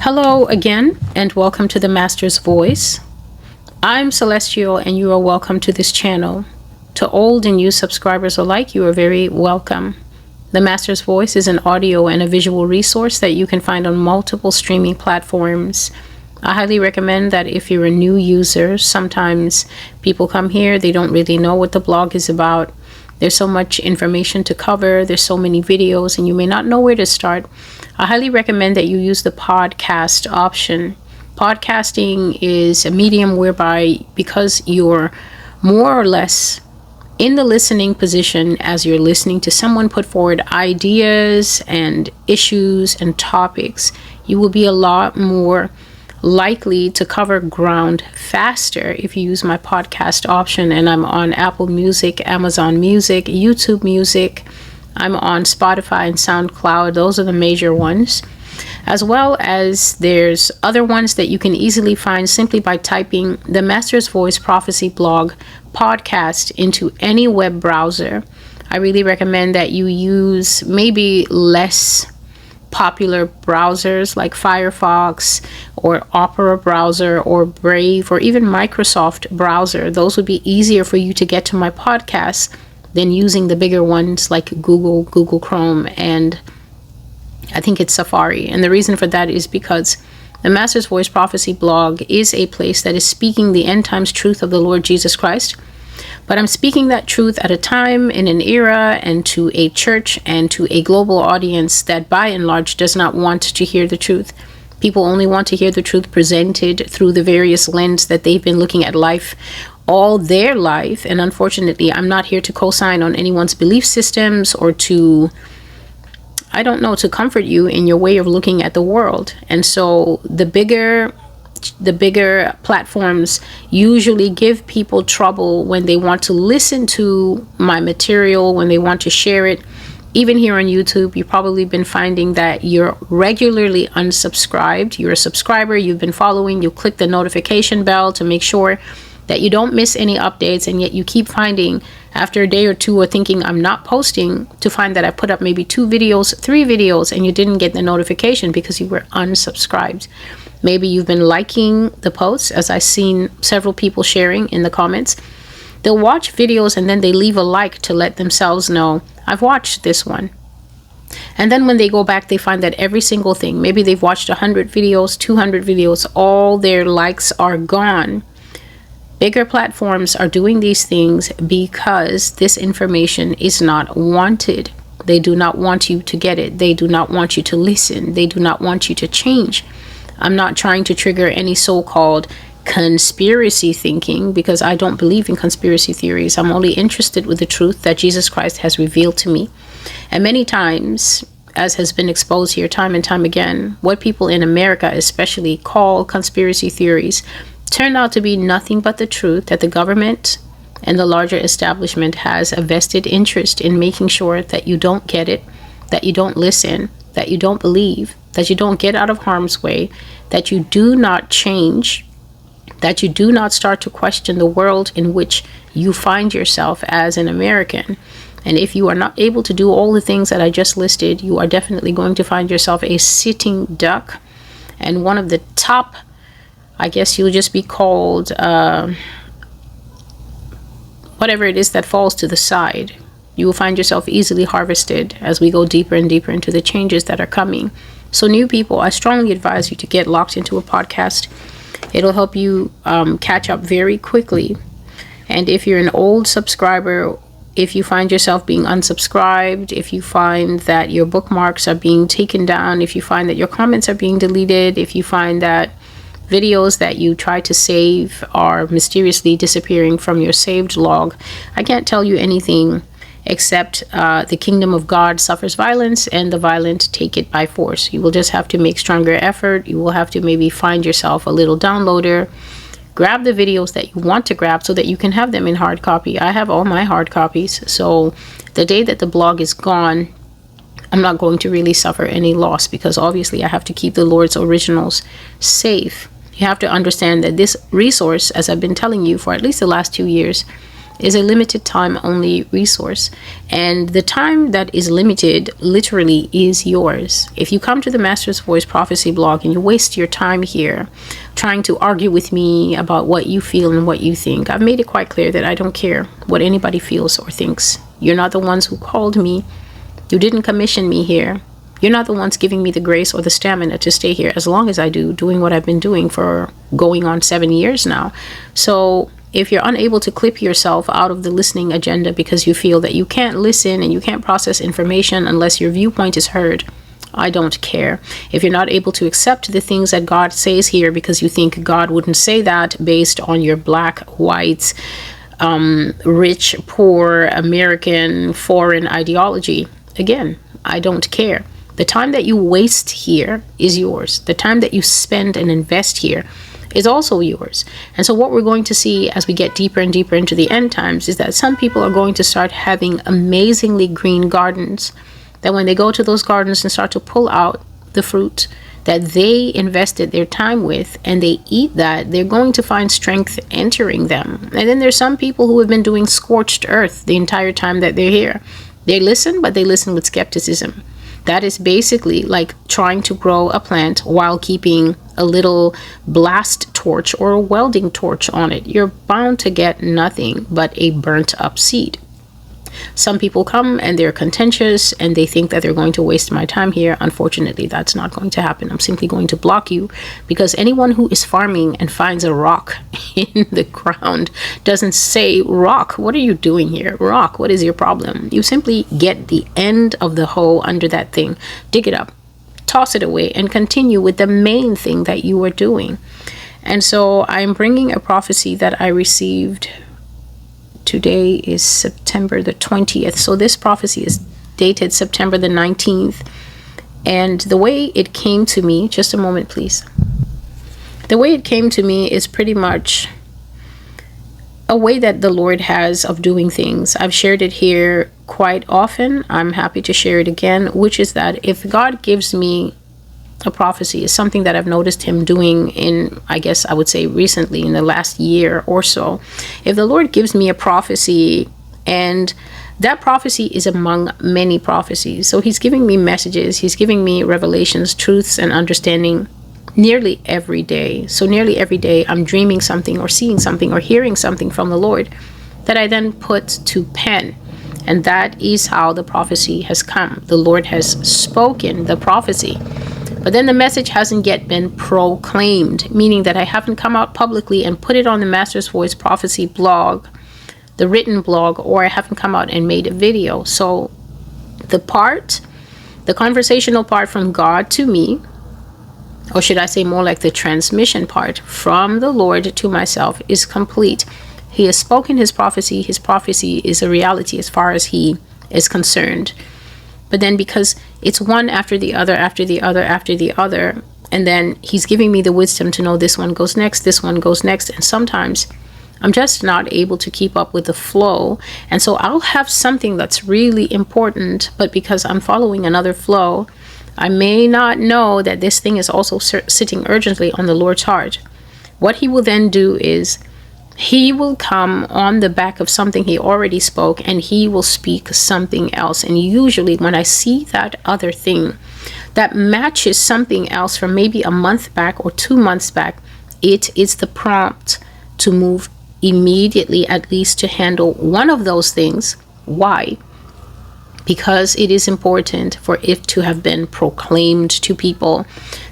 Hello again, and welcome to the Master's Voice. I'm Celestial, and you are welcome to this channel. To old and new subscribers alike, you are very welcome. The Master's Voice is an audio and a visual resource that you can find on multiple streaming platforms. I highly recommend that if you're a new user, sometimes people come here, they don't really know what the blog is about. There's so much information to cover, there's so many videos, and you may not know where to start. I highly recommend that you use the podcast option. Podcasting is a medium whereby, because you're more or less in the listening position as you're listening to someone put forward ideas and issues and topics, you will be a lot more likely to cover ground faster if you use my podcast option. And I'm on Apple Music, Amazon Music, YouTube Music. I'm on Spotify and SoundCloud. Those are the major ones. As well as there's other ones that you can easily find simply by typing the Master's Voice Prophecy Blog podcast into any web browser. I really recommend that you use maybe less popular browsers like Firefox or Opera browser or Brave or even Microsoft browser. Those would be easier for you to get to my podcast than using the bigger ones like Google Chrome, and I think it's Safari. And the reason for that is because the Master's Voice Prophecy Blog is a place that is speaking the end times truth of the Lord Jesus Christ. But I'm speaking that truth at a time, in an era, and to a church and to a global audience that by and large does not want to hear the truth. People only want to hear the truth presented through the various lens that they've been looking at life all their life. And unfortunately, I'm not here to co-sign on anyone's belief systems or to, to comfort you in your way of looking at the world. And so the bigger platforms usually give people trouble when they want to listen to my material, when they want to share it. Even here on YouTube, you've probably been finding that you're regularly unsubscribed. You're a subscriber, you've been following, you click the notification bell to make sure that you don't miss any updates, and yet you keep finding after a day or two or thinking I'm not posting, to find that I put up maybe 2 videos, 3 videos, and you didn't get the notification because you were unsubscribed. Maybe you've been liking the posts, as I've seen several people sharing in the comments. They'll watch videos and then they leave a like to let themselves know, I've watched this one. And then when they go back, they find that every single thing, maybe they've watched 100 videos, 200 videos, all their likes are gone. Bigger platforms are doing these things because this information is not wanted. They do not want you to get it. They do not want you to listen. They do not want you to change. I'm not trying to trigger any so-called conspiracy thinking, because I don't believe in conspiracy theories. I'm only interested with the truth that Jesus Christ has revealed to me. And many times, as has been exposed here time and time again, what people in America especially call conspiracy theories turn out to be nothing but the truth that the government and the larger establishment has a vested interest in making sure that you don't get it, that you don't listen, that you don't believe, that you don't get out of harm's way, that you do not change, that you do not start to question the world in which you find yourself as an American. And if you are not able to do all the things that I just listed, you are definitely going to find yourself a sitting duck. And one of the top, I guess you'll just be called whatever it is that falls to the side. You will find yourself easily harvested as we go deeper and deeper into the changes that are coming. So new people, I strongly advise you to get locked into a podcast. It'll help you catch up very quickly. And if you're an old subscriber, if you find yourself being unsubscribed, if you find that your bookmarks are being taken down, if you find that your comments are being deleted, if you find that videos that you try to save are mysteriously disappearing from your saved log, I can't tell you anything except the kingdom of God suffers violence, and the violent take it by force. You will just have to make stronger effort. You will have to maybe find yourself a little downloader, grab the videos that you want to grab so that you can have them in hard copy. I have all my hard copies, so the day that the blog is gone, I'm not going to really suffer any loss, because obviously I have to keep the Lord's originals safe. You have to understand that this resource, as I've been telling you for at least the last 2 years, is a limited time only resource. And the time that is limited literally is yours. If you come to the Master's Voice Prophecy blog and you waste your time here trying to argue with me about what you feel and what you think, I've made it quite clear that I don't care what anybody feels or thinks. You're not the ones who called me. You didn't commission me here. You're not the ones giving me the grace or the stamina to stay here as long as I do, doing what I've been doing for going on 7 years now. So if you're unable to clip yourself out of the listening agenda because you feel that you can't listen and you can't process information unless your viewpoint is heard, I don't care. If you're not able to accept the things that God says here because you think God wouldn't say that based on your black, white, rich, poor, American, foreign ideology, again, I don't care. The time that you waste here is yours. The time that you spend and invest here is also yours. And so what we're going to see as we get deeper and deeper into the end times is that some people are going to start having amazingly green gardens, that when they go to those gardens and start to pull out the fruit that they invested their time with and they eat that, they're going to find strength entering them. And then there's some people who have been doing scorched earth the entire time that they're here. They listen, but they listen with skepticism. That is basically like trying to grow a plant while keeping a little blast torch or a welding torch on it. You're bound to get nothing but a burnt up seed. Some people come and they're contentious and they think that they're going to waste my time here. Unfortunately, that's not going to happen. I'm simply going to block you, because anyone who is farming and finds a rock in the ground doesn't say, "Rock, what are you doing here? Rock, what is your problem?" You simply get the end of the hoe under that thing, dig it up, toss it away, and continue with the main thing that you were doing. And so I'm bringing a prophecy that I received. Today is September the 20th. So this prophecy is dated September the 19th. And the way it came to me, just a moment, please. The way it came to me is pretty much a way that the Lord has of doing things. I've shared it here quite often. I'm happy to share it again, which is that if God gives me a prophecy, is something that I've noticed him doing in, I guess I would say recently, in the last year or so. If the Lord gives me a prophecy, and that prophecy is among many prophecies, so he's giving me messages, he's giving me revelations, truths, and understanding nearly every day. So nearly every day I'm dreaming something or seeing something or hearing something from the Lord that I then put to pen. And that is how the prophecy has come. The Lord has spoken the prophecy, but then the message hasn't yet been proclaimed, meaning that I haven't come out publicly and put it on the Master's Voice Prophecy blog, the written blog, or I haven't come out and made a video. So the conversational part from God to me, or should I say more like the transmission part from the Lord to myself, is complete. He has spoken his prophecy. His prophecy is a reality as far as he is concerned. But then because it's one after the other, after the other, after the other, and then he's giving me the wisdom to know this one goes next, this one goes next. And sometimes I'm just not able to keep up with the flow. And so I'll have something that's really important, but because I'm following another flow, I may not know that this thing is also sitting urgently on the Lord's heart. What he will then do is he will come on the back of something he already spoke, and he will speak something else. And usually when I see that other thing that matches something else from maybe a month back or 2 months back, it is the prompt to move immediately, at least to handle one of those things. Why? Because it is important for it to have been proclaimed to people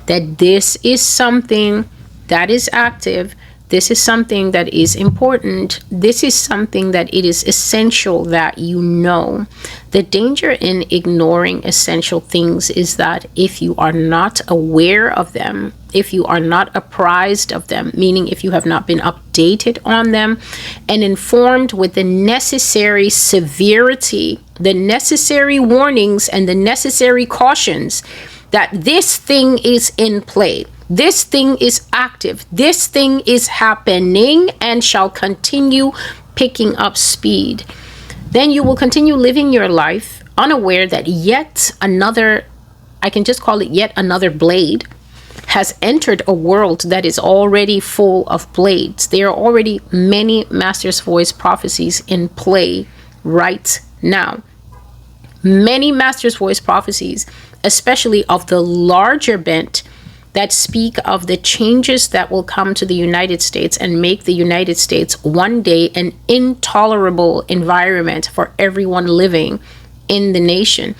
that this is something that is active. This is something that is important. This is something that it is essential that you know. The danger in ignoring essential things is that if you are not aware of them, if you are not apprised of them, meaning if you have not been updated on them and informed with the necessary severity, the necessary warnings, and the necessary cautions that this thing is in play, this thing is active, this thing is happening and shall continue picking up speed, then you will continue living your life unaware that yet another, I can just call it yet another blade, has entered a world that is already full of blades. There are already many Master's Voice prophecies in play right now. Many Master's Voice prophecies, especially of the larger bent, that speak of the changes that will come to the United States and make the United States one day an intolerable environment for everyone living in the nation.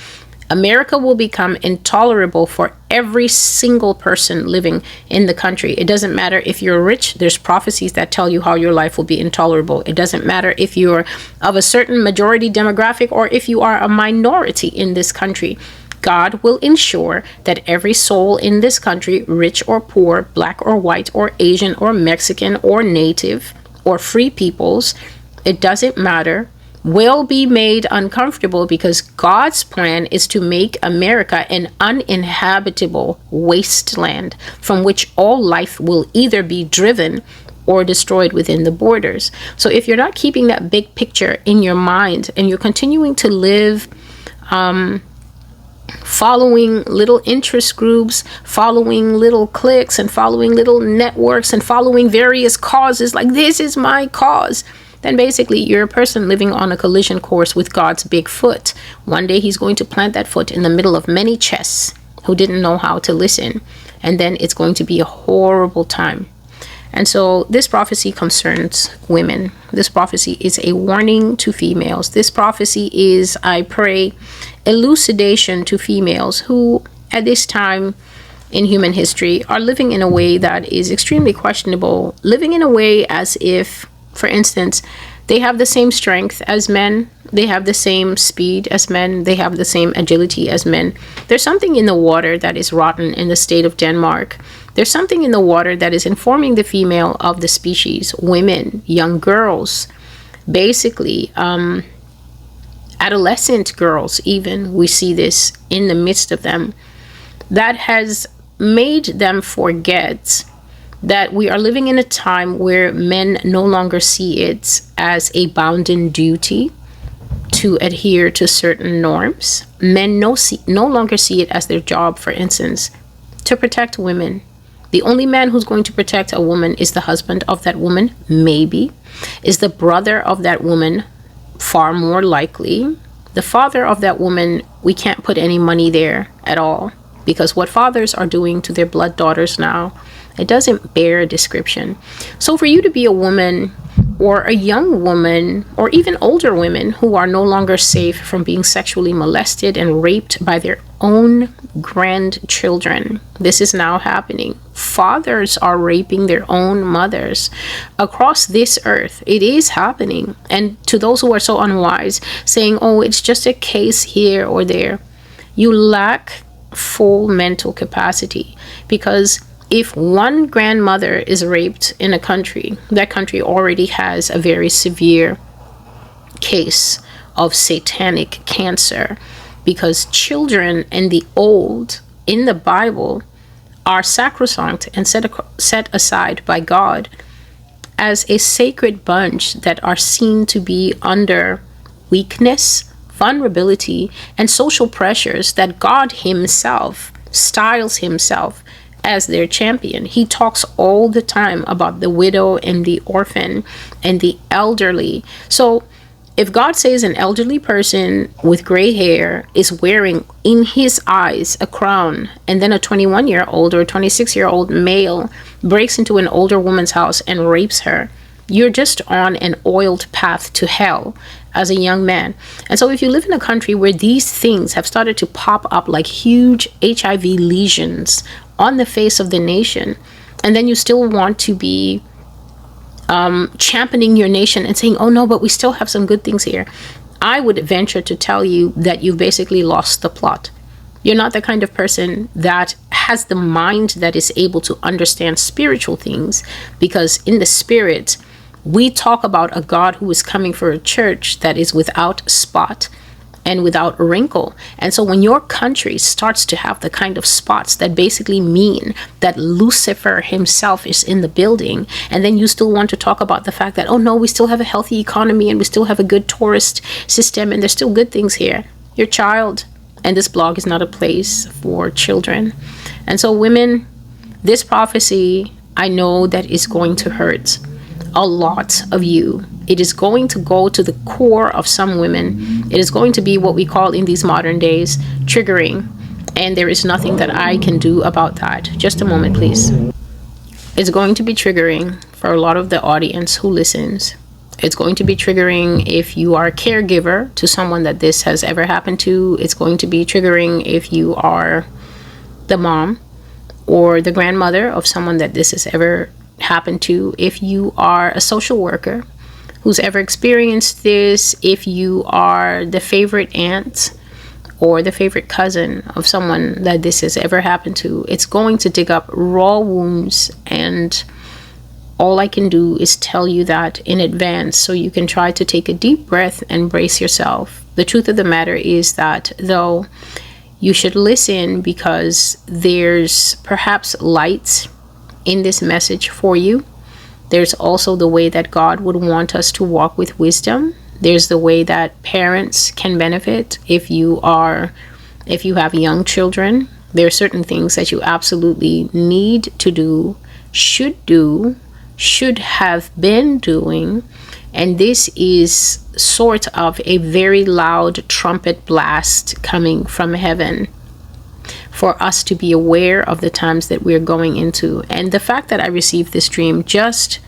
America will become intolerable for every single person living in the country. It doesn't matter if you're rich. There's prophecies that tell you how your life will be intolerable. It doesn't matter if you're of a certain majority demographic or if you are a minority in this country. God will ensure that every soul in this country, rich or poor, black or white or Asian or Mexican or native or free peoples, it doesn't matter, will be made uncomfortable, because God's plan is to make America an uninhabitable wasteland from which all life will either be driven or destroyed within the borders. So if you're not keeping that big picture in your mind and you're continuing to live following little interest groups, following little cliques, and following little networks, and following various causes, like this is my cause, then basically you're a person living on a collision course with God's big foot. One day he's going to plant that foot in the middle of many chests who didn't know how to listen, and then it's going to be a horrible time. And so this prophecy concerns women. This prophecy is a warning to females. This prophecy is, I pray, elucidation to females who at this time in human history are living in a way that is extremely questionable, living in a way as if, for instance, they have the same strength as men, they have the same speed as men, they have the same agility as men. There's something in the water that is rotten in the state of Denmark. There's something in the water that is informing the female of the species, women, young girls, basically adolescent girls even. We see this in the midst of them, that has made them forget that we are living in a time where men no longer see it as a bounden duty to adhere to certain norms. Men no longer see it as their job, for instance, to protect women. The only man who's going to protect a woman is the husband of that woman, maybe. Is the brother of that woman, far more likely. The father of that woman, we can't put any money there at all, because what fathers are doing to their blood daughters now, it doesn't bear a description. So for you to be a woman or a young woman or even older women who are no longer safe from being sexually molested and raped by their own grandchildren, this is now happening. Fathers are raping their own mothers across this earth. It is happening. And to those who are so unwise, saying, oh, it's just a case here or there, you lack full mental capacity, because if one grandmother is raped in a country, that country already has a very severe case of satanic cancer, because children and the old in the Bible are sacrosanct and set aside by God as a sacred bunch that are seen to be under weakness, vulnerability, and social pressures that God himself styles himself as their champion. He talks all the time about the widow and the orphan and the elderly. So if God says an elderly person with gray hair is wearing in his eyes a crown, and then a 21-year-old or a 26-year-old male breaks into an older woman's house and rapes her, you're just on an oiled path to hell as a young man. And so if you live in a country where these things have started to pop up like huge HIV lesions on the face of the nation, and then you still want to be championing your nation and saying, oh no, but we still have some good things here, I would venture to tell you that you've basically lost the plot. You're not the kind of person that has the mind that is able to understand spiritual things, because in the spirit, we talk about a God who is coming for a church that is without spot and without wrinkle. And so when your country starts to have the kind of spots that basically mean that Lucifer himself is in the building, and then you still want to talk about the fact that, oh no, we still have a healthy economy and we still have a good tourist system and there's still good things here, your child. And this blog is not a place for children. And so women, This prophecy, I know that is going to hurt a lot of you. It is going to go to the core of some women. It is going to be what we call in these modern days triggering. And there is nothing that I can do about that. Just a moment, please. It's going to be triggering for a lot of the audience who listens. It's going to be triggering if you are a caregiver to someone that this has ever happened to. It's going to be triggering if you are the mom or the grandmother of someone that this has ever happened to. If you are a social worker who's ever experienced this, if you are the favorite aunt or the favorite cousin of someone that this has ever happened to, it's going to dig up raw wounds. And all I can do is tell you that in advance so you can try to take a deep breath and brace yourself. The truth of the matter is that though you should listen, because there's perhaps light in this message for you. There's also the way that God would want us to walk with wisdom. There's the way that parents can benefit if you have young children. There are certain things that you absolutely need to do, should have been doing. And this is sort of a very loud trumpet blast coming from heaven for us to be aware of the times that we're going into. And the fact that I received this dream just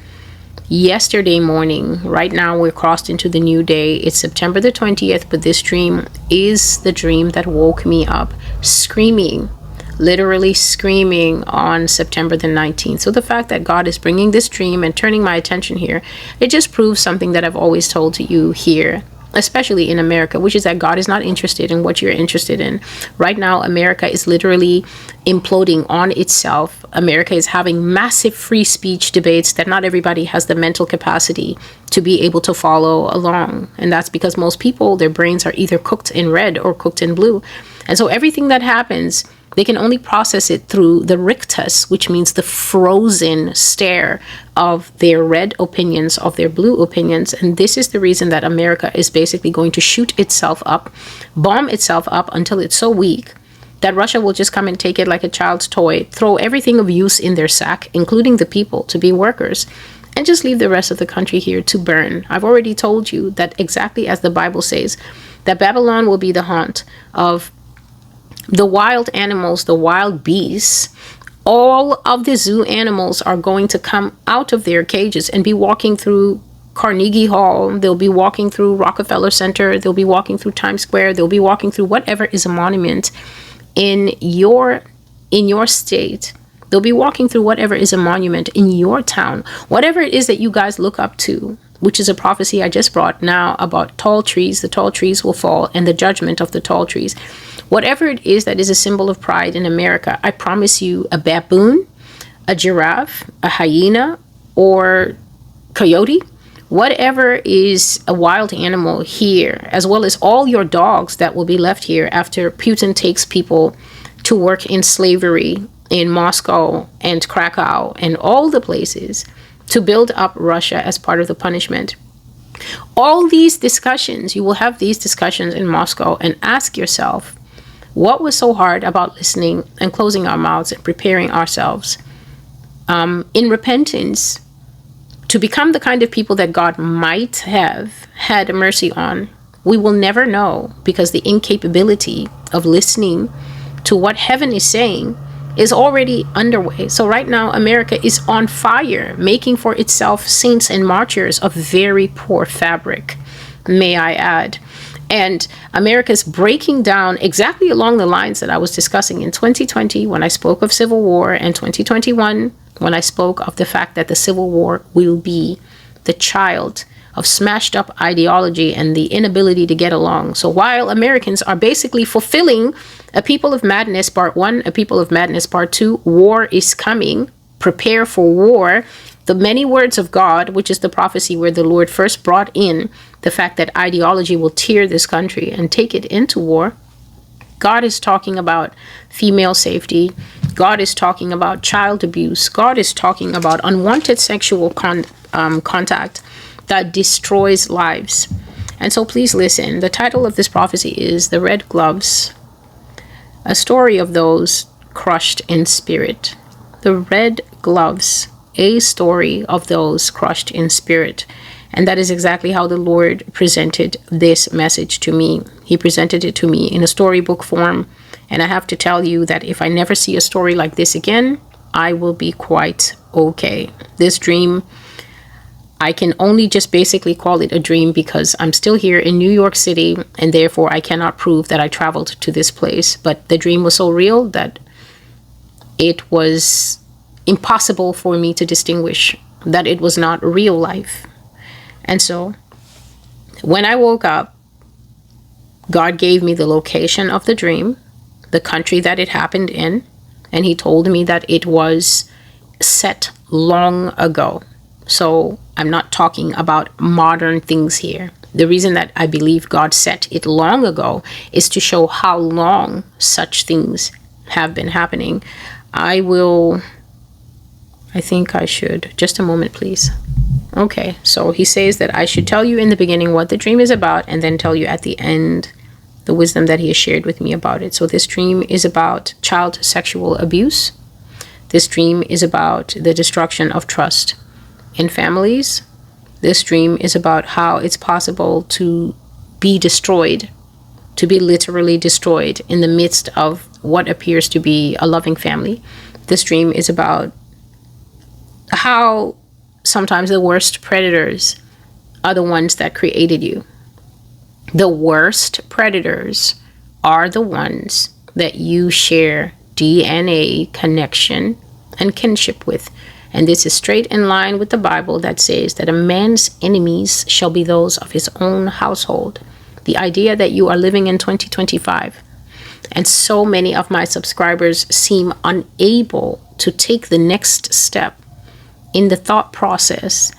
yesterday morning, right now we're crossed into the new day. It's September the 20th, but this dream is the dream that woke me up screaming, literally screaming on September the 19th. So the fact that God is bringing this dream and turning my attention here, it just proves something that I've always told to you here, especially in America, which is that God is not interested in what you're interested in. Right now, America is literally imploding on itself. America is having massive free speech debates that not everybody has the mental capacity to be able to follow along. And that's because most people, their brains are either cooked in red or cooked in blue. And so everything that happens, they can only process it through the rictus, which means the frozen stare of their red opinions, of their blue opinions. And this is the reason that America is basically going to shoot itself up, bomb itself up until it's so weak that Russia will just come and take it like a child's toy, throw everything of use in their sack, including the people, to be workers, and just leave the rest of the country here to burn. I've already told you that exactly as the Bible says, that Babylon will be the haunt of the wild animals, the wild beasts. All of the zoo animals are going to come out of their cages and be walking through Carnegie Hall. They'll be walking through Rockefeller Center. They'll be walking through Times Square. They'll be walking through whatever is a monument in your state. They'll be walking through whatever is a monument in your town. Whatever it is that you guys look up to, which is a prophecy I just brought now about tall trees. The tall trees will fall and the judgment of the tall trees. Whatever it is that is a symbol of pride in America, I promise you, a baboon, a giraffe, a hyena, or coyote, whatever is a wild animal here, as well as all your dogs that will be left here after Putin takes people to work in slavery in Moscow and Krakow and all the places to build up Russia as part of the punishment. All these discussions, you will have these discussions in Moscow and ask yourself, what was so hard about listening and closing our mouths and preparing ourselves in repentance to become the kind of people that God might have had mercy on? We will never know, because the incapability of listening to what heaven is saying is already underway. So right now, America is on fire, making for itself saints and martyrs of very poor fabric, may I add. And America's breaking down exactly along the lines that I was discussing in 2020 when I spoke of civil war, and 2021 when I spoke of the fact that the civil war will be the child of smashed up ideology and the inability to get along. So while Americans are basically fulfilling a People of Madness Part 1, a People of Madness Part 2, war is coming, prepare for war, the many words of God, which is the prophecy where the Lord first brought in the fact that ideology will tear this country and take it into war. God is talking about female safety. God is talking about child abuse. God is talking about unwanted sexual contact that destroys lives. And so please listen. The title of this prophecy is The Red Gloves, a story of those crushed in spirit. The Red Gloves, a story of those crushed in spirit. And that is exactly how the Lord presented this message to me. He presented it to me in a storybook form. And I have to tell you that if I never see a story like this again, I will be quite okay. This dream, I can only just basically call it a dream because I'm still here in New York City, and therefore I cannot prove that I traveled to this place. But the dream was so real that it was impossible for me to distinguish that it was not real life. And so when I woke up, God gave me the location of the dream, the country that it happened in, and he told me that it was set long ago. So I'm not talking about modern things here. The reason that I believe God set it long ago is to show how long such things have been happening. I think I should. Just a moment, please. Okay, so he says that I should tell you in the beginning what the dream is about and then tell you at the end the wisdom that he has shared with me about it. So this dream is about child sexual abuse. This dream is about the destruction of trust in families. This dream is about how it's possible to be destroyed, to be literally destroyed in the midst of what appears to be a loving family. This dream is about how sometimes the worst predators are the ones that created you. The worst predators are the ones that you share DNA connection and kinship with. And this is straight in line with the Bible that says that a man's enemies shall be those of his own household. The idea that you are living in 2025, and so many of my subscribers seem unable to take the next step in the thought process,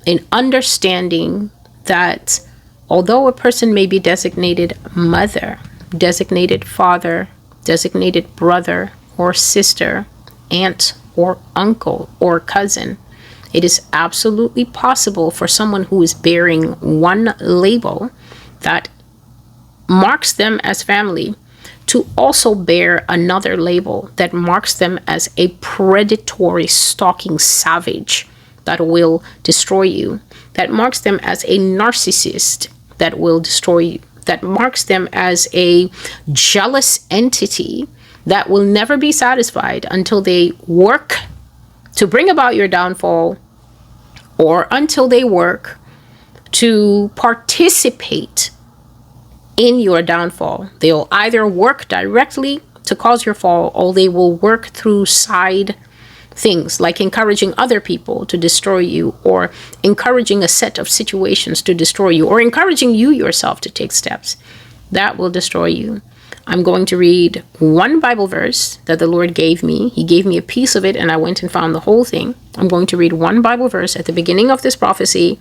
in understanding that although a person may be designated mother, designated father, designated brother or sister, aunt or uncle or cousin, it is absolutely possible for someone who is bearing one label that marks them as family to also bear another label that marks them as a predatory, stalking savage that will destroy you, that marks them as a narcissist that will destroy you, that marks them as a jealous entity that will never be satisfied until they work to bring about your downfall, or until they work to participate in your downfall. They'll either work directly to cause your fall, or they will work through side things like encouraging other people to destroy you, or encouraging a set of situations to destroy you, or encouraging you yourself to take steps that will destroy you. I'm going to read one Bible verse that the Lord gave me. He gave me a piece of it and I went and found the whole thing. I'm going to read one Bible verse at the beginning of this prophecy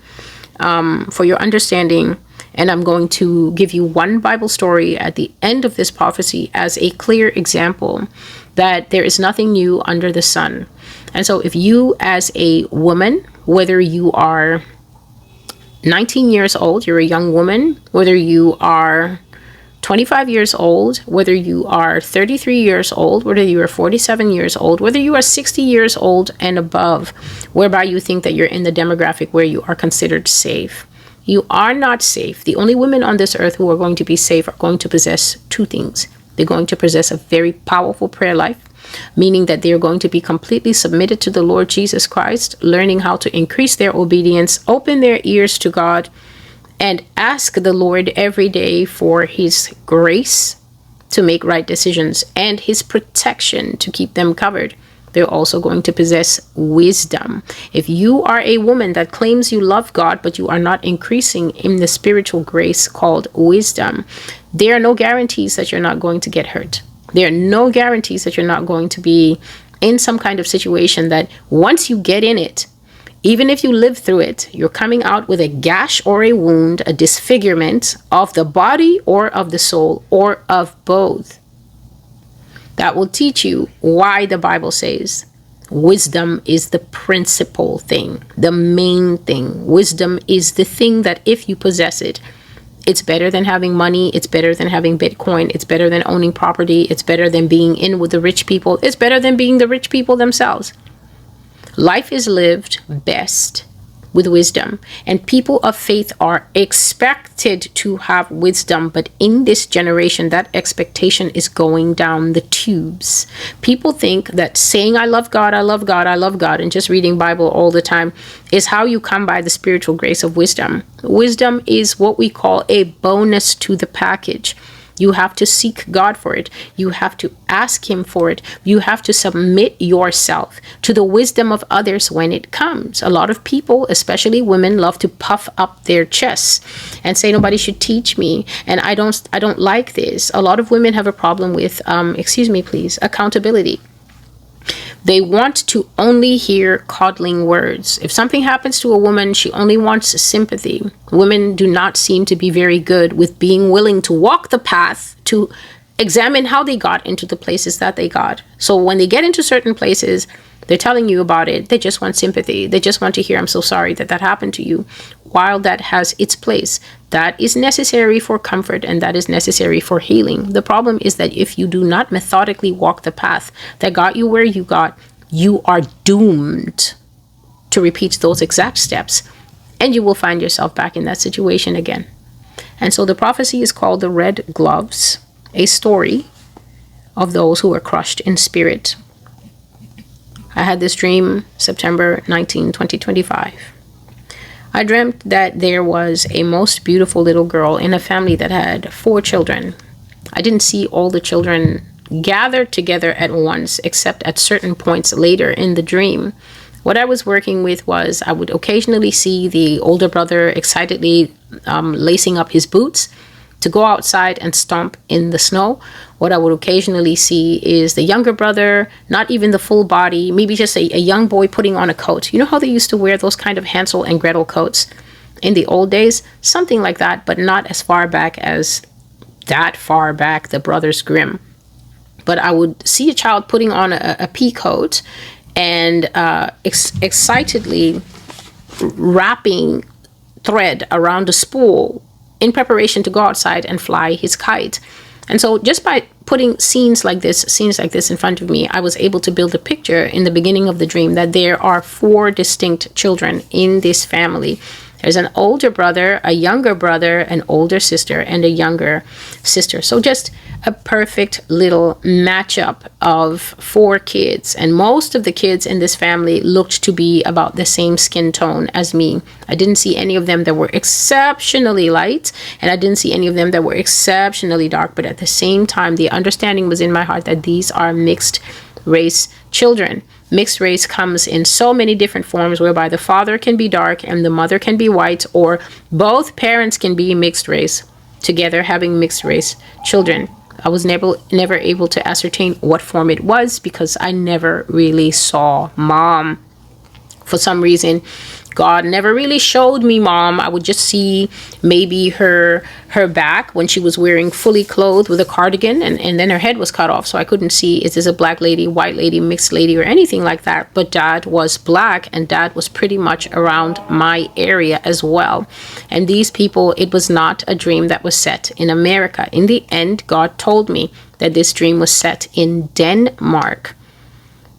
for your understanding. And I'm going to give you one Bible story at the end of this prophecy as a clear example that there is nothing new under the sun. And so if you as a woman, whether you are 19 years old, you're a young woman, whether you are 25 years old, whether you are 33 years old, whether you are 47 years old, whether you are 60 years old and above, whereby you think that you're in the demographic where you are considered safe. You are not safe. The only women on this earth who are going to be safe are going to possess two things. They're going to possess a very powerful prayer life, meaning that they're going to be completely submitted to the Lord Jesus Christ, learning how to increase their obedience, open their ears to God, and ask the Lord every day for his grace to make right decisions and his protection to keep them covered. They're also going to possess wisdom. If you are a woman that claims you love God, but you are not increasing in the spiritual grace called wisdom, there are no guarantees that you're not going to get hurt. There are no guarantees that you're not going to be in some kind of situation that once you get in it, even if you live through it, you're coming out with a gash or a wound, a disfigurement of the body or of the soul or of both. That will teach you why the Bible says wisdom is the principal thing, the main thing. Wisdom is the thing that if you possess it, It's better than having money. It's better than having Bitcoin. It's better than owning property. It's better than being in with the rich people. It's better than being the rich people themselves. Life is lived best with wisdom, and people of faith are expected to have wisdom. But in this generation, that expectation is going down the tubes. People think that saying I love God, I love God, I love God, and just reading Bible all the time is how you come by the spiritual grace of wisdom. Wisdom is what we call a bonus to the package. You have to seek God for it. You have to ask him for it. You have to submit yourself to the wisdom of others when it comes. A lot of people, especially women, love to puff up their chests and say nobody should teach me, and I don't like this. A lot of women have a problem with excuse me please, accountability. They want to only hear coddling words. If something happens to a woman, she only wants sympathy. Women do not seem to be very good with being willing to walk the path to examine how they got into the places that they got. So when they get into certain places, they're telling you about it. They just want sympathy. They just want to hear, I'm so sorry that that happened to you. While that has its place, that is necessary for comfort and that is necessary for healing. The problem is that if you do not methodically walk the path that got you where you got, you are doomed to repeat those exact steps, and you will find yourself back in that situation again. And so the prophecy is called the Red Gloves, a story of those who were crushed in spirit. I had this dream September 19, 2025. I dreamt that there was a most beautiful little girl in a family that had 4 children. I didn't see all the children gathered together at once, except at certain points later in the dream. What I was working with was I would occasionally see the older brother excitedly lacing up his boots to go outside and stomp in the snow. What I would occasionally see is the younger brother, not even the full body, maybe just a young boy putting on a coat. You know how they used to wear those kind of Hansel and Gretel coats in the old days? Something like that, but not as far back as that far back, the Brothers Grimm. But I would see a child putting on a pea coat and excitedly wrapping thread around a spool in preparation to go outside and fly his kite. And so just by putting scenes like this in front of me, I was able to build a picture in the beginning of the dream that there are 4 distinct children in this family. There's an older brother, a younger brother, an older sister, and a younger sister. So just a perfect little matchup of 4 kids. And most of the kids in this family looked to be about the same skin tone as me. I didn't see any of them that were exceptionally light, and I didn't see any of them that were exceptionally dark. But at the same time, the understanding was in my heart that these are mixed race children. Mixed race comes in so many different forms, whereby the father can be dark and the mother can be white, or both parents can be mixed race together, having mixed race children. I was never able to ascertain what form it was because I never really saw mom. For some reason, God never really showed me mom. I would just see maybe her back when she was wearing fully clothed with a cardigan, and then her head was cut off. So I couldn't see, is this a black lady, white lady, mixed lady, or anything like that. But dad was black, and dad was pretty much around my area as well. And these people, it was not a dream that was set in America. In the end, God told me that this dream was set in Denmark.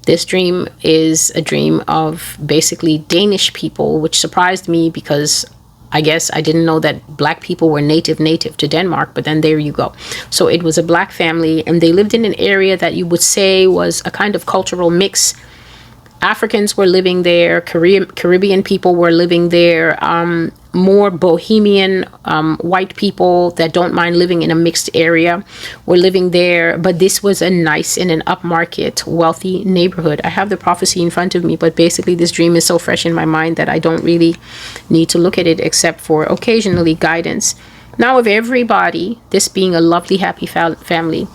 This dream is a dream of basically Danish people, which surprised me because I guess I didn't know that black people were native to Denmark, but then there you go. So it was a black family, and they lived in an area that you would say was a kind of cultural mix. Africans were living there, Caribbean people were living there, more bohemian white people that don't mind living in a mixed area were living there. But this was a nice and an upmarket, wealthy neighborhood. I have the prophecy in front of me, but basically this dream is so fresh in my mind that I don't really need to look at it except for occasionally guidance. Now, of everybody, this being a lovely, happy family,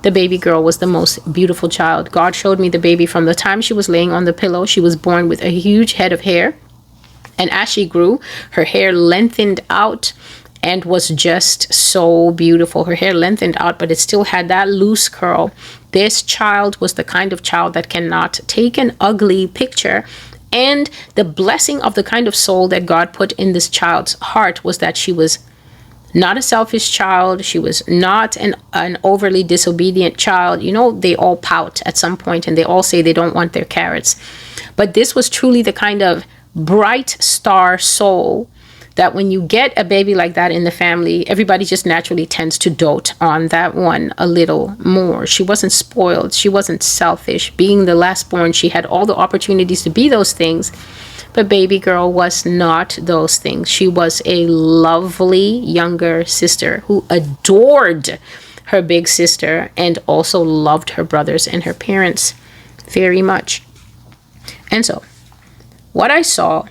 the baby girl was the most beautiful child. God showed me the baby from the time she was laying on the pillow. She was born with a huge head of hair. And as she grew, her hair lengthened out and was just so beautiful. Her hair lengthened out, but it still had that loose curl. This child was the kind of child that cannot take an ugly picture. And the blessing of the kind of soul that God put in this child's heart was that she was not a selfish child. She was not an overly disobedient child. You know, they all pout at some point and they all say they don't want their carrots. But this was truly the kind of bright star soul that when you get a baby like that in the family, everybody just naturally tends to dote on that one a little more. She wasn't spoiled. She wasn't selfish. Being the last born, she had all the opportunities to be those things. But baby girl was not those things. She was a lovely younger sister who adored her big sister and also loved her brothers and her parents very much. And so what I saw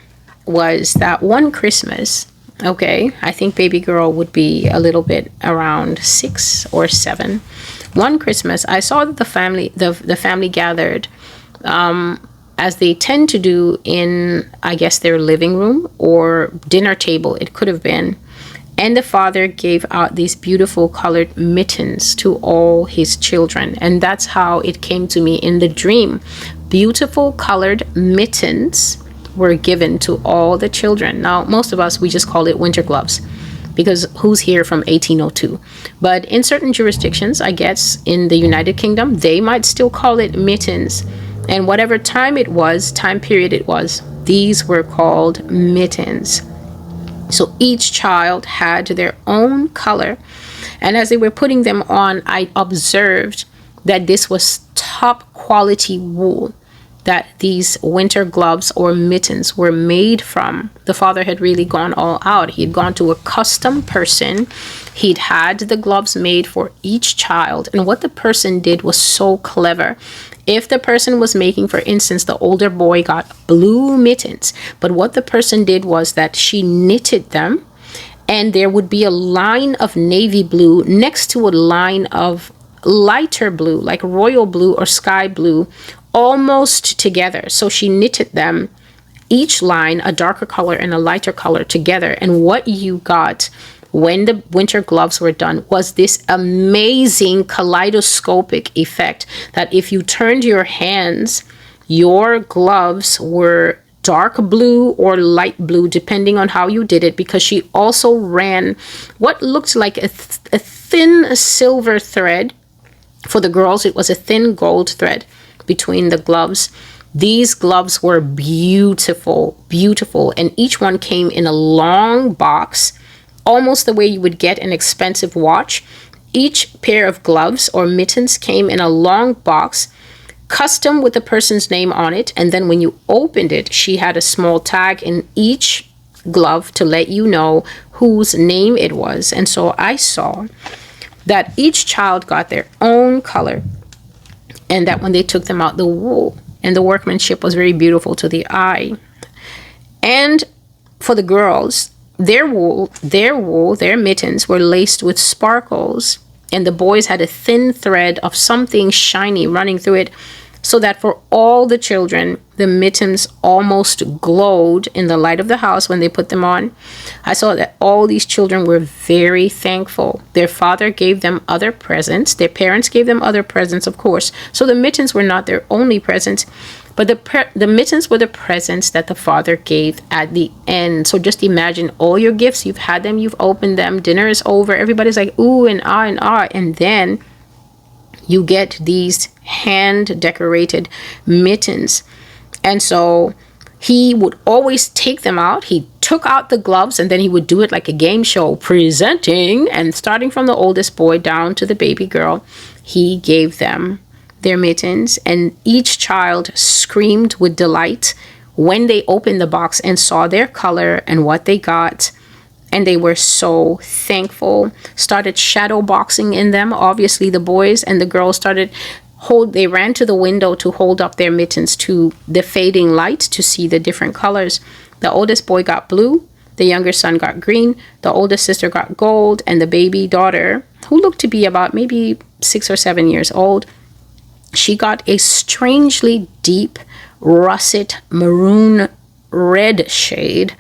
was that one Christmas, okay, I think baby girl would be a little bit around 6 or 7. One Christmas, I saw that the family gathered, as they tend to do in, I guess, their living room or dinner table, it could have been. And the father gave out these beautiful colored mittens to all his children. And that's how it came to me in the dream. Beautiful colored mittens were given to all the children. Now, most of us, we just call it winter gloves because who's here from 1802? But in certain jurisdictions, I guess in the United Kingdom, they might still call it mittens. And whatever time period it was, these were called mittens. So each child had their own color. And as they were putting them on, I observed that this was top quality wool that these winter gloves or mittens were made from. The father had really gone all out. He had gone to a custom person. He'd had the gloves made for each child. And what the person did was so clever. If the person was making, for instance, the older boy got blue mittens, but what the person did was that she knitted them and there would be a line of navy blue next to a line of lighter blue, like royal blue or sky blue, almost together. So she knitted them, each line a darker color and a lighter color together. And what you got when the winter gloves were done was this amazing kaleidoscopic effect that if you turned your hands, your gloves were dark blue or light blue, depending on how you did it, because she also ran what looked like a thin silver thread. For the girls, it was a thin gold thread between the gloves. These gloves were beautiful, beautiful, and each one came in a long box, almost the way you would get an expensive watch. Each pair of gloves or mittens came in a long box, custom with the person's name on it, and then when you opened it, she had a small tag in each glove to let you know whose name it was. And so I saw that each child got their own color, and that when they took them out, the wool and the workmanship was very beautiful to the eye. And for the girls, their mittens were laced with sparkles, and the boys had a thin thread of something shiny running through it, so that for all the children, the mittens almost glowed in the light of the house when they put them on. I saw that all these children were very thankful. Their father gave them other presents. Their parents gave them other presents, of course. So the mittens were not their only presents, but the mittens were the presents that the father gave at the end. So just imagine all your gifts. You've had them, you've opened them, dinner is over. Everybody's like, ooh, and ah, and ah. And then you get these hand decorated mittens. And so he would always take them out. He took out the gloves and then he would do it like a game show, presenting, and starting from the oldest boy down to the baby girl, he gave them their mittens, and each child screamed with delight when they opened the box and saw their color and what they got. And they were so thankful. Started shadow boxing in them. Obviously, the boys and the girls they ran to the window to hold up their mittens to the fading light to see the different colors. The oldest boy got blue. The younger son got green. The oldest sister got gold. And the baby daughter, who looked to be about maybe 6 or 7 years old, she got a strangely deep russet maroon red shade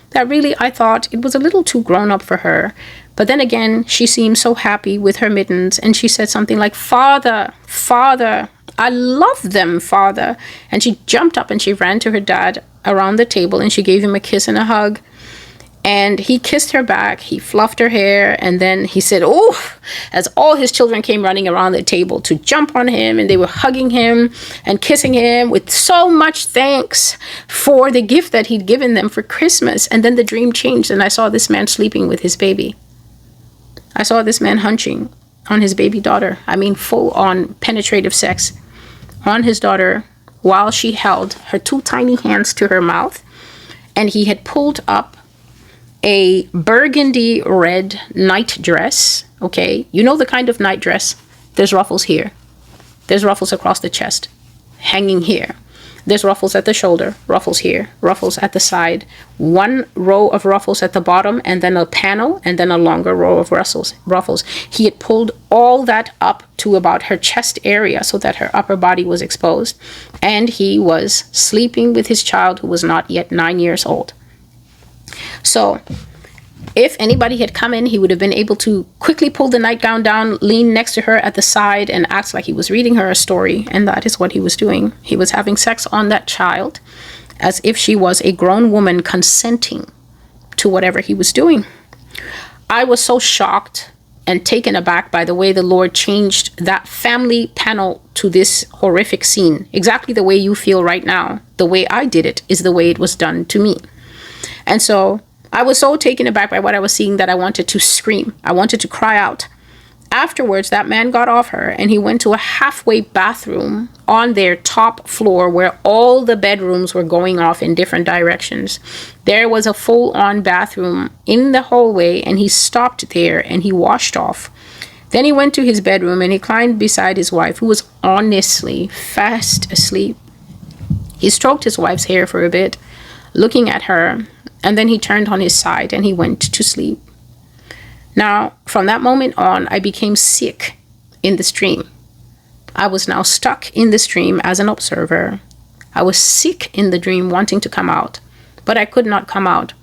that really, I thought it was a little too grown up for her. But then again, she seemed so happy with her mittens, and she said something like, "Father, Father, I love them, Father." And she jumped up and she ran to her dad around the table and she gave him a kiss and a hug. And he kissed her back, he fluffed her hair, and then he said, "Oh," as all his children came running around the table to jump on him, and they were hugging him and kissing him with so much thanks for the gift that he'd given them for Christmas. And then the dream changed, and I saw this man sleeping with his baby. I saw this man hunching on his baby daughter. I mean, full on penetrative sex on his daughter while she held her two tiny hands to her mouth. And he had pulled up a burgundy red night dress. Okay, you know the kind of night dress. There's ruffles here. There's ruffles across the chest, hanging here. There's ruffles at the shoulder, ruffles here, ruffles at the side, one row of ruffles at the bottom, and then a panel, and then a longer row of ruffles. He had pulled all that up to about her chest area so that her upper body was exposed. And he was sleeping with his child, who was not yet 9 years old. So if anybody had come in, he would have been able to quickly pull the nightgown down, lean next to her at the side, and act like he was reading her a story. And that is what he was doing. He was having sex on that child as if she was a grown woman consenting to whatever he was doing. I was so shocked and taken aback by the way the Lord changed that family panel to this horrific scene. Exactly the way you feel right now. The way I did it is the way it was done to me. And so I was so taken aback by what I was seeing that I wanted to scream. I wanted to cry out. Afterwards, that man got off her and he went to a halfway bathroom on their top floor where all the bedrooms were going off in different directions. There was a full-on bathroom in the hallway, and he stopped there and he washed off. Then he went to his bedroom and he climbed beside his wife, who was honestly fast asleep. He stroked his wife's hair for a bit, looking at her. And then he turned on his side and he went to sleep. Now, from that moment on, I became sick in the stream. I was now stuck in the stream as an observer. I was sick in the dream, wanting to come out, but I could not come out.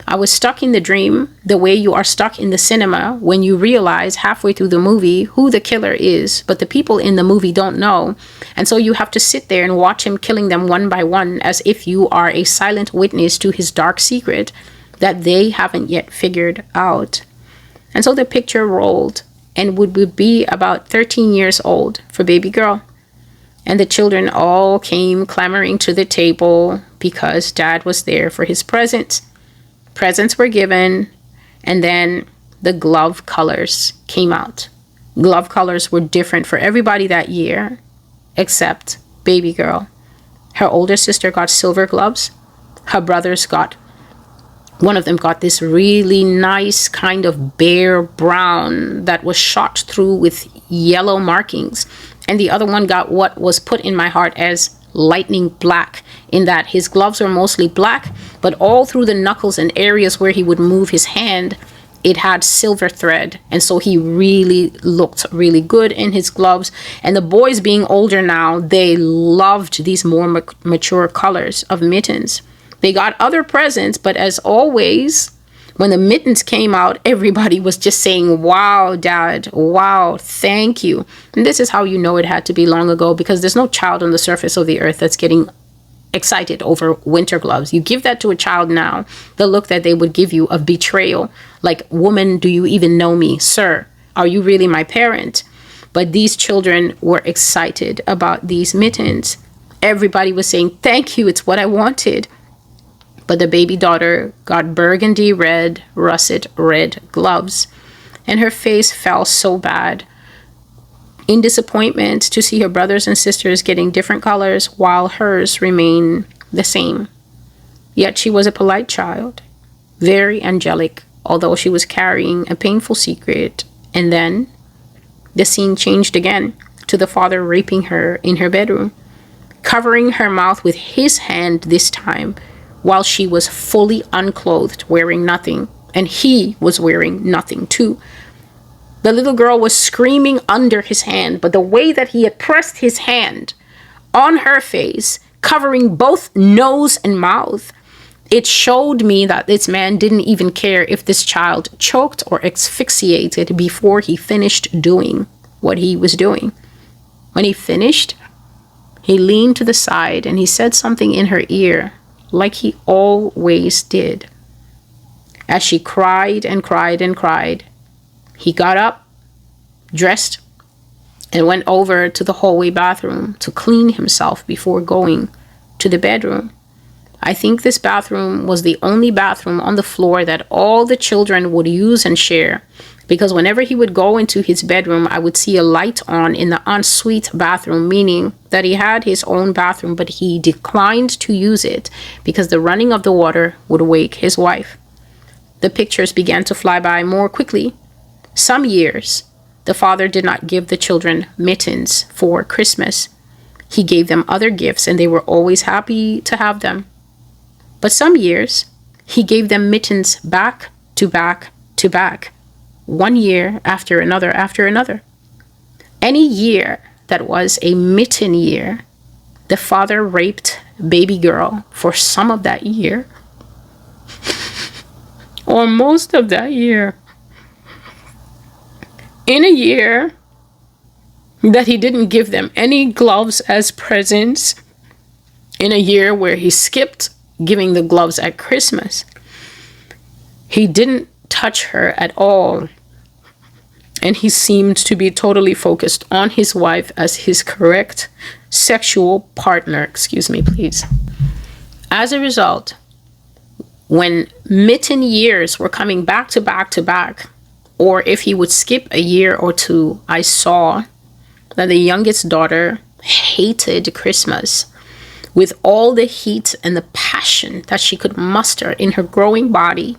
I was stuck in the dream the way you are stuck in the cinema when you realize halfway through the movie who the killer is, but the people in the movie don't know. And so you have to sit there and watch him killing them one by one as if you are a silent witness to his dark secret that they haven't yet figured out. And so the picture rolled and would be about 13 years old for baby girl. And the children all came clamoring to the table because dad was there for his presents. Presents were given, and then the glove colors came out. Glove colors were different for everybody that year, except baby girl. Her older sister got silver gloves. Her brothers one of them got this really nice kind of bare brown that was shot through with yellow markings. And the other one got what was put in my heart as lightning black, in that his gloves were mostly black, but all through the knuckles and areas where he would move his hand, it had silver thread. And so he really looked really good in his gloves. And the boys, being older now, they loved these more mature colors of mittens. They got other presents, but as always, when the mittens came out, everybody was just saying, "Wow, Dad, wow, thank you." And this is how you know it had to be long ago, because there's no child on the surface of the earth that's getting excited over winter gloves. You give that to a child now, the look that they would give you of betrayal, like, "Woman, do you even know me? Sir, are you really my parent?" But these children were excited about these mittens. Everybody was saying, "Thank you, it's what I wanted." But the baby daughter got burgundy red, russet red gloves, and her face fell so bad in disappointment to see her brothers and sisters getting different colors while hers remained the same. Yet she was a polite child, very angelic, although she was carrying a painful secret. And then the scene changed again to the father raping her in her bedroom, covering her mouth with his hand this time, while she was fully unclothed, wearing nothing, and he was wearing nothing too. The little girl was screaming under his hand, but the way that he had pressed his hand on her face, covering both nose and mouth, it showed me that this man didn't even care if this child choked or asphyxiated before he finished doing what he was doing. When he finished, he leaned to the side and he said something in her ear, like he always did. As she cried and cried and cried, he got up, dressed, and went over to the hallway bathroom to clean himself before going to the bedroom. I think this bathroom was the only bathroom on the floor that all the children would use and share, because whenever he would go into his bedroom, I would see a light on in the ensuite bathroom, meaning that he had his own bathroom, but he declined to use it because the running of the water would wake his wife. The pictures began to fly by more quickly. Some years, the father did not give the children mittens for Christmas. He gave them other gifts, and they were always happy to have them. But some years, he gave them mittens back to back to back, one year after another after another. Any year that was a mitten year, the father raped baby girl for some of that year, or most of that year. In a year that he didn't give them any gloves as presents, in a year where he skipped giving the gloves at Christmas, he didn't touch her at all, and he seemed to be totally focused on his wife as his correct sexual partner. Excuse me, please. As a result, when mitten years were coming back to back to back, or if he would skip a year or two, I saw that the youngest daughter hated Christmas with all the heat and the passion that she could muster in her growing body,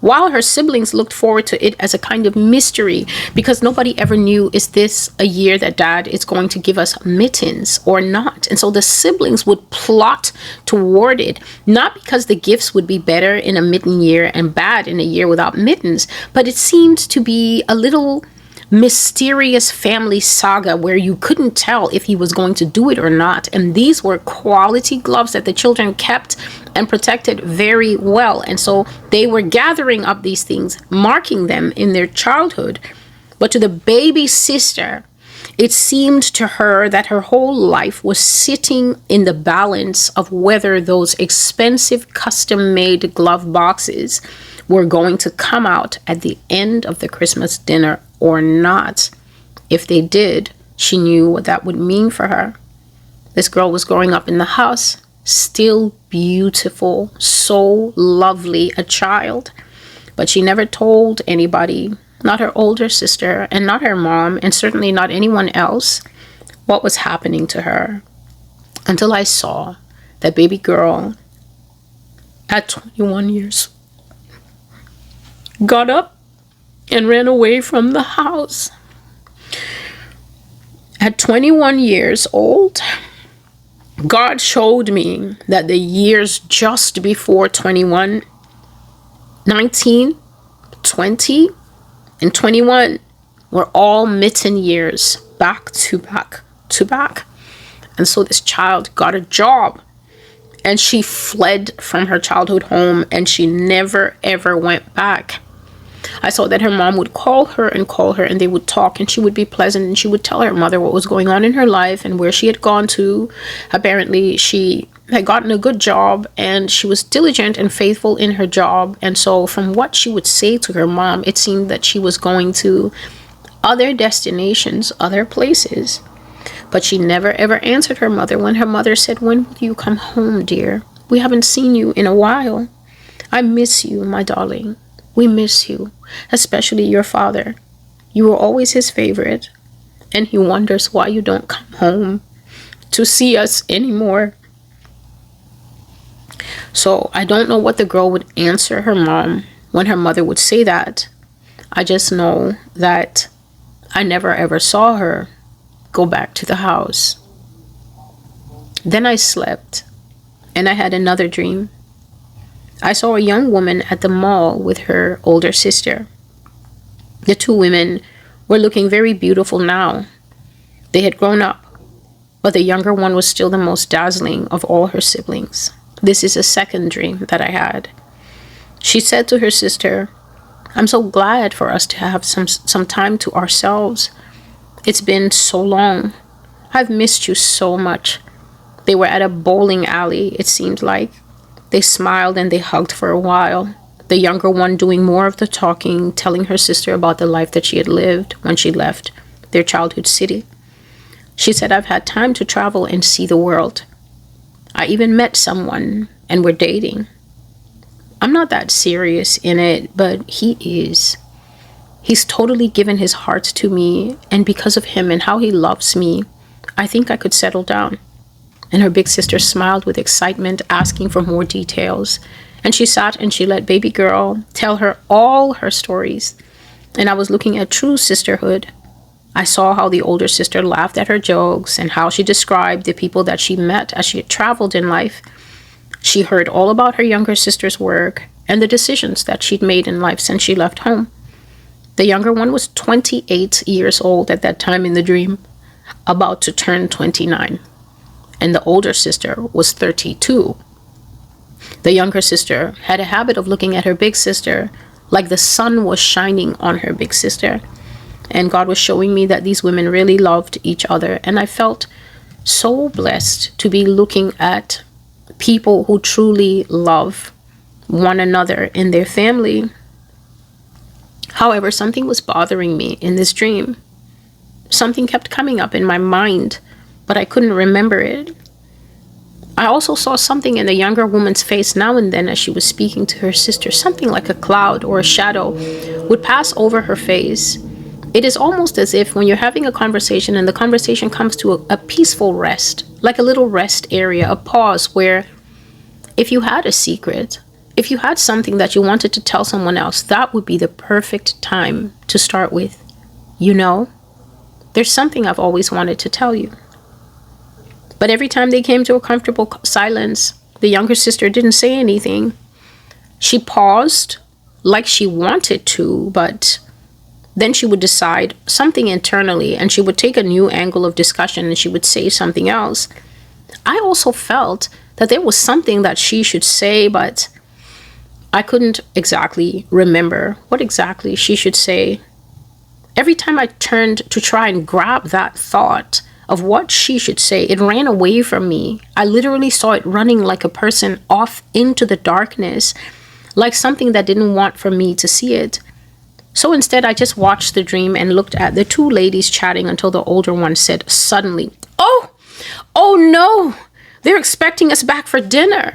while her siblings looked forward to it as a kind of mystery, because nobody ever knew, is this a year that dad is going to give us mittens or not? And so the siblings would plot toward it, not because the gifts would be better in a mitten year and bad in a year without mittens, but it seemed to be a little mysterious family saga where you couldn't tell if he was going to do it or not. And these were quality gloves that the children kept and protected very well. And so they were gathering up these things, marking them in their childhood. But to the baby sister, it seemed to her that her whole life was sitting in the balance of whether those expensive custom-made glove boxes were going to come out at the end of the Christmas dinner or not. If they did, she knew what that would mean for her. This girl was growing up in the house, still beautiful, so lovely a child, but she never told anybody, not her older sister and not her mom, and certainly not anyone else, what was happening to her, until I saw that baby girl at 21 years got up and ran away from the house. At 21 years old, God showed me that the years just before 21, 19, 20, and 21 were all mitten years, back to back to back. And so this child got a job, and she fled from her childhood home, and she never ever went back. I saw that her mom would call her, and they would talk, and she would be pleasant, and she would tell her mother what was going on in her life and where she had gone to. Apparently, she had gotten a good job, and she was diligent and faithful in her job. And so from what she would say to her mom, it seemed that she was going to other destinations, other places. But she never ever answered her mother when her mother said, "When will you come home, dear? We haven't seen you in a while. I miss you, my darling. We miss you, especially your father. You were always his favorite, and he wonders why you don't come home to see us anymore." So I don't know what the girl would answer her mom when her mother would say that. I just know that I never ever saw her go back to the house. Then I slept, and I had another dream. I saw a young woman at the mall with her older sister. The two women were looking very beautiful now. They had grown up, but the younger one was still the most dazzling of all her siblings. This is a second dream that I had. She said to her sister, "I'm so glad for us to have some time to ourselves. It's been so long. I've missed you so much." They were at a bowling alley, it seemed like. They smiled and they hugged for a while. the younger one doing more of the talking, telling her sister about the life that she had lived when she left their childhood city. She said, "I've had time to travel and see the world. I even met someone and we're dating. I'm not that serious in it, but he is. He's totally given his heart to me, and because of him and how he loves me, I think I could settle down." And her big sister smiled with excitement, asking for more details. And she sat and she let baby girl tell her all her stories. And I was looking at true sisterhood. I saw how the older sister laughed at her jokes and how she described the people that she met as she had traveled in life. She heard all about her younger sister's work and the decisions that she'd made in life since she left home. The younger one was 28 years old at that time in the dream, about to turn 29. And the older sister was 32. The younger sister had a habit of looking at her big sister like the sun was shining on her big sister. And God was showing me that these women really loved each other. And I felt so blessed to be looking at people who truly love one another in their family. However, something was bothering me in this dream. Something kept coming up in my mind, but I couldn't remember it. I also saw something in the younger woman's face now and then as she was speaking to her sister. Something like a cloud or a shadow would pass over her face. It is almost as if when you're having a conversation and the conversation comes to a peaceful rest, like a little rest area, a pause where if you had a secret, if you had something that you wanted to tell someone else, that would be the perfect time to start with. You know, there's something I've always wanted to tell you. But every time they came to a comfortable silence, the younger sister didn't say anything. She paused like she wanted to, but then she would decide something internally and she would take a new angle of discussion and she would say something else. I also felt that there was something that she should say, but I couldn't exactly remember what exactly she should say. Every time I turned to try and grab that thought of what she should say, it ran away from me. I literally saw it running like a person off into the darkness, like something that didn't want for me to see it. So instead, I just watched the dream and looked at the two ladies chatting until the older one said suddenly, Oh no, they're expecting us back for dinner.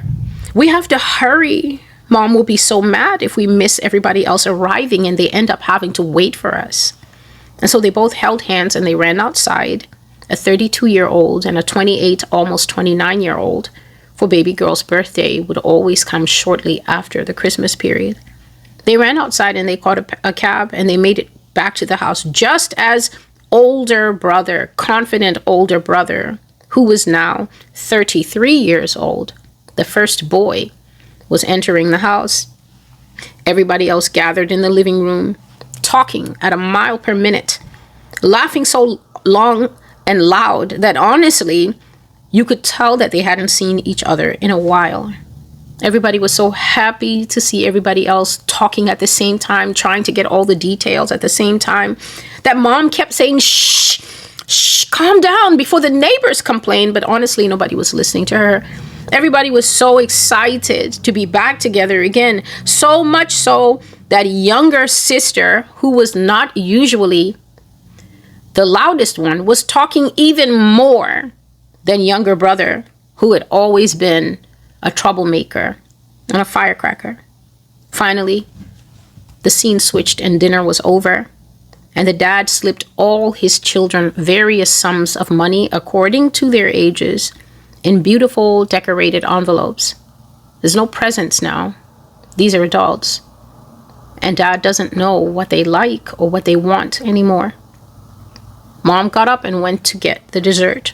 We have to hurry. Mom will be so mad if we miss everybody else arriving and they end up having to wait for us." And so they both held hands and they ran outside. A 32-year-old and a 28, almost 29-year-old, for baby girl's birthday would always come shortly after the Christmas period. They ran outside and they caught a cab and they made it back to the house just as older brother, confident older brother, who was now 33 years old, the first boy, was entering the house. Everybody else gathered in the living room, talking at a mile per minute, laughing so long and loud that honestly, you could tell that they hadn't seen each other in a while. Everybody was so happy to see everybody else talking at the same time, trying to get all the details at the same time, that mom kept saying, shh, calm down before the neighbors complain. But honestly, nobody was listening to her. Everybody was so excited to be back together again, so much so that younger sister, who was not usually the loudest one, was talking even more than younger brother, who had always been a troublemaker and a firecracker. Finally, the scene switched and dinner was over, and the dad slipped all his children various sums of money according to their ages in beautiful decorated envelopes. There's no presents now. These are adults. And dad doesn't know what they like or what they want anymore. Mom got up and went to get the dessert,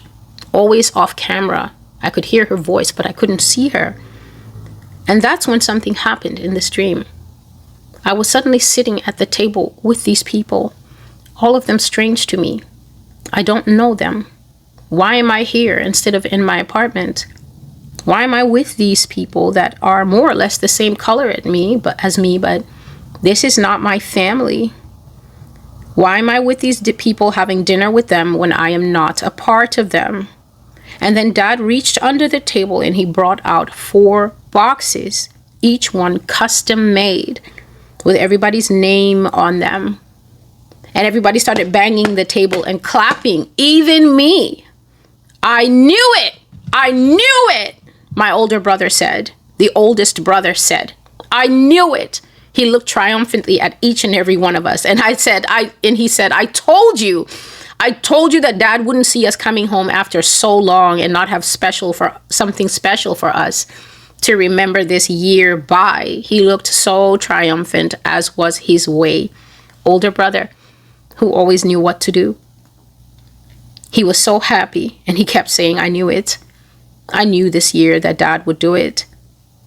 always off camera. I could hear her voice, but I couldn't see her. And that's when something happened in this dream. I was suddenly sitting at the table with these people, all of them strange to me. I don't know them. Why am I here instead of in my apartment? Why am I with these people that are more or less the same color as me, but this is not my family? Why am I with these people having dinner with them when I am not a part of them? And then dad reached under the table and he brought out 4 boxes, each one custom made with everybody's name on them. And everybody started banging the table and clapping, even me. I knew it. I knew it. My older brother said, the oldest brother said, I knew it. He looked triumphantly at each and every one of us. And he said, I told you that Dad wouldn't see us coming home after so long and not have something special for us to remember this year by. He looked so triumphant, as was his way. Older brother, who always knew what to do. He was so happy, and he kept saying, I knew it. I knew this year that Dad would do it.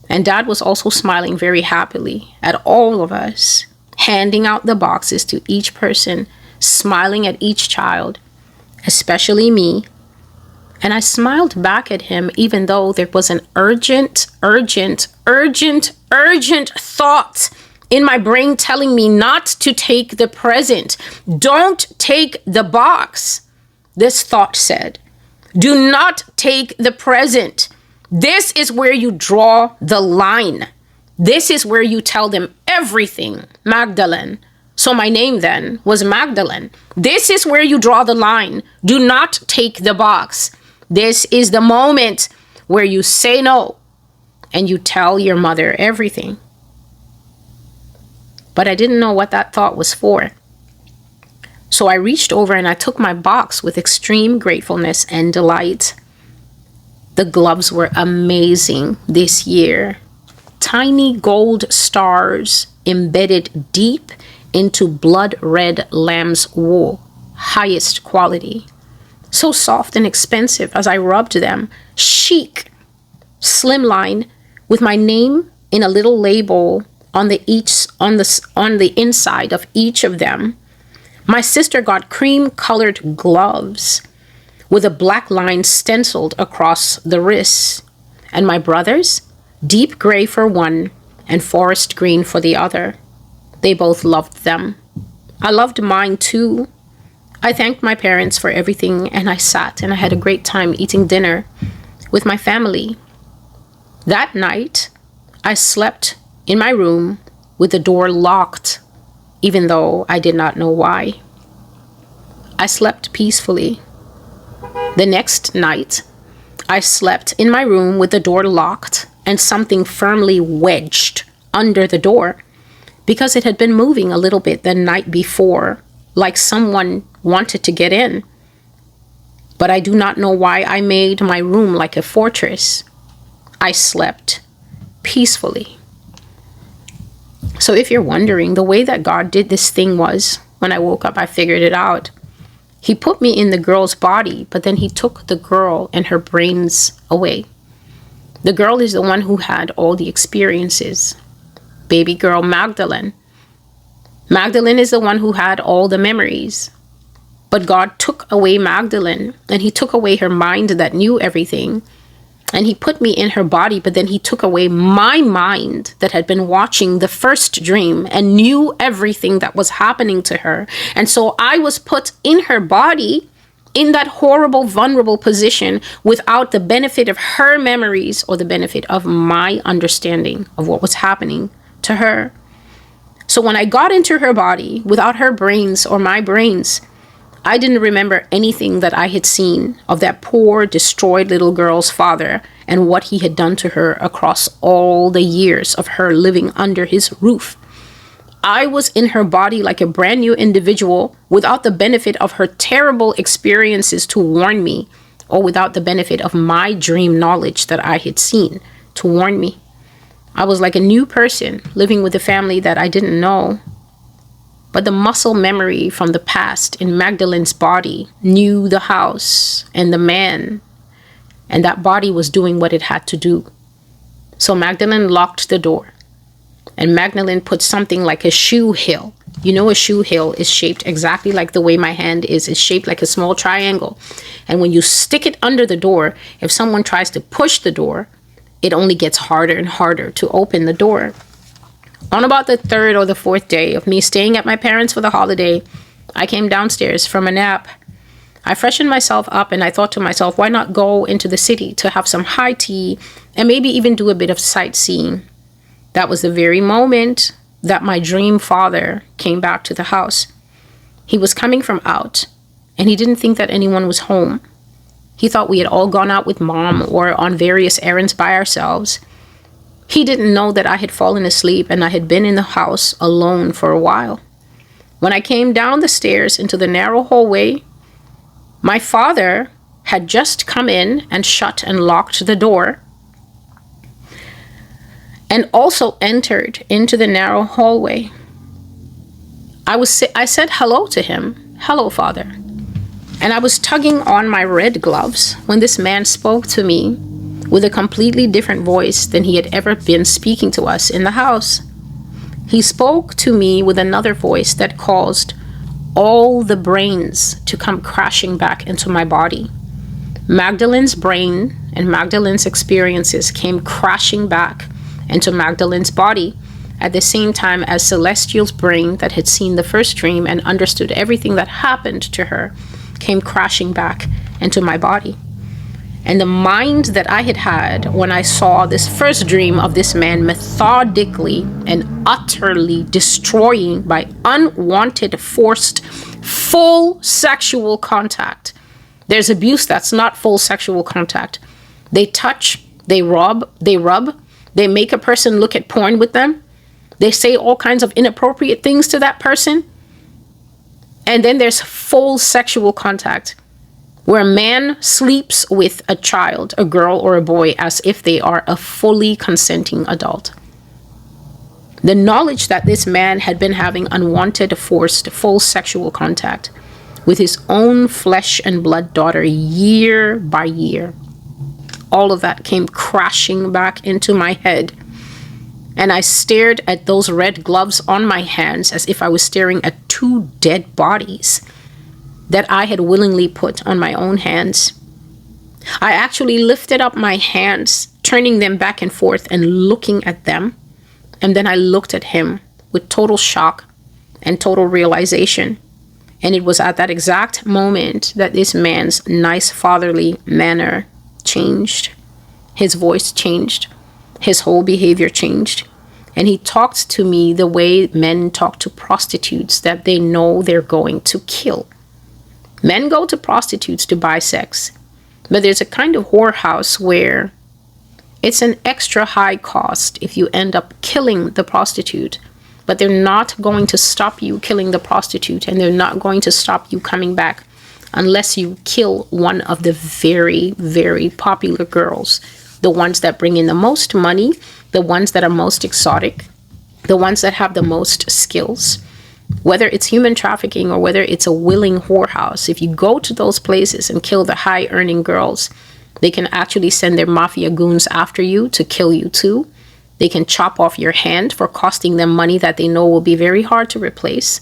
And Dad was also smiling very happily at all of us, handing out the boxes to each person, smiling at each child, especially me. And I smiled back at him, even though there was an urgent thought in my brain telling me not to take the present. Don't take the box. This thought said, do not take the present. This is where you draw the line. This is where you tell them everything, Magdalene. So my name then was Magdalene. This is where you draw the line. Do not take the box. This is the moment where you say no and you tell your mother everything. But I didn't know what that thought was for. So I reached over and I took my box with extreme gratefulness and delight. The gloves were amazing this year. Tiny gold stars embedded deep into blood red lamb's wool, highest quality. So soft and expensive as I rubbed them, chic, slimline, with my name in a little label on the inside of each of them. My sister got cream-colored gloves with a black line stenciled across the wrists, and my brothers, deep gray for one and forest green for the other. They both loved them. I loved mine too. I thanked my parents for everything, and I sat and I had a great time eating dinner with my family. That night, I slept in my room with the door locked, even though I did not know why. I slept peacefully. The next night, I slept in my room with the door locked and something firmly wedged under the door because it had been moving a little bit the night before, like someone wanted to get in. But I do not know why I made my room like a fortress. I slept peacefully. So if you're wondering, the way that God did this thing was, when I woke up, I figured it out. He put me in the girl's body, but then he took the girl and her brains away. The girl is the one who had all the experiences. Baby girl Magdalene. Magdalene is the one who had all the memories. But God took away Magdalene, and he took away her mind that knew everything. And he put me in her body, but then he took away my mind that had been watching the first dream and knew everything that was happening to her. And so I was put in her body in that horrible, vulnerable position without the benefit of her memories or the benefit of my understanding of what was happening to her. So when I got into her body without her brains or my brains, I didn't remember anything that I had seen of that poor, destroyed little girl's father and what he had done to her across all the years of her living under his roof. I was in her body like a brand new individual without the benefit of her terrible experiences to warn me, or without the benefit of my dream knowledge that I had seen to warn me. I was like a new person living with a family that I didn't know. But the muscle memory from the past in Magdalene's body knew the house and the man, and that body was doing what it had to do. So Magdalene locked the door, and Magdalene put something like a shoe heel. You know, a shoe heel is shaped exactly like the way my hand is. It's shaped like a small triangle. And when you stick it under the door, if someone tries to push the door, it only gets harder and harder to open the door. On about the third or the fourth day of me staying at my parents' for the holiday, I came downstairs from a nap. I freshened myself up and I thought to myself, why not go into the city to have some high tea and maybe even do a bit of sightseeing? That was the very moment that my dream father came back to the house. He was coming from out, and he didn't think that anyone was home. He thought we had all gone out with mom or on various errands by ourselves. He didn't know that I had fallen asleep and I had been in the house alone for a while. When I came down the stairs into the narrow hallway, my father had just come in and shut and locked the door, and also entered into the narrow hallway. I said hello to him. "Hello, Father." And I was tugging on my red gloves when this man spoke to me with a completely different voice than he had ever been speaking to us in the house. He spoke to me with another voice that caused all the brains to come crashing back into my body. Magdalene's brain and Magdalene's experiences came crashing back into Magdalene's body at the same time as Celestial's brain, that had seen the first dream and understood everything that happened to her, came crashing back into my body. And the mind that I had had when I saw this first dream of this man methodically and utterly destroying by unwanted, forced, full sexual contact. There's abuse that's not full sexual contact. They touch, they rub, they make a person look at porn with them. They say all kinds of inappropriate things to that person. And then there's full sexual contact, where a man sleeps with a child, a girl or a boy, as if they are a fully consenting adult. The knowledge that this man had been having unwanted, forced, full sexual contact with his own flesh and blood daughter year by year, all of that came crashing back into my head. And I stared at those red gloves on my hands as if I was staring at two dead bodies that I had willingly put on my own hands. I actually lifted up my hands, turning them back and forth and looking at them. And then I looked at him with total shock and total realization. And it was at that exact moment that this man's nice fatherly manner changed. His voice changed. His whole behavior changed. And he talked to me the way men talk to prostitutes that they know they're going to kill. Men go to prostitutes to buy sex, but there's a kind of whorehouse where it's an extra high cost if you end up killing the prostitute, but they're not going to stop you killing the prostitute, and they're not going to stop you coming back unless you kill one of the very, very popular girls, the ones that bring in the most money, the ones that are most exotic, the ones that have the most skills. Whether it's human trafficking or whether it's a willing whorehouse, if you go to those places and kill the high-earning girls, they can actually send their mafia goons after you to kill you too. They can chop off your hand for costing them money that they know will be very hard to replace.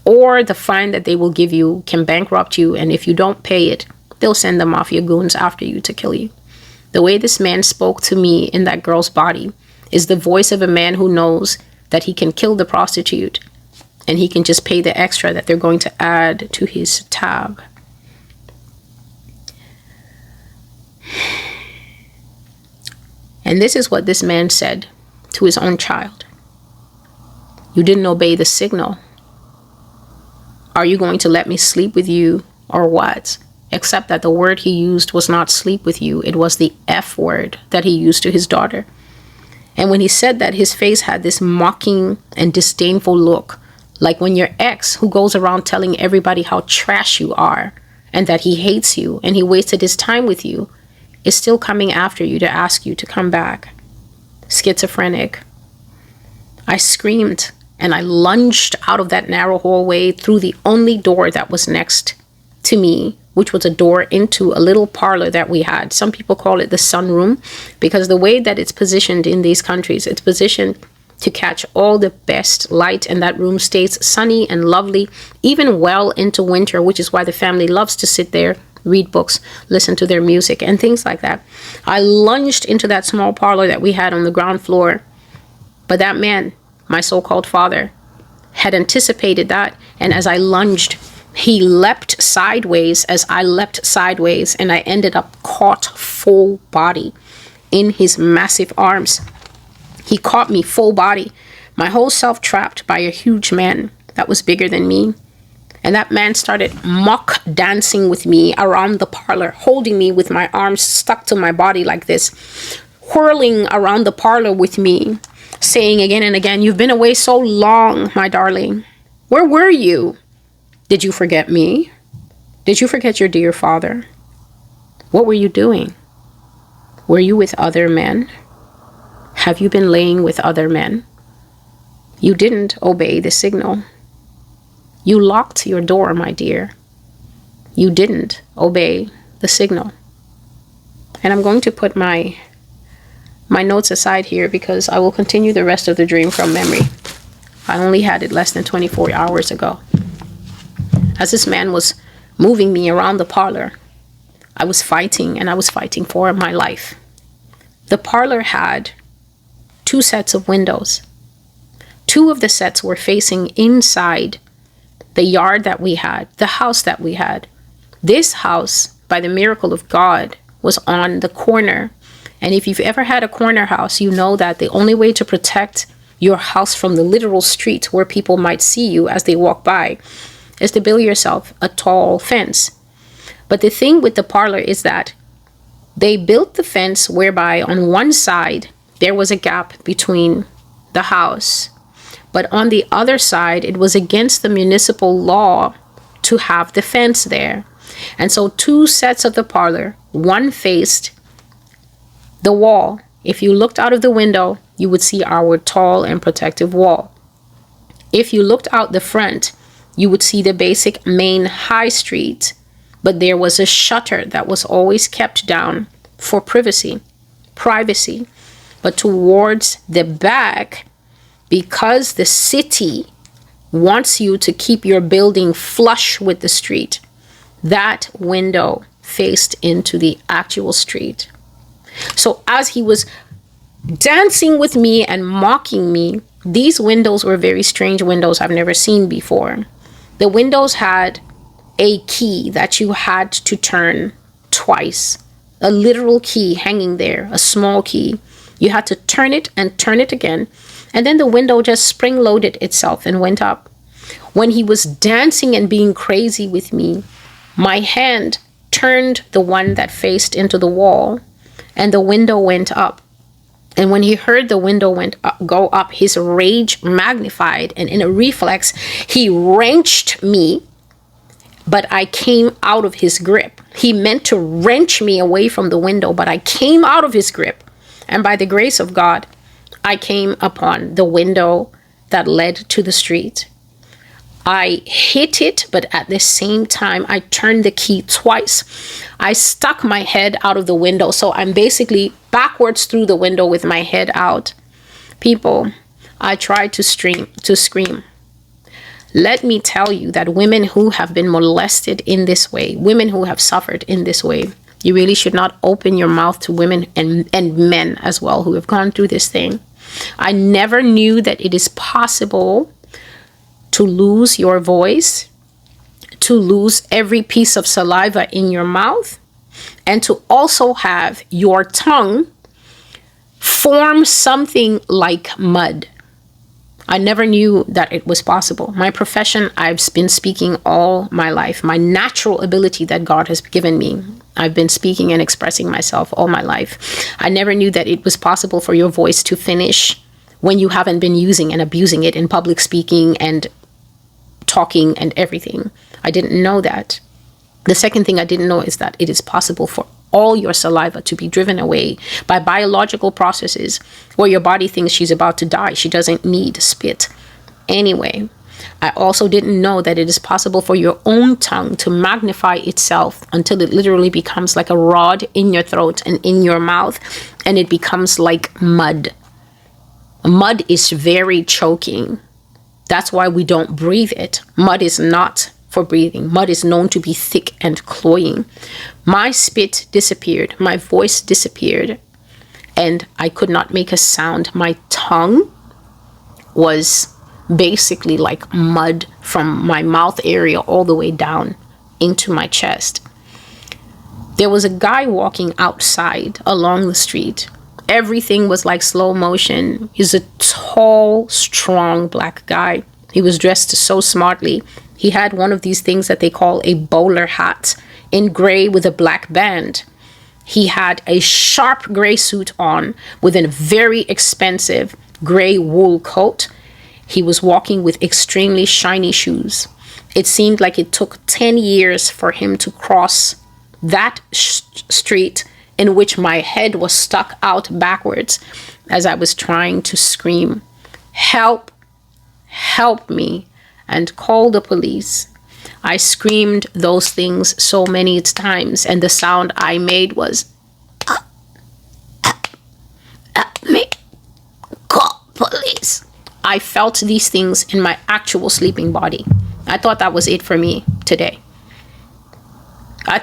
Or the fine that they will give you can bankrupt you, and if you don't pay it, they'll send the mafia goons after you to kill you. The way this man spoke to me in that girl's body is the voice of a man who knows that he can kill the prostitute and he can just pay the extra that they're going to add to his tab. And this is what this man said to his own child. "You didn't obey the signal. Are you going to let me sleep with you or what?" Except that the word he used was not sleep with you. It was the F word that he used to his daughter. And when he said that, his face had this mocking and disdainful look, like when your ex, who goes around telling everybody how trash you are and that he hates you and he wasted his time with you, is still coming after you to ask you to come back. Schizophrenic. I screamed and I lunged out of that narrow hallway through the only door that was next to me, which was a door into a little parlor that we had. Some people call it the sunroom because the way that it's positioned in these countries, it's positioned to catch all the best light, and that room stays sunny and lovely even well into winter, which is why the family loves to sit there, read books, listen to their music and things like that. I lunged into that small parlor that we had on the ground floor, but that man, my so-called father, had anticipated that, and as I lunged, he leapt sideways as I leapt sideways, and I ended up caught full body in his massive arms. He caught me full body, my whole self trapped by a huge man that was bigger than me. And that man started mock dancing with me around the parlor, holding me with my arms stuck to my body like this, whirling around the parlor with me, saying again and again, "You've been away so long, my darling. Where were you? Did you forget me? Did you forget your dear father? What were you doing? Were you with other men? Have you been laying with other men? You didn't obey the signal. You locked your door, my dear. You didn't obey the signal." And I'm going to put my notes aside here because I will continue the rest of the dream from memory. I only had it less than 24 hours ago. As this man was moving me around the parlor, I was fighting, and I was fighting for my life. The parlor had 2 sets of windows. 2 of the sets were facing inside the yard that we had, the house that we had. This house, by the miracle of God, was on the corner. And if you've ever had a corner house, you know that the only way to protect your house from the literal street where people might see you as they walk by is to build yourself a tall fence. But the thing with the parlor is that they built the fence whereby on one side there was a gap between the house, but on the other side it was against the municipal law to have the fence there. And so 2 sets of the parlor, one faced the wall. If you looked out of the window, you would see our tall and protective wall. If you looked out the front, you would see the basic main high street, but there was a shutter that was always kept down for privacy. But towards the back, because the city wants you to keep your building flush with the street, that window faced into the actual street. So as he was dancing with me and mocking me, these windows were very strange windows I've never seen before. The windows had a key that you had to turn twice, a literal key hanging there, a small key. You had to turn it and turn it again, and then the window just spring-loaded itself and went up. When he was dancing and being crazy with me, my hand turned the one that faced into the wall, and the window went up. And when he heard the window go up, his rage magnified, and in a reflex, he wrenched me, but I came out of his grip. He meant to wrench me away from the window, but I came out of his grip. And by the grace of God, I came upon the window that led to the street. I hit it, but at the same time, I turned the key twice. I stuck my head out of the window. So I'm basically backwards through the window with my head out. People, I tried to scream. Let me tell you that women who have been molested in this way, women who have suffered in this way, you really should not open your mouth to women and men as well who have gone through this thing. I never knew that it is possible to lose your voice, to lose every piece of saliva in your mouth, and to also have your tongue form something like mud. I never knew that it was possible. My profession, I've been speaking all my life. My natural ability that God has given me, I've been speaking and expressing myself all my life. I never knew that it was possible for your voice to finish when you haven't been using and abusing it in public speaking and talking and everything. I didn't know that. The second thing I didn't know is that it is possible for all your saliva to be driven away by biological processes where your body thinks she's about to die. She doesn't need spit. Anyway, I also didn't know that it is possible for your own tongue to magnify itself until it literally becomes like a rod in your throat and in your mouth, and it becomes like mud. Mud is very choking. That's why we don't breathe it. Mud is not for breathing. Mud is known to be thick and cloying. My spit disappeared. My voice disappeared. And I could not make a sound. My tongue was basically like mud from my mouth area all the way down into my chest. There was a guy walking outside along the street, Everything was like slow motion. He's a tall, strong black guy. He was dressed so smartly. He had one of these things that they call a bowler hat in gray with a black band. He had a sharp gray suit on with a very expensive gray wool coat. He was walking with extremely shiny shoes. It seemed like it took 10 years for him to cross that street in which my head was stuck out backwards as I was trying to scream, "Help, help me," and call the police. I screamed those things so many times, and the sound I made was, me, call police. I felt these things in my actual sleeping body. I thought that was it for me today. I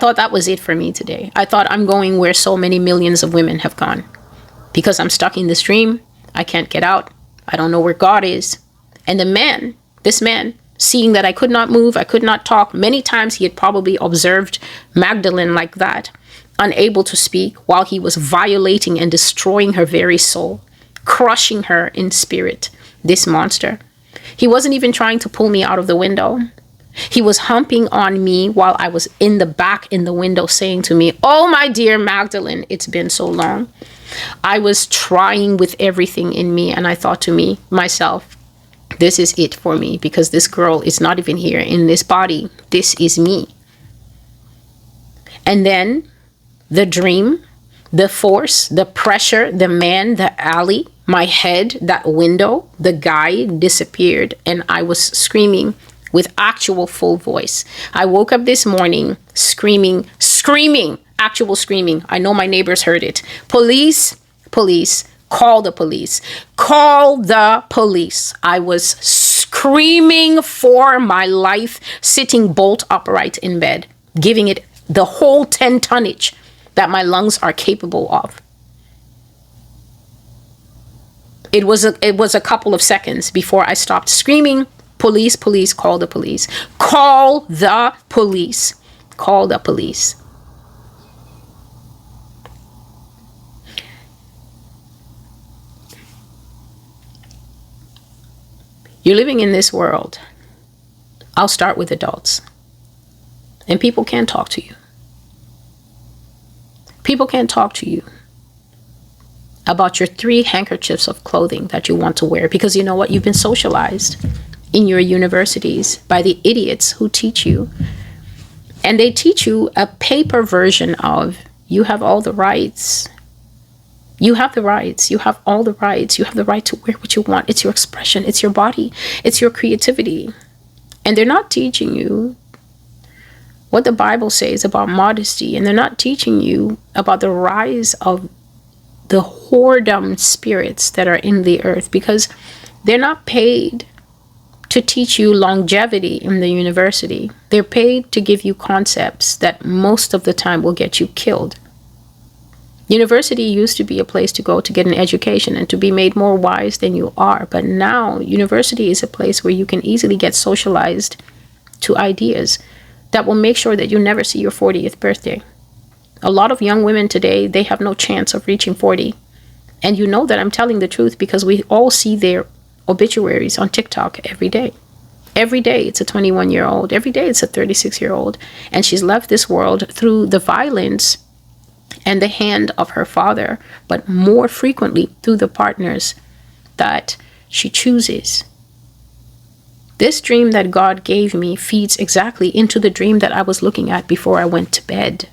thought I'm going where so many millions of women have gone. Because I'm stuck in this dream. I can't get out. I don't know where God is. And this man, seeing that I could not move, I could not talk, many times he had probably observed Magdalene like that, unable to speak, while he was violating and destroying her very soul, crushing her in spirit, this monster. He wasn't even trying to pull me out of the window. He was humping on me while I was in the back in the window, saying to me, "Oh, my dear Magdalene, it's been so long." I was trying with everything in me, and I thought to myself, this is it for me, because this girl is not even here in this body. This is me. And then the dream, the force, the pressure, the man, the alley, my head, that window, the guy disappeared, and I was screaming with actual full voice. I woke up this morning screaming, actual screaming. I know my neighbors heard it. Police, police, call the police. Call the police. I was screaming for my life, sitting bolt upright in bed, giving it the whole 10 tonnage that my lungs are capable of. It was a couple of seconds before I stopped screaming, "Police, police, call the police. Call the police. Call the police." You're living in this world. I'll start with adults. And people can't talk to you. People can't talk to you about your 3 handkerchiefs of clothing that you want to wear, because you know what? You've been socialized in your universities by the idiots who teach you. And they teach you a paper version of, you have all the rights. You have the rights. You have all the rights. You have the right to wear what you want. It's your expression. It's your body. It's your creativity. And they're not teaching you what the Bible says about modesty. And they're not teaching you about the rise of the whoredom spirits that are in the earth, because they're not paid to teach you longevity in the university. They're paid to give you concepts that most of the time will get you killed. University used to be a place to go to get an education and to be made more wise than you are. But now university is a place where you can easily get socialized to ideas that will make sure that you never see your 40th birthday. A lot of young women today, they have no chance of reaching 40. And you know that I'm telling the truth, because we all see their obituaries on TikTok every day. Every day it's a 21-year-old. Every day it's a 36-year-old. And she's left this world through the violence and the hand of her father, but more frequently through the partners that she chooses. This dream that God gave me feeds exactly into the dream that I was looking at before I went to bed.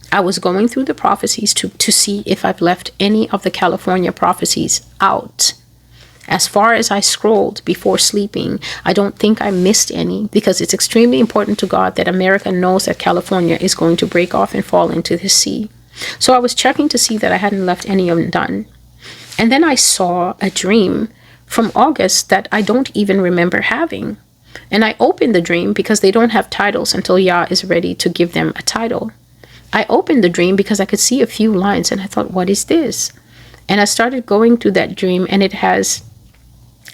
I was going through the prophecies to see if I've left any of the California prophecies out. As far as I scrolled before sleeping, I don't think I missed any, because it's extremely important to God that America knows that California is going to break off and fall into the sea. So I was checking to see that I hadn't left any of them done. And then I saw a dream from August that I don't even remember having. And I opened the dream because they don't have titles until Yah is ready to give them a title. I opened the dream because I could see a few lines, and I thought, what is this? And I started going through that dream, and it has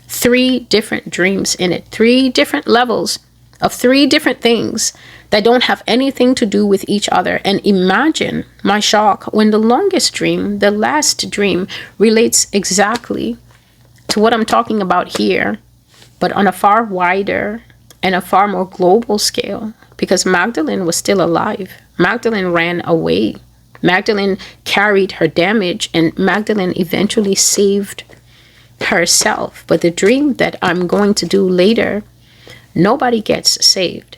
3 different dreams in it, 3 different levels of 3 different things that don't have anything to do with each other. And imagine my shock when the longest dream, the last dream, relates exactly to what I'm talking about here, but on a far wider and a far more global scale, because Magdalene was still alive. Magdalene ran away. Magdalene carried her damage, and Magdalene eventually saved herself. But the dream that I'm going to do later, nobody gets saved.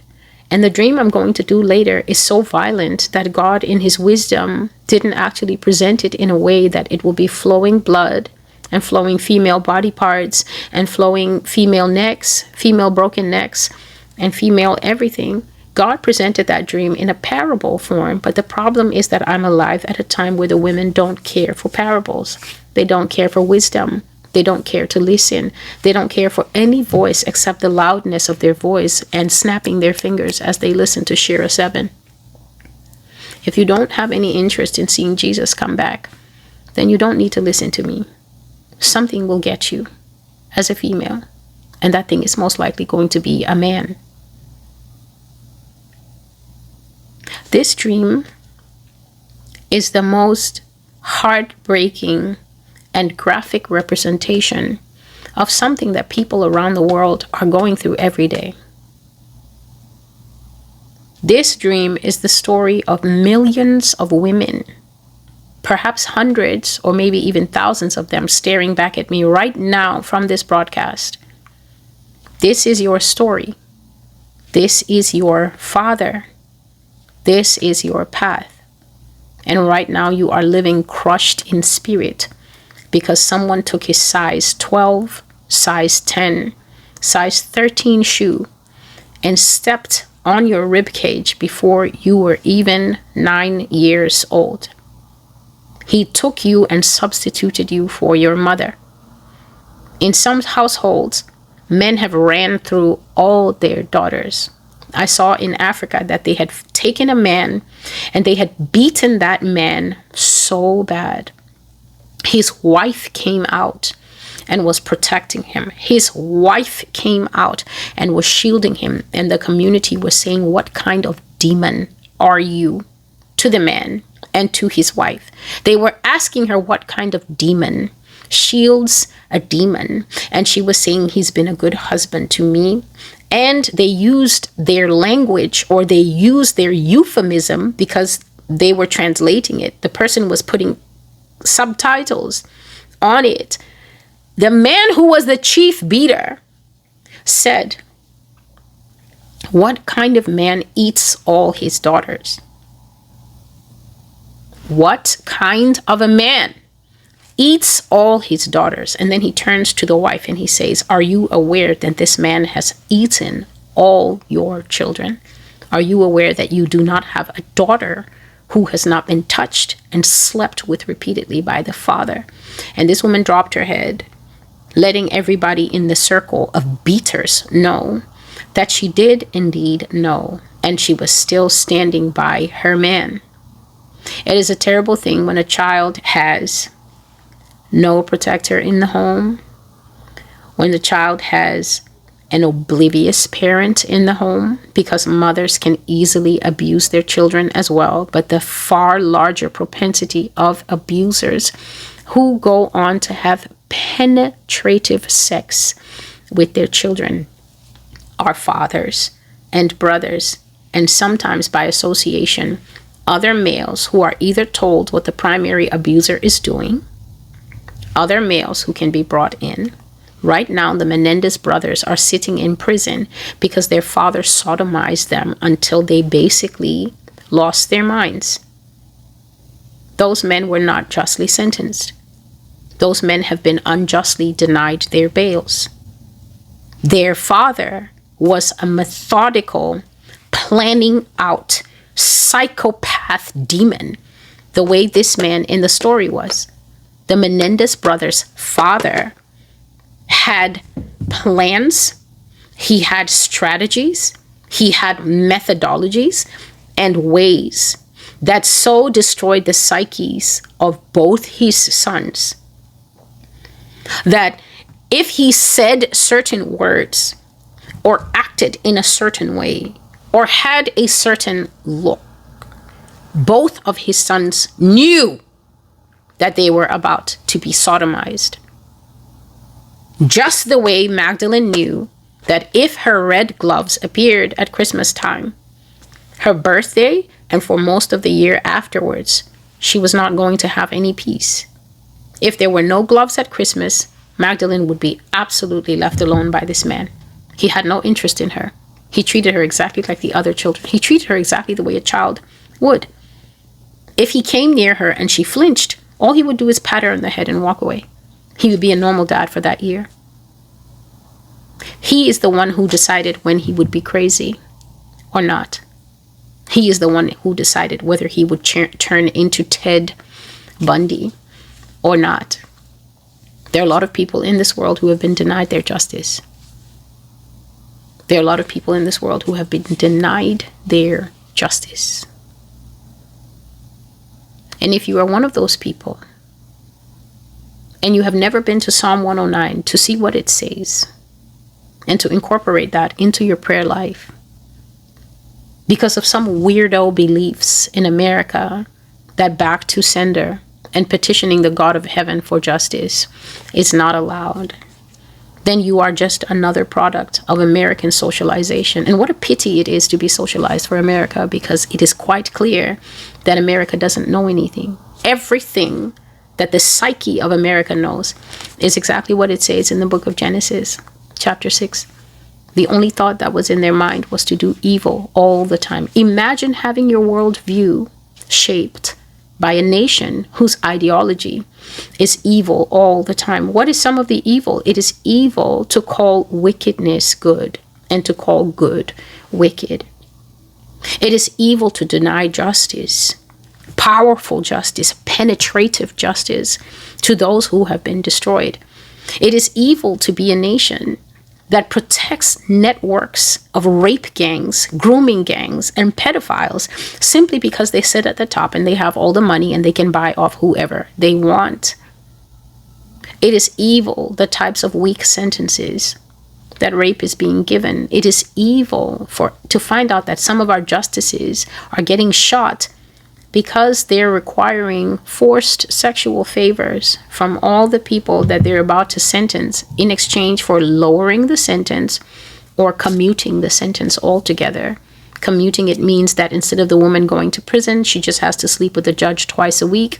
And the dream I'm going to do later is so violent that God, in his wisdom, didn't actually present it in a way that it will be flowing blood and flowing female body parts and flowing female necks, female broken necks, and female everything. God presented that dream in a parable form, but the problem is that I'm alive at a time where the women don't care for parables. They don't care for wisdom. They don't care to listen. They don't care for any voice except the loudness of their voice and snapping their fingers as they listen to Shira 7. If you don't have any interest in seeing Jesus come back, then you don't need to listen to me. Something will get you as a female, and that thing is most likely going to be a man. This dream is the most heartbreaking and graphic representation of something that people around the world are going through every day. This dream is the story of millions of women, perhaps hundreds or maybe even thousands of them staring back at me right now from this broadcast. This is your story. This is your father. This is your path. And right now you are living crushed in spirit because someone took his size 12, size 10, size 13 shoe and stepped on your rib cage before you were even 9 years old. He took you and substituted you for your mother. In some households, men have ran through all their daughters. I saw in Africa that they had taken a man and they had beaten that man so bad. His wife came out and was protecting him. His wife came out and was shielding him. And the community was saying, "What kind of demon are you?" to the man and to his wife. They were asking her what kind of demon shields a demon. And she was saying, "He's been a good husband to me." And they used their language, or they used their euphemism, because they were translating it. The person was putting subtitles on it. The man who was the chief beater said, "What kind of man eats all his daughters? What kind of a man eats all his daughters?" And then he turns to the wife and he says, "Are you aware that this man has eaten all your children? Are you aware that you do not have a daughter who has not been touched and slept with repeatedly by the father?" And this woman dropped her head, letting everybody in the circle of beaters know that she did indeed know, and she was still standing by her man. It is a terrible thing when a child has no protector in the home, when the child has an oblivious parent in the home, because mothers can easily abuse their children as well. But the far larger propensity of abusers who go on to have penetrative sex with their children are fathers and brothers, and sometimes by association, other males who are either told what the primary abuser is doing, other males who can be brought in. Right now, the Menendez brothers are sitting in prison because their father sodomized them until they basically lost their minds. Those men were not justly sentenced. Those men have been unjustly denied their bails. Their father was a methodical, planning out psychopath demon, the way this man in the story was. The Menendez brothers' father had plans, he had strategies, he had methodologies and ways that so destroyed the psyches of both his sons that if he said certain words or acted acted in a certain way or had a certain look, both of his sons knew that they were about to be sodomized. Just the way Magdalene knew that if her red gloves appeared at Christmas time, her birthday, and for most of the year afterwards, she was not going to have any peace. If there were no gloves at Christmas, Magdalene would be absolutely left alone by this man. He had no interest in her. He treated her exactly like the other children. He treated her exactly the way a child would. If he came near her and she flinched, all he would do is pat her on the head and walk away. He would be a normal dad for that year. He is the one who decided when he would be crazy or not. He is the one who decided whether he would turn into Ted Bundy or not. There are a lot of people in this world who have been denied their justice. There are a lot of people in this world who have been denied their justice. And if you are one of those people, and you have never been to Psalm 109 to see what it says, and to incorporate that into your prayer life, because of some weirdo beliefs in America that back to sender and petitioning the God of heaven for justice is not allowed, then you are just another product of American socialization. And what a pity it is to be socialized for America, because it is quite clear that America doesn't know anything. Everything that the psyche of America knows is exactly what it says in the book of Genesis, chapter 6. The only thought that was in their mind was to do evil all the time. Imagine having your worldview shaped by a nation whose ideology is evil all the time. What is some of the evil? It is evil to call wickedness good and to call good wicked. It is evil to deny justice, powerful justice, penetrative justice to those who have been destroyed. It is evil to be a nation that protects networks of rape gangs, grooming gangs, and pedophiles simply because they sit at the top and they have all the money and they can buy off whoever they want. It is evil, the types of weak sentences that rape is being given. It is evil to find out that some of our justices are getting shot because they're requiring forced sexual favors from all the people that they're about to sentence in exchange for lowering the sentence or commuting the sentence altogether. Commuting, it means that instead of the woman going to prison, she just has to sleep with the judge twice a week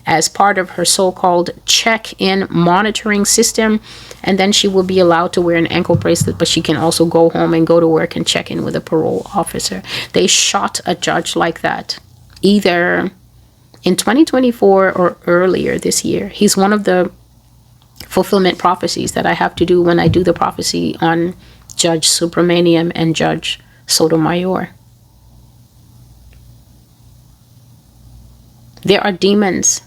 as part of her so-called check-in monitoring system. And then she will be allowed to wear an ankle bracelet, but she can also go home and go to work and check in with a parole officer. They shot a judge like that, either in 2024 or earlier this year. He's one of the fulfillment prophecies that I have to do when I do the prophecy on Judge Subramaniam and Judge Sotomayor. There are demons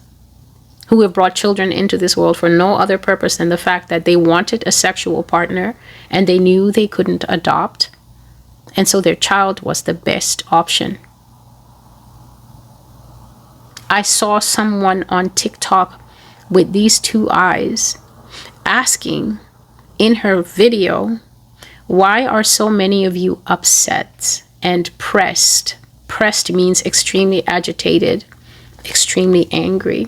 who have brought children into this world for no other purpose than the fact that they wanted a sexual partner and they knew they couldn't adopt. And so their child was the best option. I saw someone on TikTok with these two eyes asking in her video, why are so many of you upset and pressed? Pressed means extremely agitated, extremely angry.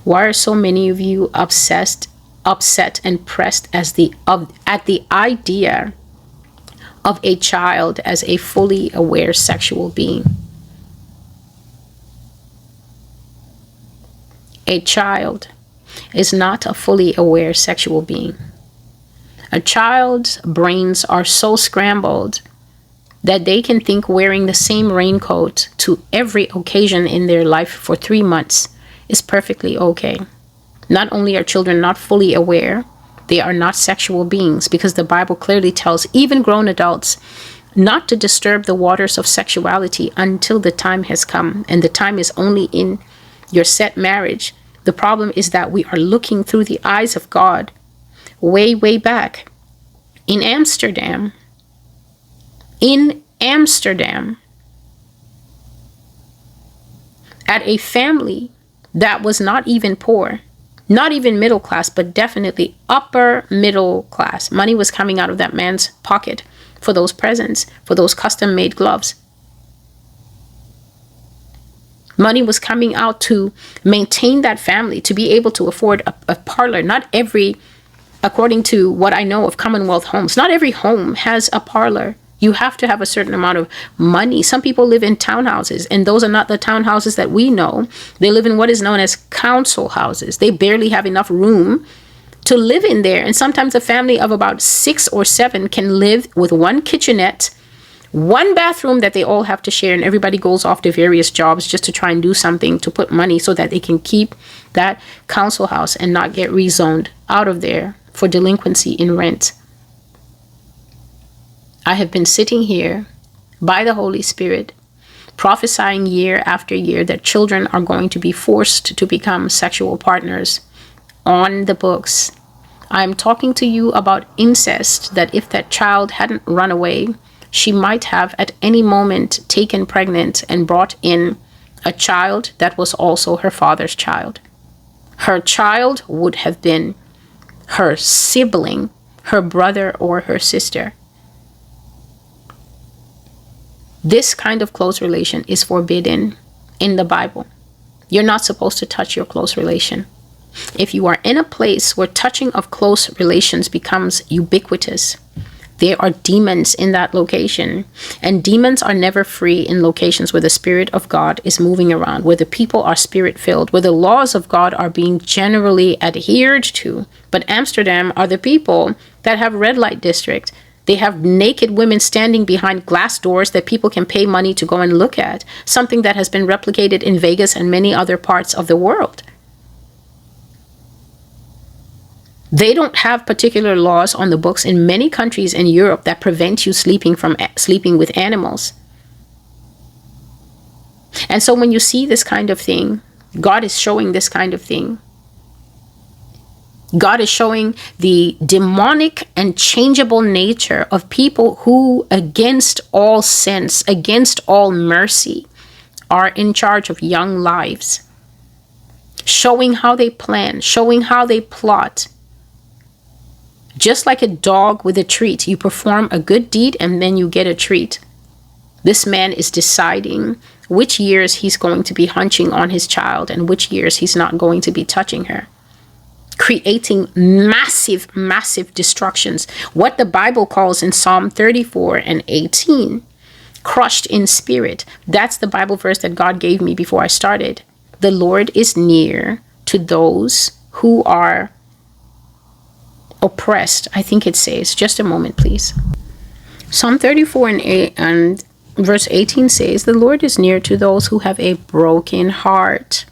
Why are so many of you upset and pressed at the idea of a child as a fully aware sexual being? A child is not a fully aware sexual being. A child's brains are so scrambled that they can think wearing the same raincoat to every occasion in their life for 3 months is perfectly okay. Not only are children not fully aware, they are not sexual beings, because the Bible clearly tells even grown adults not to disturb the waters of sexuality until the time has come, and the time is only in your set marriage. The problem is that we are looking through the eyes of God way, way back. In Amsterdam, at a family that was not even poor, not even middle class, but definitely upper middle class. Money was coming out of that man's pocket for those presents, for those custom-made gloves. Money was coming out to maintain that family, to be able to afford a parlor. Not every, according to what I know of Commonwealth homes, not every home has a parlor. You have to have a certain amount of money. Some people live in townhouses, and those are not the townhouses that we know. They live in what is known as council houses. They barely have enough room to live in there. And sometimes a family of about 6 or 7 can live with one kitchenette, one bathroom that they all have to share, and everybody goes off to various jobs just to try and do something to put money so that they can keep that council house and not get rezoned out of there for delinquency in rent. I have been sitting here by the Holy Spirit, prophesying year after year that children are going to be forced to become sexual partners on the books. I'm talking to you about incest, that if that child hadn't run away, she might have at any moment taken pregnant and brought in a child that was also her father's child. Her child would have been her sibling, her brother or her sister. This kind of close relation is forbidden in the Bible. You're not supposed to touch your close relation. If you are in a place where touching of close relations becomes ubiquitous, there are demons in that location. And demons are never free in locations where the Spirit of God is moving around, where the people are Spirit-filled, where the laws of God are being generally adhered to. But Amsterdam are the people that have red light district. They have naked women standing behind glass doors that people can pay money to go and look at, something that has been replicated in Vegas and many other parts of the world. They don't have particular laws on the books in many countries in Europe that prevent you sleeping with animals. And so when you see this kind of thing, God is showing this kind of thing. God is showing the demonic and changeable nature of people who, against all sense, against all mercy, are in charge of young lives. Showing how they plan, showing how they plot. Just like a dog with a treat, you perform a good deed and then you get a treat. This man is deciding which years he's going to be hunching on his child and which years he's not going to be touching her. Creating massive, massive destructions. What the Bible calls in Psalm 34 and 18, crushed in spirit. That's the Bible verse that God gave me before I started. The Lord is near to those who are oppressed. I think it says, just a moment, please. Psalm 34 and verse 18 says, the Lord is near to those who have a broken heart,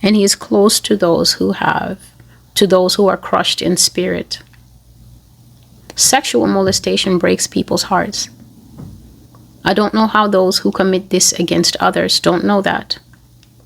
and he is close to those who are crushed in spirit. Sexual molestation breaks people's hearts. I don't know how those who commit this against others don't know that.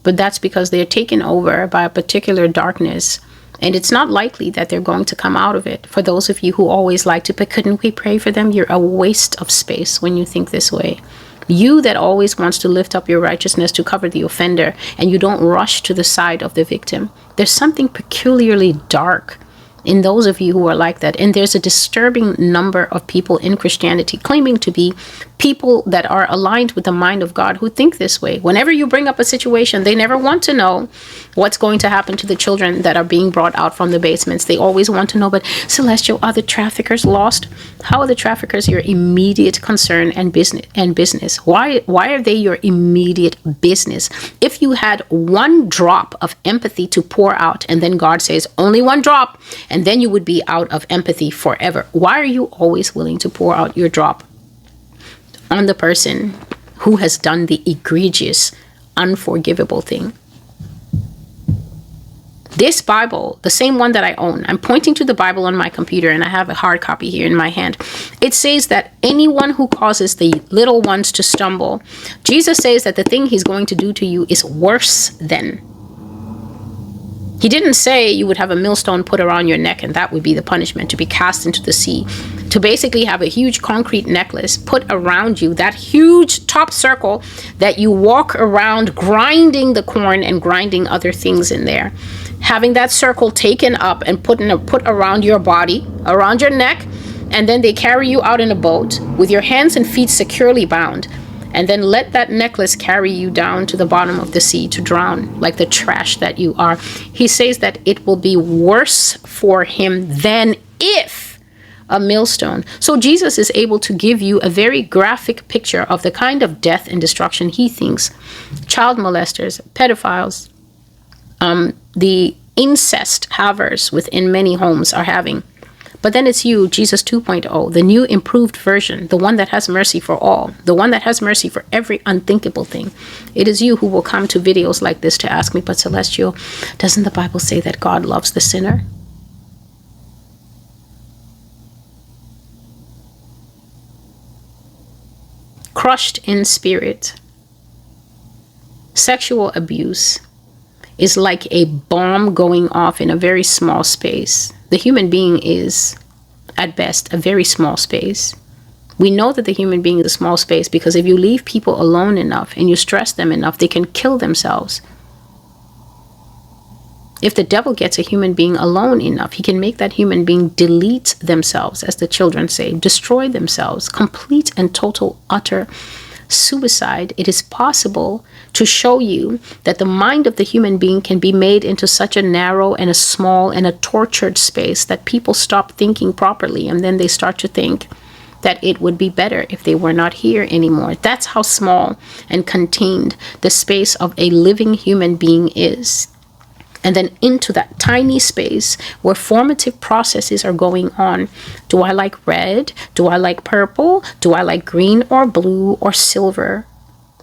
But that's because they're taken over by a particular darkness. And it's not likely that they're going to come out of it. For those of you who always like to, but couldn't we pray for them? You're a waste of space when you think this way. You that always wants to lift up your righteousness to cover the offender, and you don't rush to the side of the victim. There's something peculiarly dark in those of you who are like that. And there's a disturbing number of people in Christianity claiming to be people that are aligned with the mind of God who think this way. Whenever you bring up a situation, they never want to know what's going to happen to the children that are being brought out from the basements. They always want to know, but Celestial, are the traffickers lost? How are the traffickers your immediate concern and business? Why are they your immediate business? If you had one drop of empathy to pour out, and then God says only one drop, and then you would be out of empathy forever. Why are you always willing to pour out your drop on the person who has done the egregious, unforgivable thing? This Bible, the same one that I own, I'm pointing to the Bible on my computer, and I have a hard copy here in my hand. It says that anyone who causes the little ones to stumble, Jesus says that the thing he's going to do to you is worse than. He didn't say you would have a millstone put around your neck and that would be the punishment, to be cast into the sea. To basically have a huge concrete necklace put around you, that huge top circle that you walk around grinding the corn and grinding other things in there. Having that circle taken up and put around your body, around your neck, And then they carry you out in a boat with your hands and feet securely bound, and then let that necklace carry you down to the bottom of the sea to drown like the trash that you are. He says that it will be worse for him than if a millstone. So Jesus is able to give you a very graphic picture of the kind of death and destruction he thinks child molesters, pedophiles, the incest havers within many homes are having. But then it's you, Jesus 2.0, the new improved version, the one that has mercy for all, the one that has mercy for every unthinkable thing. It is you who will come to videos like this to ask me, but Celestial, doesn't the Bible say that God loves the sinner? Crushed in spirit. Sexual abuse is like a bomb going off in a very small space. The human being is, at best, a very small space. We know that the human being is a small space because if you leave people alone enough and you stress them enough, they can kill themselves. If the devil gets a human being alone enough, he can make that human being delete themselves, as the children say, destroy themselves, complete and total, utter suicide. It is possible to show you that the mind of the human being can be made into such a narrow and a small and a tortured space that people stop thinking properly, and then they start to think that it would be better if they were not here anymore. That's how small and contained the space of a living human being is. And then into that tiny space where formative processes are going on. Do I like red? Do I like purple? Do I like green or blue or silver?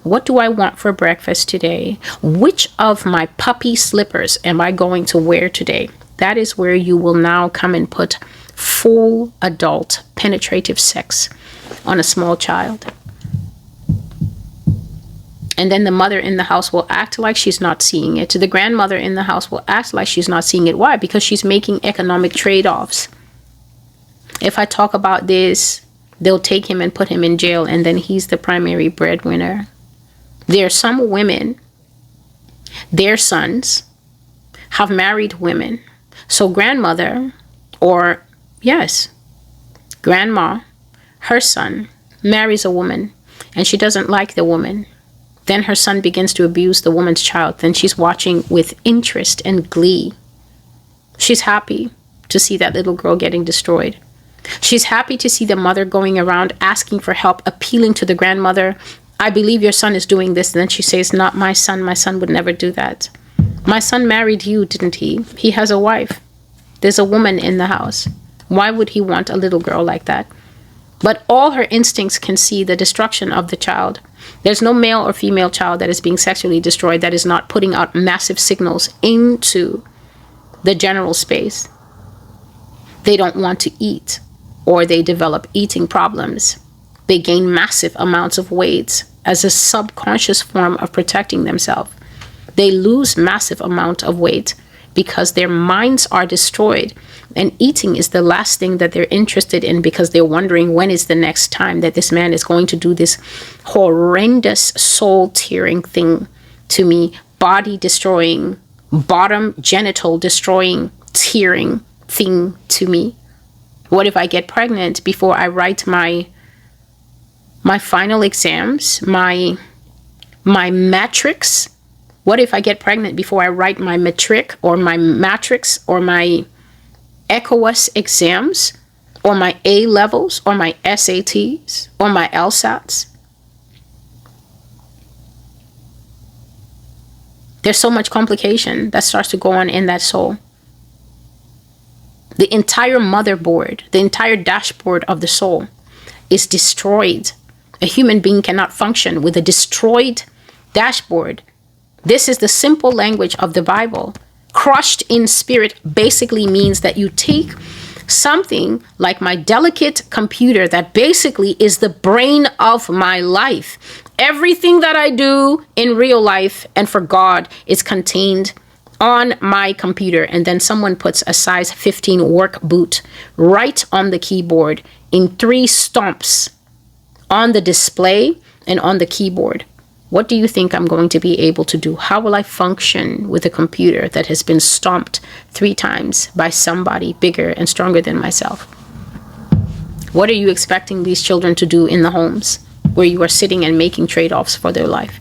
What do I want for breakfast today? Which of my puppy slippers am I going to wear today? That is where you will now come and put full adult penetrative sex on a small child. And then the mother in the house will act like she's not seeing it. The grandmother in the house will act like she's not seeing it. Why? Because she's making economic trade-offs. If I talk about this, they'll take him and put him in jail, and then he's the primary breadwinner. There are some women, their sons have married women. So grandmother, or yes, grandma, her son marries a woman, and she doesn't like the woman. Then her son begins to abuse the woman's child. Then she's watching with interest and glee. She's happy to see that little girl getting destroyed. She's happy to see the mother going around asking for help, appealing to the grandmother. I believe your son is doing this. And then she says, not my son. My son would never do that. My son married you, didn't he? He has a wife. There's a woman in the house. Why would he want a little girl like that? But all her instincts can see the destruction of the child. There's no male or female child that is being sexually destroyed that is not putting out massive signals into the general space. They don't want to eat, or they develop eating problems. They gain massive amounts of weight as a subconscious form of protecting themselves. They lose massive amount of weight because their minds are destroyed, and eating is the last thing that they're interested in because they're wondering when is the next time that this man is going to do this horrendous soul-tearing thing to me, body-destroying, bottom genital destroying, tearing thing to me. What if I get pregnant before I write my final exams, my matrix? What if I get pregnant before I write my matric or my matrix or my ECOWAS exams or my A levels or my SATs or my LSATs? There's so much complication that starts to go on in that soul. The entire motherboard, the entire dashboard of the soul is destroyed. A human being cannot function with a destroyed dashboard. This is the simple language of the Bible. Crushed in spirit basically means that you take something like my delicate computer that basically is the brain of my life. Everything that I do in real life and for God is contained on my computer. And then someone puts a size 15 work boot right on the keyboard in 3 stomps on the display and on the keyboard. What do you think I'm going to be able to do? How will I function with a computer that has been stomped 3 times by somebody bigger and stronger than myself? What are you expecting these children to do in the homes where you are sitting and making trade-offs for their life?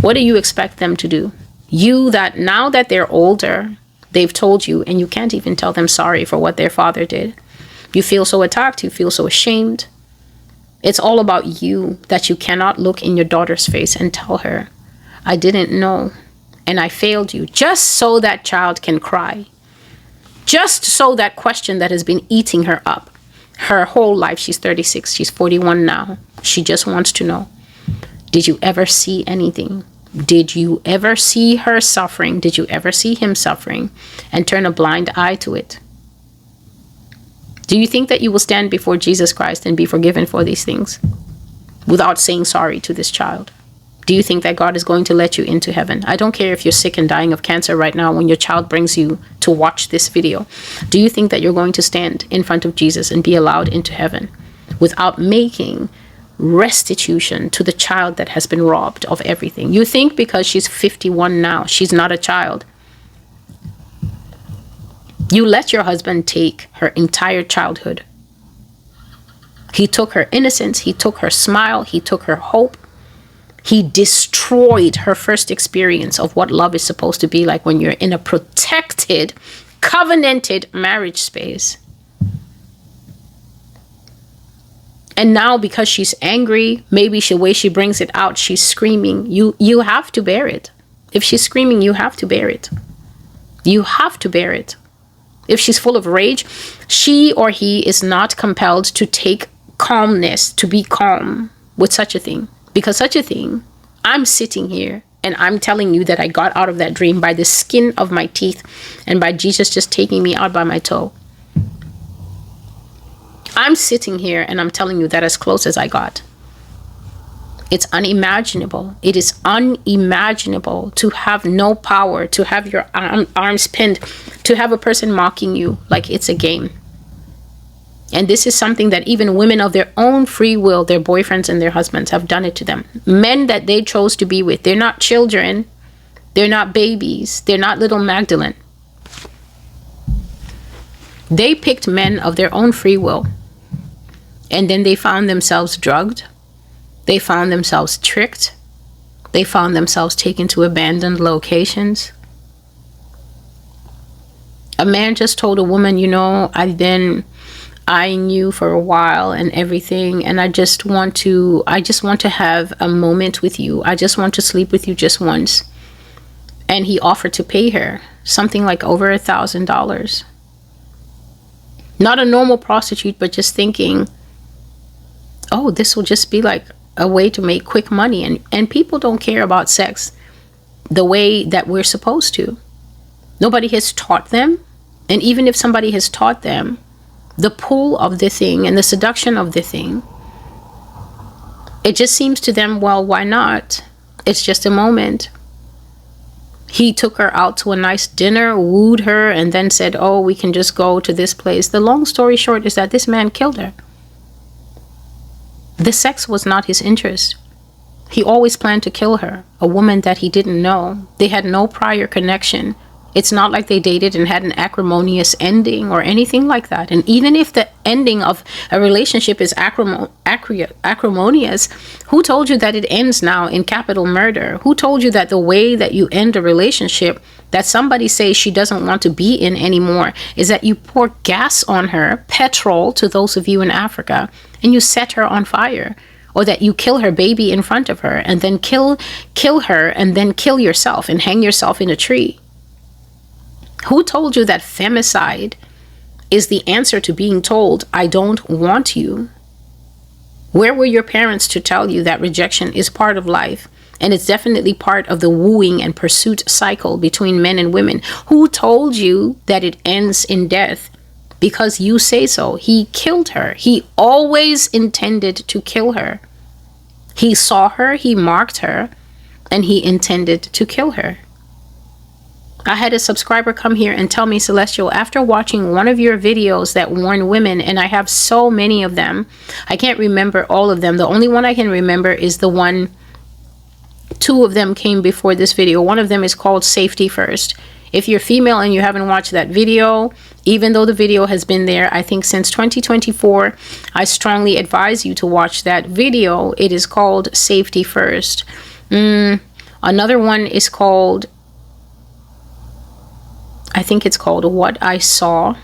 What do you expect them to do? You that now that they're older, they've told you, and you can't even tell them sorry for what their father did. You feel so attacked. You feel so ashamed. It's all about you, that you cannot look in your daughter's face and tell her, I didn't know and I failed you, just so that child can cry. Just so that question that has been eating her up her whole life. She's 36. She's 41 now. She just wants to know, did you ever see anything? Did you ever see her suffering? Did you ever see him suffering and turn a blind eye to it? Do you think that you will stand before Jesus Christ and be forgiven for these things without saying sorry to this child? Do you think that God is going to let you into heaven? I don't care if you're sick and dying of cancer right now when your child brings you to watch this video. Do you think that you're going to stand in front of Jesus and be allowed into heaven without making restitution to the child that has been robbed of everything? You think because she's 51 now, she's not a child. You let your husband take her entire childhood. He took her innocence. He took her smile. He took her hope. He destroyed her first experience of what love is supposed to be like when you're in a protected, covenanted marriage space. And now because she's angry, maybe the way she brings it out, she's screaming. You have to bear it. If she's screaming, you have to bear it. You have to bear it. If she's full of rage, she or he is not compelled to take calmness, to be calm with such a thing. Because such a thing, I'm sitting here and I'm telling you that I got out of that dream by the skin of my teeth and by Jesus just taking me out by my toe. I'm sitting here and I'm telling you that as close as I got. It's unimaginable. It is unimaginable to have no power, to have your arms pinned, to have a person mocking you like it's a game. And this is something that even women of their own free will, their boyfriends and their husbands, have done it to them. Men that they chose to be with. They're not children. They're not babies. They're not little Magdalene. They picked men of their own free will. And then they found themselves drugged. They found themselves tricked. They found themselves taken to abandoned locations. A man just told a woman, you know, I've been eyeing you for a while and everything, and I just want to have a moment with you. I just want to sleep with you just once. And he offered to pay her something like over $1,000. Not a normal prostitute, but just thinking, oh, this will just be like a way to make quick money. And people don't care about sex the way that we're supposed to. Nobody has taught them. And even if somebody has taught them, the pull of the thing and the seduction of the thing, it just seems to them, well, why not? It's just a moment. He took her out to a nice dinner, wooed her, and then said, oh, we can just go to this place. The long story short is that this man killed her. The sex was not his interest. He always planned to kill her, a woman that he didn't know. They had no prior connection. It's not like they dated and had an acrimonious ending or anything like that. And even if the ending of a relationship is acrimonious, who told you that it ends now in capital murder? Who told you that the way that you end a relationship that somebody says she doesn't want to be in anymore is that you pour gas on her, petrol to those of you in Africa, and you set her on fire? Or that you kill her baby in front of her and then kill her and then kill yourself and hang yourself in a tree? Who told you that femicide is the answer to being told, I don't want you? Where were your parents to tell you that rejection is part of life? And it's definitely part of the wooing and pursuit cycle between men and women. Who told you that it ends in death? Because you say so. He killed her. He always intended to kill her. He saw her, he marked her, and he intended to kill her. I had a subscriber come here and tell me, Celestial, after watching one of your videos that warn women, and I have so many of them, I can't remember all of them. The only one I can remember is the one, 2 of them came before this video. One of them is called Safety First. If you're female and you haven't watched that video, Even though the video has been there, I think since 2024, I strongly advise you to watch that video. It is called Safety First. Another one is called, I think it's called What I Saw.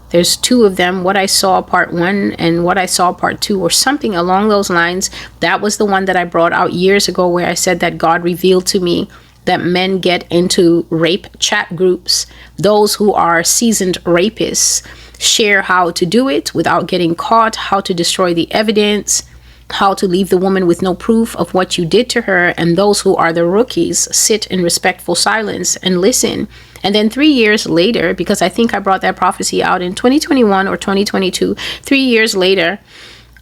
There's two of them, What I Saw Part 1 and What I Saw Part 2, or something along those lines. That was the one that I brought out years ago, where I said that God revealed to me that men get into rape chat groups. Those who are seasoned rapists share how to do it without getting caught, how to destroy the evidence, how to leave the woman with no proof of what you did to her. And those who are the rookies sit in respectful silence and listen. And then 3 years later, because I think I brought that prophecy out in 2021 or 2022, 3 years later,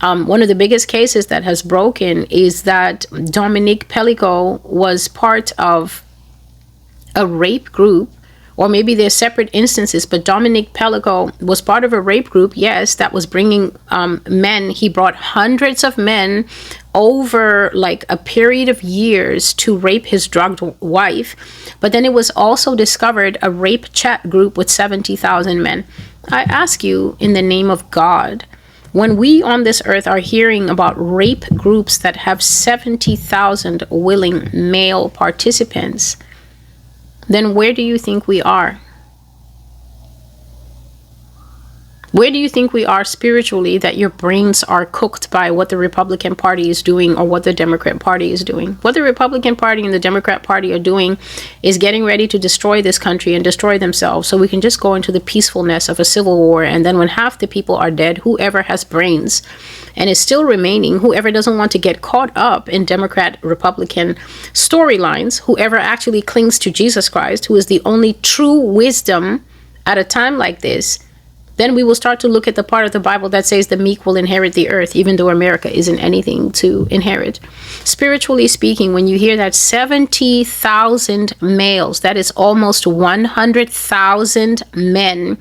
one of the biggest cases that has broken is that Dominique Pellico was part of a rape group, or maybe there's separate instances, but Dominique Pellico was part of a rape group, yes, that was bringing men. He brought hundreds of men over like a period of years to rape his drugged wife. But then it was also discovered a rape chat group with 70,000 men. I ask you, in the name of God, when we on this earth are hearing about rape groups that have 70,000 willing male participants, then where do you think we are? Where do you think we are spiritually, that your brains are cooked by what the Republican Party is doing or what the Democrat Party is doing? What the Republican Party and the Democrat Party are doing is getting ready to destroy this country and destroy themselves, so we can just go into the peacefulness of a civil war. And then when half the people are dead, whoever has brains and is still remaining, whoever doesn't want to get caught up in Democrat Republican storylines, whoever actually clings to Jesus Christ, who is the only true wisdom at a time like this, then we will start to look at the part of the Bible that says the meek will inherit the earth, even though America isn't anything to inherit. Spiritually speaking, when you hear that 70,000 males, that is almost 100,000 men,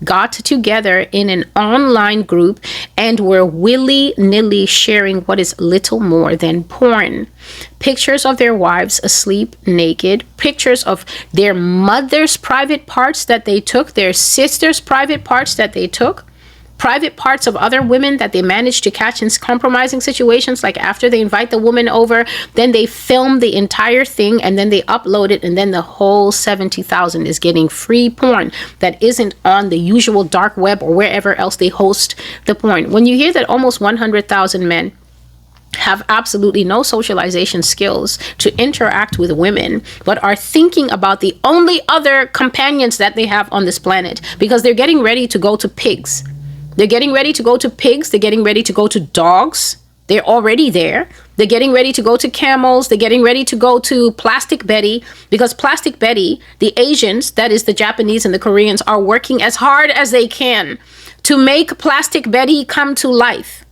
got together in an online group and were willy-nilly sharing what is little more than porn. Pictures of their wives asleep naked, pictures of their mother's private parts that they took, their sister's private parts that they took, private parts of other women that they managed to catch in compromising situations. Like after they invite the woman over, then they film the entire thing and then they upload it, and then the whole 70,000 is getting free porn that isn't on the usual dark web or wherever else they host the porn. When you hear that almost 100,000 men have absolutely no socialization skills to interact with women, but are thinking about the only other companions that they have on this planet, because they're getting ready to go to pigs. They're getting ready to go to pigs. They're getting ready to go to dogs. They're already there. They're getting ready to go to camels. They're getting ready to go to Plastic Betty, because Plastic Betty, the Asians, that is the Japanese and the Koreans, are working as hard as they can to make Plastic Betty come to life.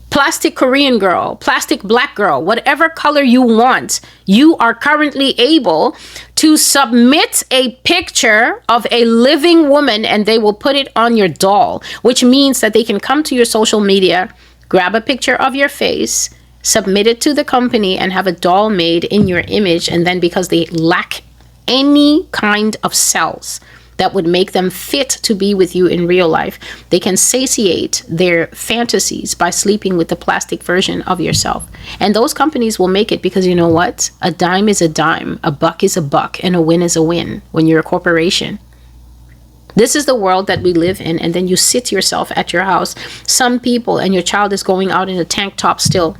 Plastic Korean girl, plastic black girl, whatever color you want, you are currently able to submit a picture of a living woman and they will put it on your doll, which means that they can come to your social media, grab a picture of your face, submit it to the company, and have a doll made in your image. And then because they lack any kind of cells that would make them fit to be with you in real life, they can satiate their fantasies by sleeping with the plastic version of yourself. And those companies will make it, because you know what? A dime is a dime, a buck is a buck, and a win is a win when you're a corporation. This is the world that we live in. And then you sit yourself at your house, some people, and your child is going out in a tank top still.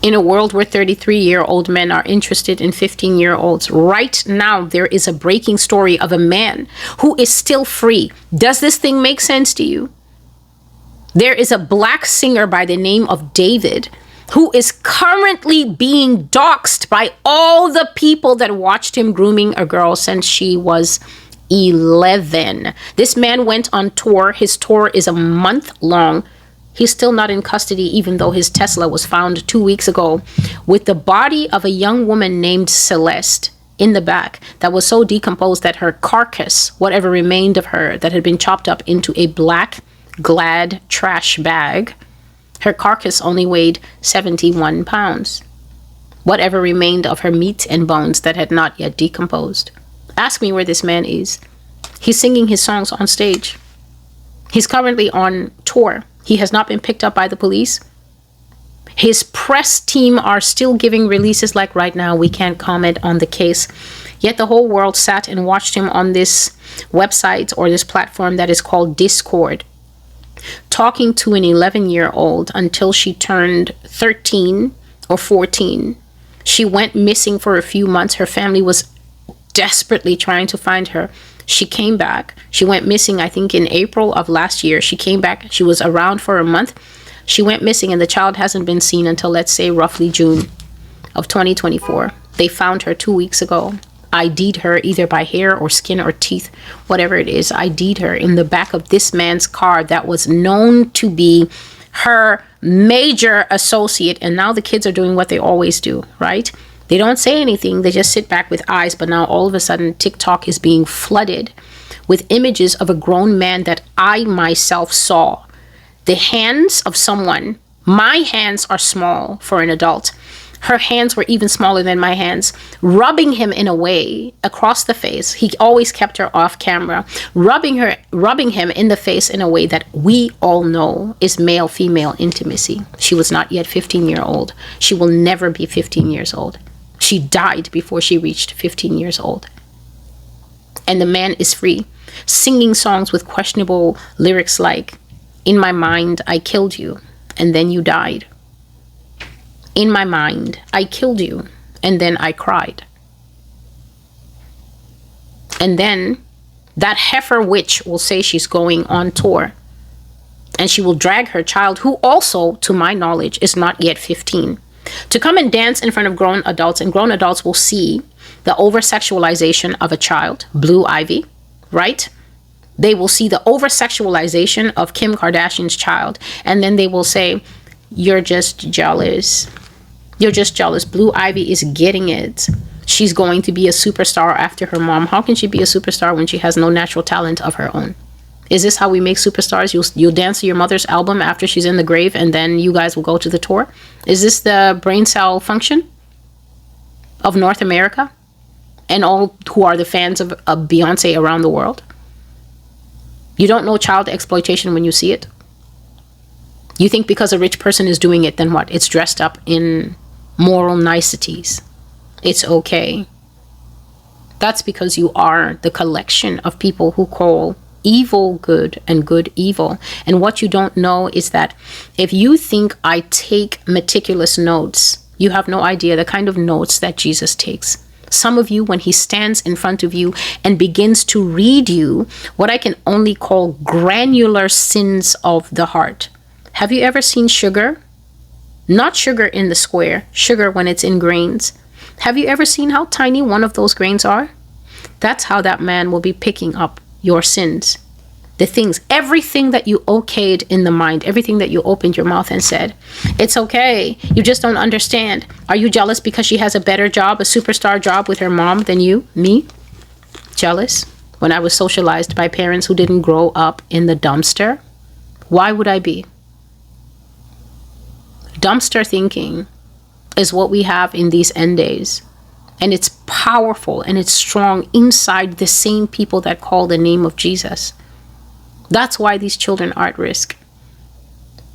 In a world where 33-year-old men are interested in 15-year-olds. Right now, there is a breaking story of a man who is still free. Does this thing make sense to you? There is a black singer by the name of David who is currently being doxxed by all the people that watched him grooming a girl since she was 11. This man went on tour. His tour is a month long. He's still not in custody, even though his Tesla was found 2 weeks ago with the body of a young woman named Celeste in the back that was so decomposed that her carcass, whatever remained of her, that had been chopped up into a black Glad trash bag, her carcass only weighed 71 pounds. Whatever remained of her meat and bones that had not yet decomposed. Ask me where this man is. He's singing his songs on stage. He's currently on tour. He has not been picked up by the police. His press team are still giving releases like right now. We can't comment on the case. Yet the whole world sat and watched him on this website or this platform that is called Discord, talking to an 11-year-old until she turned 13 or 14. She went missing for a few months. Her family was desperately trying to find her. She came back. She went missing, I think, in April of last year. She came back. She was around for a month. She went missing, and the child hasn't been seen until, let's say, roughly June of 2024. They found her 2 weeks ago. ID'd her either by hair or skin or teeth, whatever it is. ID'd her in the back of this man's car that was known to be her major associate. And now the kids are doing what they always do, right? They don't say anything. They just sit back with eyes. But now all of a sudden, TikTok is being flooded with images of a grown man that I myself saw. The hands of someone. My hands are small for an adult. Her hands were even smaller than my hands, rubbing him in a way across the face. He always kept her off camera, rubbing him in the face in a way that we all know is male-female intimacy. She was not yet 15-year-old. She will never be 15 years old. She died before she reached 15 years old. And the man is free, singing songs with questionable lyrics like, "In my mind, I killed you, and then you died. In my mind, I killed you, and then I cried." And then that heifer witch will say she's going on tour, and she will drag her child, who also, to my knowledge, is not yet 15, to come and dance in front of grown adults, and grown adults will see the over-sexualization of a child, Blue Ivy, right? They will see the over-sexualization of Kim Kardashian's child, and then they will say, "You're just jealous. You're just jealous. Blue Ivy is getting it. She's going to be a superstar after her mom." How can she be a superstar when she has no natural talent of her own? Is this how we make superstars? You'll dance to your mother's album after she's in the grave, and then you guys will go to the tour? Is this the brain cell function of North America and all who are the fans of Beyonce around the world? You don't know child exploitation when you see it? You think because a rich person is doing it, then what? It's dressed up in moral niceties. It's okay. That's because you are the collection of people who call evil good and good evil. And what you don't know is that if you think I take meticulous notes, you have no idea the kind of notes that Jesus takes. Some of you, when he stands in front of you and begins to read you what I can only call granular sins of the heart. Have you ever seen sugar? Not sugar in the square, sugar when it's in grains. Have you ever seen how tiny one of those grains are? That's how that man will be picking up your sins. The things, everything that you okayed in the mind, everything that you opened your mouth and said, "It's okay. You just don't understand." Are you jealous because she has a better job, a superstar job with her mom than you? Me? Jealous? When I was socialized by parents who didn't grow up in the dumpster? Why would I be? Dumpster thinking is what we have in these end days. And it's powerful and it's strong inside the same people that call the name of Jesus. That's why these children are at risk.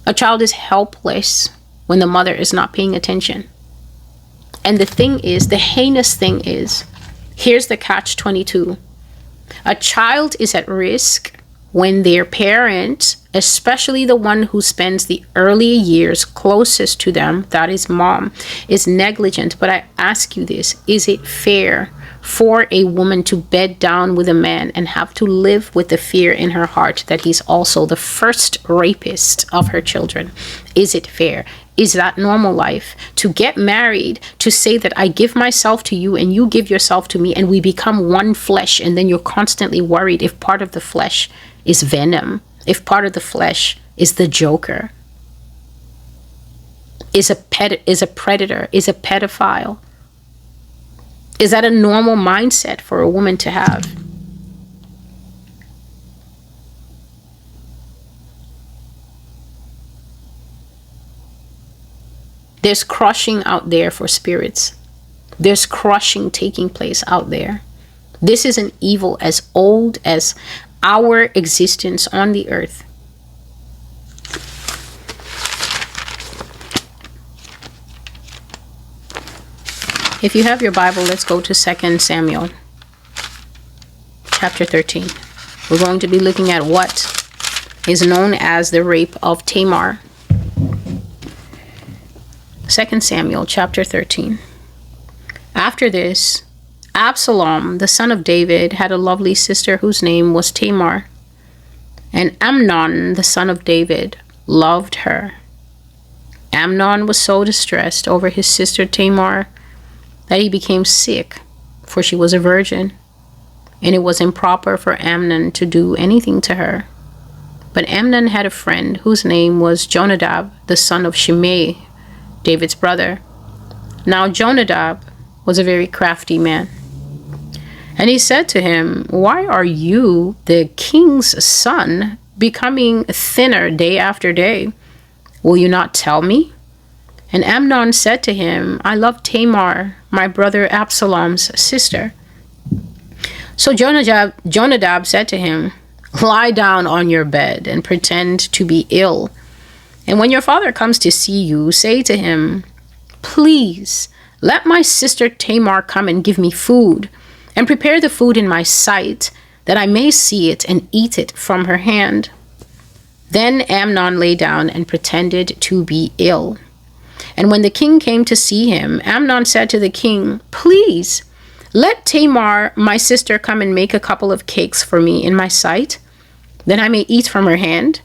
A child is helpless when the mother is not paying attention. And the thing is, the heinous thing is, here's the catch-22. A child is at risk when their parent, especially the one who spends the early years closest to them, that is mom, is negligent. But I ask you this, is it fair for a woman to bed down with a man and have to live with the fear in her heart that he's also the first rapist of her children? Is it fair? Is that normal life? To get married, to say that I give myself to you and you give yourself to me and we become one flesh, and then you're constantly worried if part of the flesh is venom, if part of the flesh is the joker, is a predator, is a pedophile. Is that a normal mindset for a woman to have? There's crushing out there for spirits. There's crushing taking place out there. This is an evil as old as our existence on the earth. If you have your Bible, let's go to 2 Samuel chapter 13. We're going to be looking at what is known as the rape of Tamar. 2 Samuel chapter 13. After this, Absalom, the son of David, had a lovely sister whose name was Tamar. And Amnon, the son of David, loved her. Amnon was so distressed over his sister Tamar that he became sick, for she was a virgin, and it was improper for Amnon to do anything to her. But Amnon had a friend whose name was Jonadab, the son of Shimei, David's brother. Now Jonadab was a very crafty man. And he said to him, "Why are you, the king's son, becoming thinner day after day? Will you not tell me?" And Amnon said to him, "I love Tamar, my brother Absalom's sister." So Jonadab said to him, "Lie down on your bed and pretend to be ill. And when your father comes to see you, say to him, 'Please, let my sister Tamar come and give me food, and prepare the food in my sight, that I may see it and eat it from her hand.'" Then Amnon lay down and pretended to be ill. And when the king came to see him, Amnon said to the king, "Please, let Tamar, my sister, come and make a couple of cakes for me in my sight, then I may eat from her hand."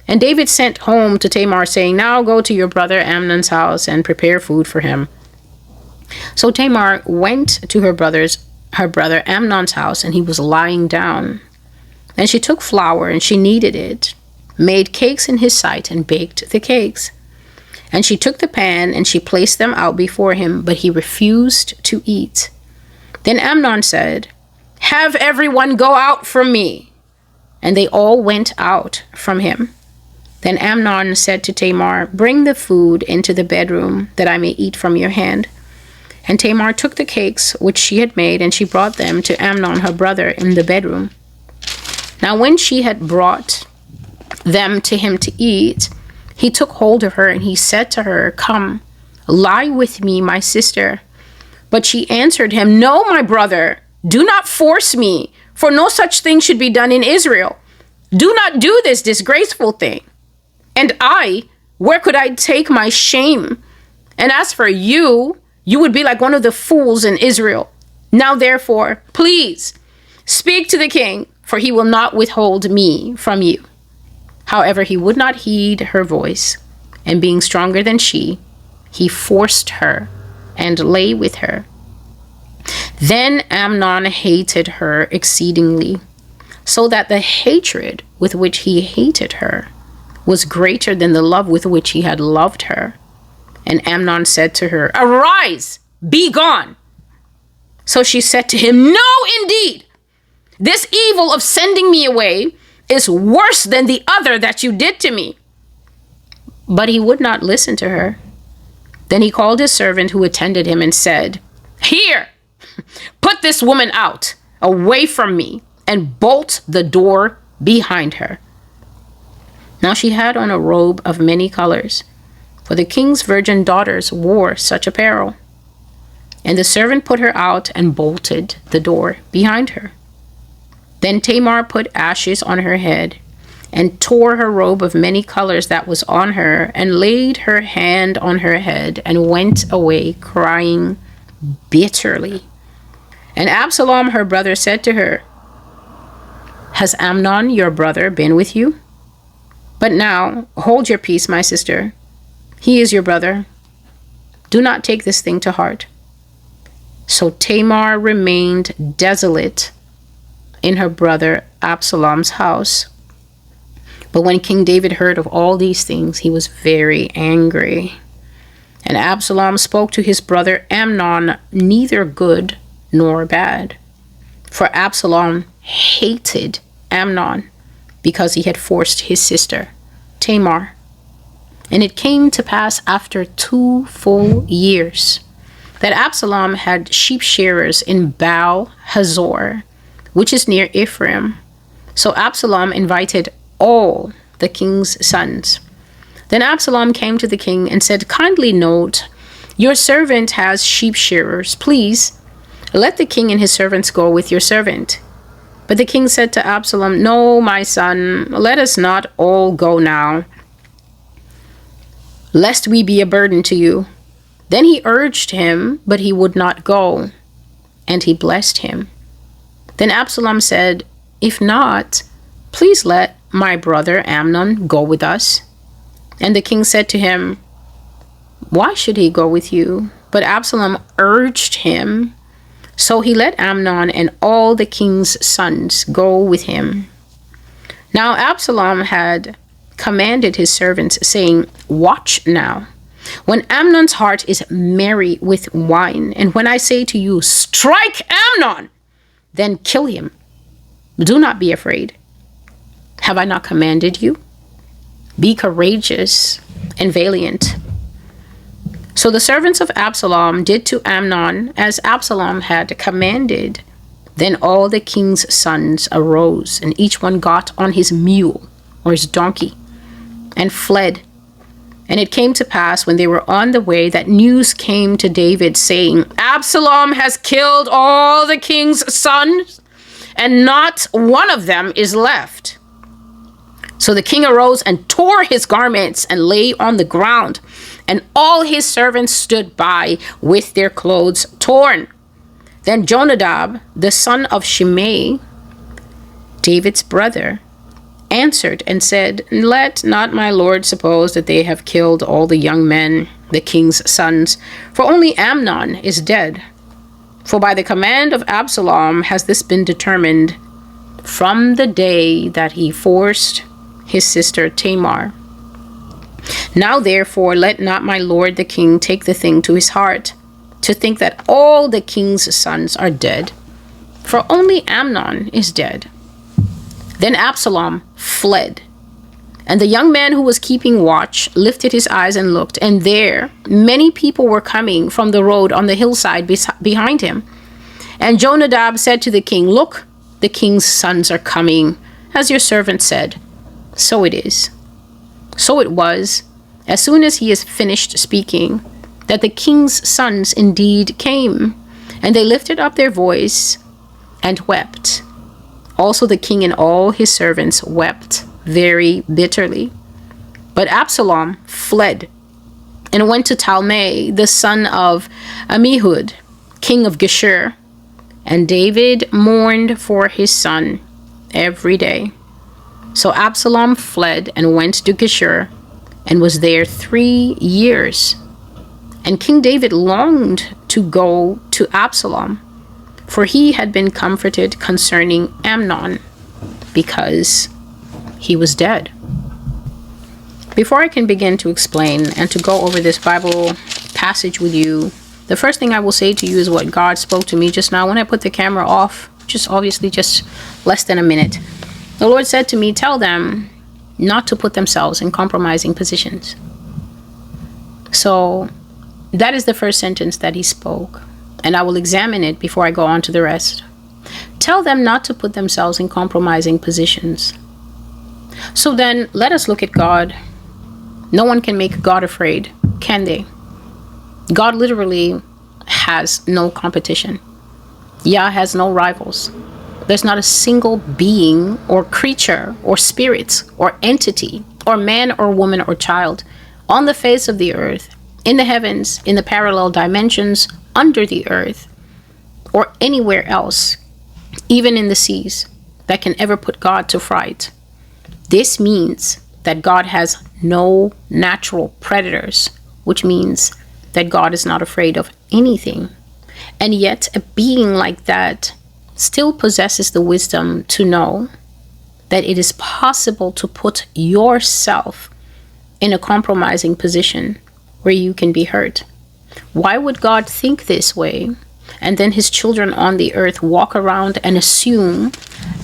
And David sent home to Tamar, saying, "Now go to your brother Amnon's house and prepare food for him." So Tamar went to her brother Amnon's house, and he was lying down. And she took flour, and she kneaded it, made cakes in his sight, and baked the cakes. And she took the pan, and she placed them out before him, but he refused to eat. Then Amnon said, "Have everyone go out from me." And they all went out from him. Then Amnon said to Tamar, "Bring the food into the bedroom, that I may eat from your hand." And Tamar took the cakes which she had made, and she brought them to Amnon her brother in the bedroom. Now when she had brought them to him to eat, he took hold of her, and he said to her, "Come, lie with me, my sister." But she answered him, "No, my brother, do not force me, for no such thing should be done in Israel. Do not do this disgraceful thing. And where could I take my shame? And as for you, you would be like one of the fools in Israel. Now therefore, please, speak to the king, for he will not withhold me from you." However, he would not heed her voice, and being stronger than she, he forced her and lay with her. Then Amnon hated her exceedingly, so that the hatred with which he hated her was greater than the love with which he had loved her. And Amnon said to her, "Arise, be gone." So she said to him, "No, indeed, this evil of sending me away is worse than the other that you did to me." But he would not listen to her. Then he called his servant who attended him and said, "Here, put this woman out, away from me, and bolt the door behind her." Now she had on a robe of many colors, for the king's virgin daughters wore such apparel. And the servant put her out and bolted the door behind her. Then Tamar put ashes on her head, and tore her robe of many colors that was on her, and laid her hand on her head, and went away crying bitterly. And Absalom her brother said to her, "Has Amnon your brother been with you? But now hold your peace, my sister. He is your brother. Do not take this thing to heart." So Tamar remained desolate in her brother Absalom's house. But when King David heard of all these things, he was very angry. And Absalom spoke to his brother Amnon neither good nor bad. For Absalom hated Amnon because he had forced his sister Tamar. And it came to pass after 2 full years that Absalom had sheep shearers in Baal Hazor, which is near Ephraim. So Absalom invited all the king's sons. Then Absalom came to the king and said, "Kindly note, your servant has sheep shearers. Please, let the king and his servants go with your servant." But the king said to Absalom, "No, my son, let us not all go now, lest we be a burden to you." Then he urged him, but he would not go, and he blessed him. Then Absalom said, "If not, please let my brother Amnon go with us." And the king said to him, "Why should he go with you?" But Absalom urged him. So he let Amnon and all the king's sons go with him. Now Absalom had commanded his servants, saying, "Watch now. When Amnon's heart is merry with wine, and when I say to you, 'Strike Amnon,' then kill him. Do not be afraid. Have I not commanded you? Be courageous and valiant." So the servants of Absalom did to Amnon as Absalom had commanded. Then all the king's sons arose, and each one got on his mule or his donkey and fled. And it came to pass when they were on the way that news came to David, saying, "Absalom has killed all the king's sons, and not one of them is left." So the king arose and tore his garments and lay on the ground, and all his servants stood by with their clothes torn. Then Jonadab, the son of Shimei, David's brother, answered and said, "Let not my lord suppose that they have killed all the young men, the king's sons, for only Amnon is dead. For by the command of Absalom has this been determined from the day that he forced his sister Tamar. Now therefore let not my lord the king take the thing to his heart, to think that all the king's sons are dead, for only Amnon is dead." Then Absalom fled, and the young man who was keeping watch lifted his eyes and looked, and there many people were coming from the road on the hillside behind him. And Jonadab said to the king, "Look, the king's sons are coming, as your servant said." So it is. So it was, as soon as he has finished speaking, that the king's sons indeed came, and they lifted up their voice and wept. Also the king and all his servants wept very bitterly. But Absalom fled and went to Talmai, the son of Ammihud, king of Geshur. And David mourned for his son every day. So Absalom fled and went to Geshur, and was there 3 years. And King David longed to go to Absalom, for he had been comforted concerning Amnon, because he was dead. Before I can begin to explain and to go over this Bible passage with you, the first thing I will say to you is what God spoke to me just now when I put the camera off, just less than a minute. The Lord said to me, "Tell them not to put themselves in compromising positions." So that is the first sentence that he spoke, and I will examine it before I go on to the rest. Tell them not to put themselves in compromising positions. So then let us look at God. No one can make God afraid, can they? God literally has no competition. Yah has no rivals. There's not a single being or creature or spirit or entity or man or woman or child on the face of the earth, in the heavens, in the parallel dimensions, under the earth, or anywhere else, even in the seas, that can ever put God to fright. This means that God has no natural predators, which means that God is not afraid of anything. And yet a being like that still possesses the wisdom to know that it is possible to put yourself in a compromising position where you can be hurt. Why would God think this way? And then his children on the earth walk around and assume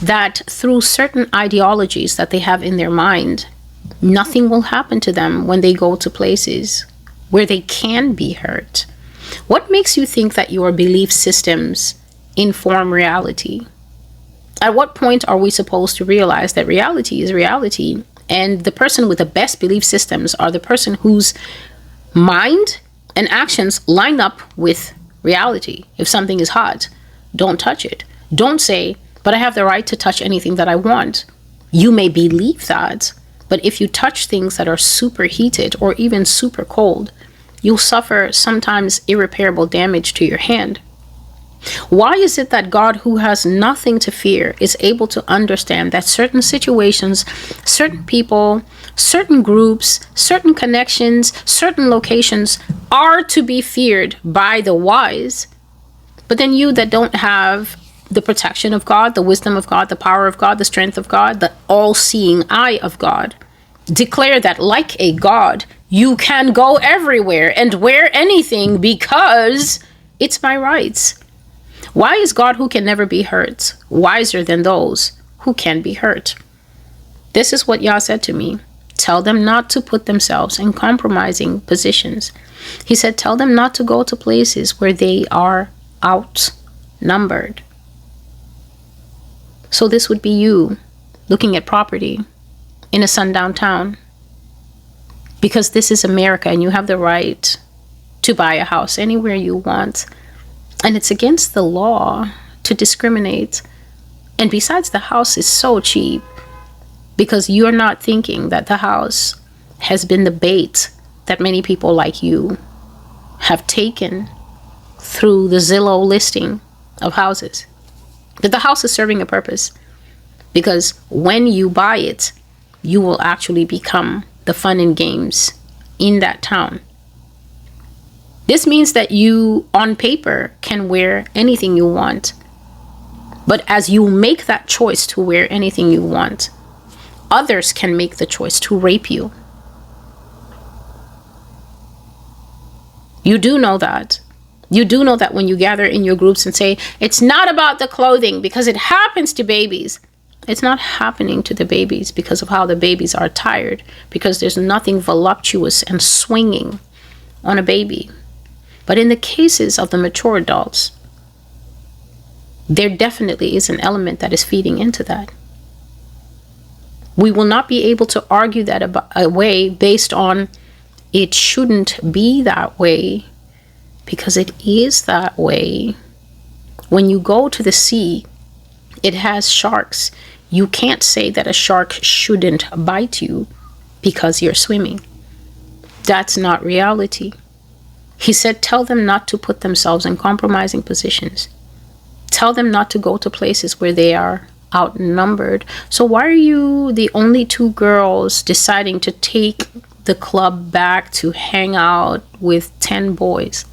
that through certain ideologies that they have in their mind, nothing will happen to them when they go to places where they can be hurt. What makes you think that your belief systems inform reality? At what point are we supposed to realize that reality is reality, and the person with the best belief systems are the person whose mind and actions line up with reality? If something is hot, don't touch it. Don't say, but I have the right to touch anything that I want. You may believe that, but if you touch things that are superheated or even super cold, you'll suffer sometimes irreparable damage to your hand. Why is it that God, who has nothing to fear, is able to understand that certain situations, certain people, certain groups, certain connections, certain locations are to be feared by the wise, but then you that don't have the protection of God, the wisdom of God, the power of God, the strength of God, the all-seeing eye of God, declare that like a God, you can go everywhere and wear anything because it's my rights? Why is God, who can never be hurt, wiser than those who can be hurt? This is what Yah said to me. Tell them not to put themselves in compromising positions. He said, tell them not to go to places where they are outnumbered. So this would be you looking at property in a sundown town, because this is America and you have the right to buy a house anywhere you want. And it's against the law to discriminate. And besides, the house is so cheap because you're not thinking that the house has been the bait that many people like you have taken through the Zillow listing of houses. That the house is serving a purpose, because when you buy it, you will actually become the fun and games in that town. This means that you, on paper, can wear anything you want. But as you make that choice to wear anything you want, others can make the choice to rape you. You do know that. You do know that when you gather in your groups and say, it's not about the clothing because it happens to babies. It's not happening to the babies because of how the babies are attired, because there's nothing voluptuous and swinging on a baby. But in the cases of the mature adults, there definitely is an element that is feeding into that. We will not be able to argue that away based on it shouldn't be that way, because it is that way. When you go to the sea, it has sharks. You can't say that a shark shouldn't bite you because you're swimming. That's not reality. He said, tell them not to put themselves in compromising positions. Tell them not to go to places where they are outnumbered. So why are you the only two girls deciding to take the club back to hang out with 10 boys?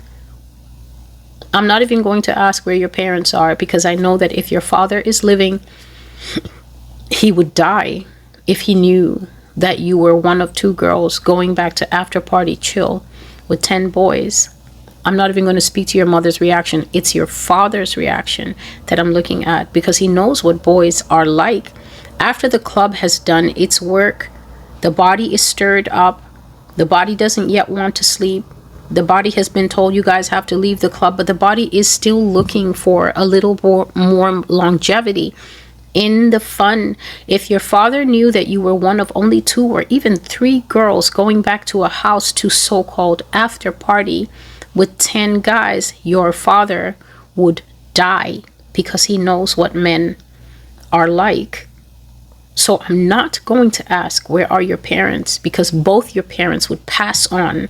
I'm not even going to ask where your parents are, because I know that if your father is living, he would die if he knew that you were one of two girls going back to after party chill with 10 boys. I'm not even going to speak to your mother's reaction. It's your father's reaction that I'm looking at, because he knows what boys are like. After the club has done its work, the body is stirred up. The body doesn't yet want to sleep. The body has been told, you guys have to leave the club, but the body is still looking for a little more longevity in the fun. If your father knew that you were one of only 2 or even 3 girls going back to a house to so-called after party with 10 guys, your father would die, because he knows what men are like. So I'm not going to ask where are your parents, because both your parents would pass on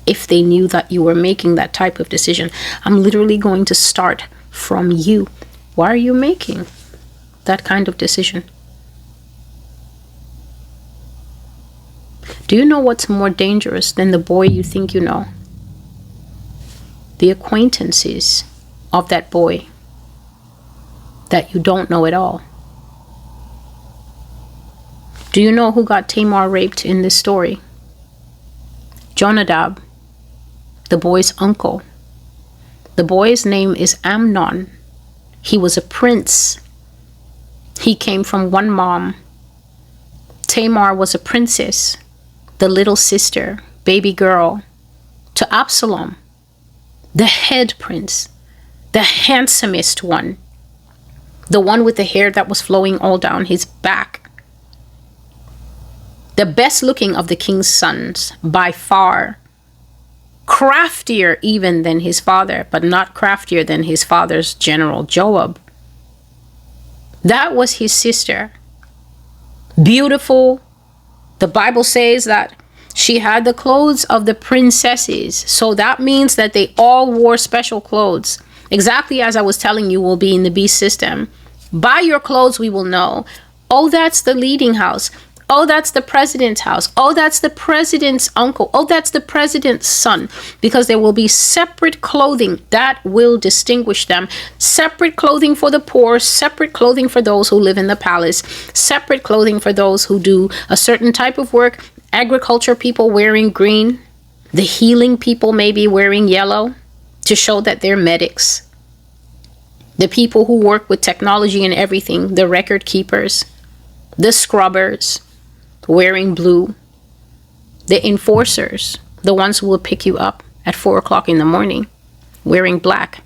if they knew that you were making that type of decision. I'm literally going to start from you. Why are you making that kind of decision? Do you know what's more dangerous than the boy you think you know? The acquaintances of that boy that you don't know at all. Do you know who got Tamar raped in this story? Jonadab, the boy's uncle. The boy's name is Amnon. He was a prince. He came from one mom. Tamar was a princess, the little sister, baby girl, to Absalom. the head prince, the handsomest one, the one with the hair that was flowing all down his back, the best looking of the king's sons by far, craftier even than his father, but not craftier than his father's general Joab. That was his sister. Beautiful. The Bible says that she had the clothes of the princesses. So that means that they all wore special clothes. Exactly as I was telling you will be in the beast system. By your clothes we will know. Oh, that's the leading house. Oh, that's the president's house. Oh, that's the president's uncle. Oh, that's the president's son. Because there will be separate clothing that will distinguish them. Separate clothing for the poor. Separate clothing for those who live in the palace. Separate clothing for those who do a certain type of work. Agriculture people wearing green. The healing people maybe wearing yellow to show that they're medics. The people who work with technology and everything. The record keepers. The scrubbers. Wearing blue, the enforcers, the ones who will pick you up at 4 o'clock in the morning, wearing black.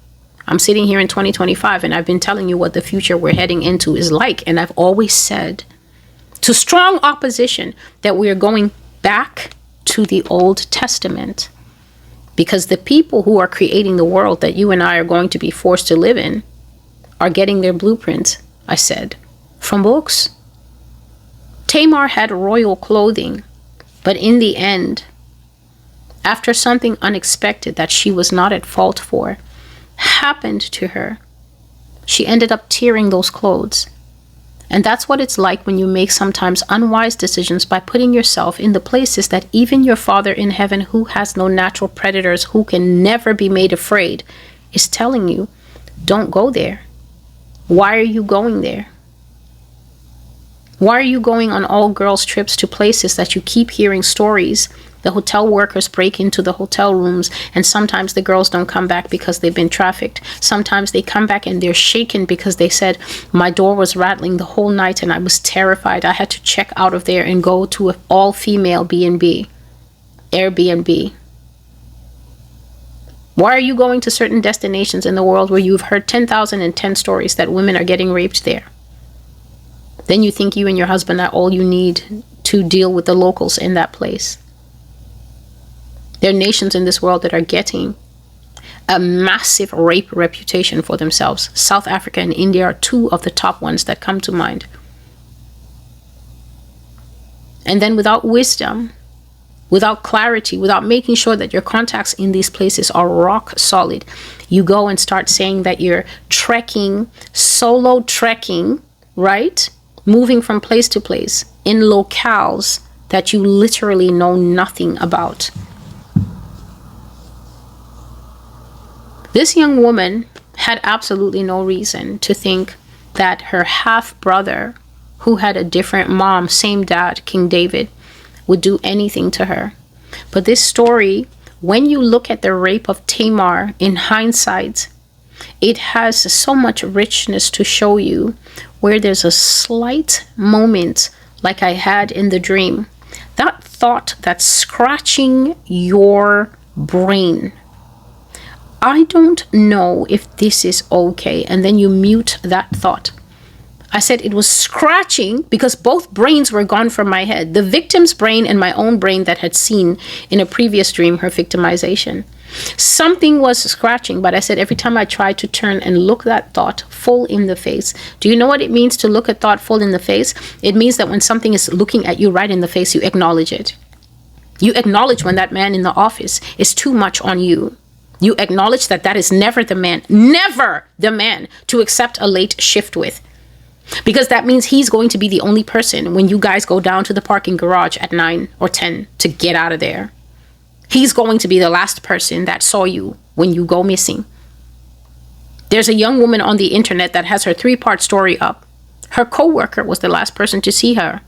I'm sitting here in 2025 and I've been telling you what the future we're heading into is like. And I've always said to strong opposition that we are going back to the Old Testament, because the people who are creating the world that you and I are going to be forced to live in are getting their blueprints, I said, from books. Tamar had royal clothing, but in the end, after something unexpected that she was not at fault for happened to her, she ended up tearing those clothes. And that's what it's like when you make sometimes unwise decisions by putting yourself in the places that even your Father in heaven, who has no natural predators, who can never be made afraid, is telling you, don't go there. Why are you going there? Why are you going on all girls trips to places that you keep hearing stories? The hotel workers break into the hotel rooms and sometimes the girls don't come back because they've been trafficked. Sometimes they come back and they're shaken because they said, my door was rattling the whole night and I was terrified. I had to check out of there and go to an all-female B&B, Airbnb. Why are you going to certain destinations in the world where you've heard 10,010 stories that women are getting raped there? Then you think you and your husband are all you need to deal with the locals in that place. There are nations in this world that are getting a massive rape reputation for themselves. South Africa and India are two of the top ones that come to mind. And then without wisdom, without clarity, without making sure that your contacts in these places are rock solid, you go and start saying that you're trekking, solo trekking, right? Moving from place to place in locales that you literally know nothing about. This young woman had absolutely no reason to think that her half-brother, who had a different mom, same dad, King David, would do anything to her. But this story, when you look at the rape of Tamar in hindsight, it has so much richness to show you, where there's a slight moment like I had in the dream. That thought that's scratching your brain. I don't know if this is okay. And then you mute that thought. I said it was scratching because both brains were gone from my head. The victim's brain and my own brain that had seen in a previous dream her victimization. Something was scratching, but I said every time I tried to turn and look that thought full in the face. Do you know what it means to look at thought full in the face? It means that when something is looking at you right in the face, you acknowledge it. You acknowledge when that man in the office is too much on you. You acknowledge that that is never the man to accept a late shift with. Because that means he's going to be the only person when you guys go down to the parking garage at 9 or 10 to get out of there. He's going to be the last person that saw you when you go missing. There's a young woman on the internet that has her 3-part story up. Her coworker was the last person to see her.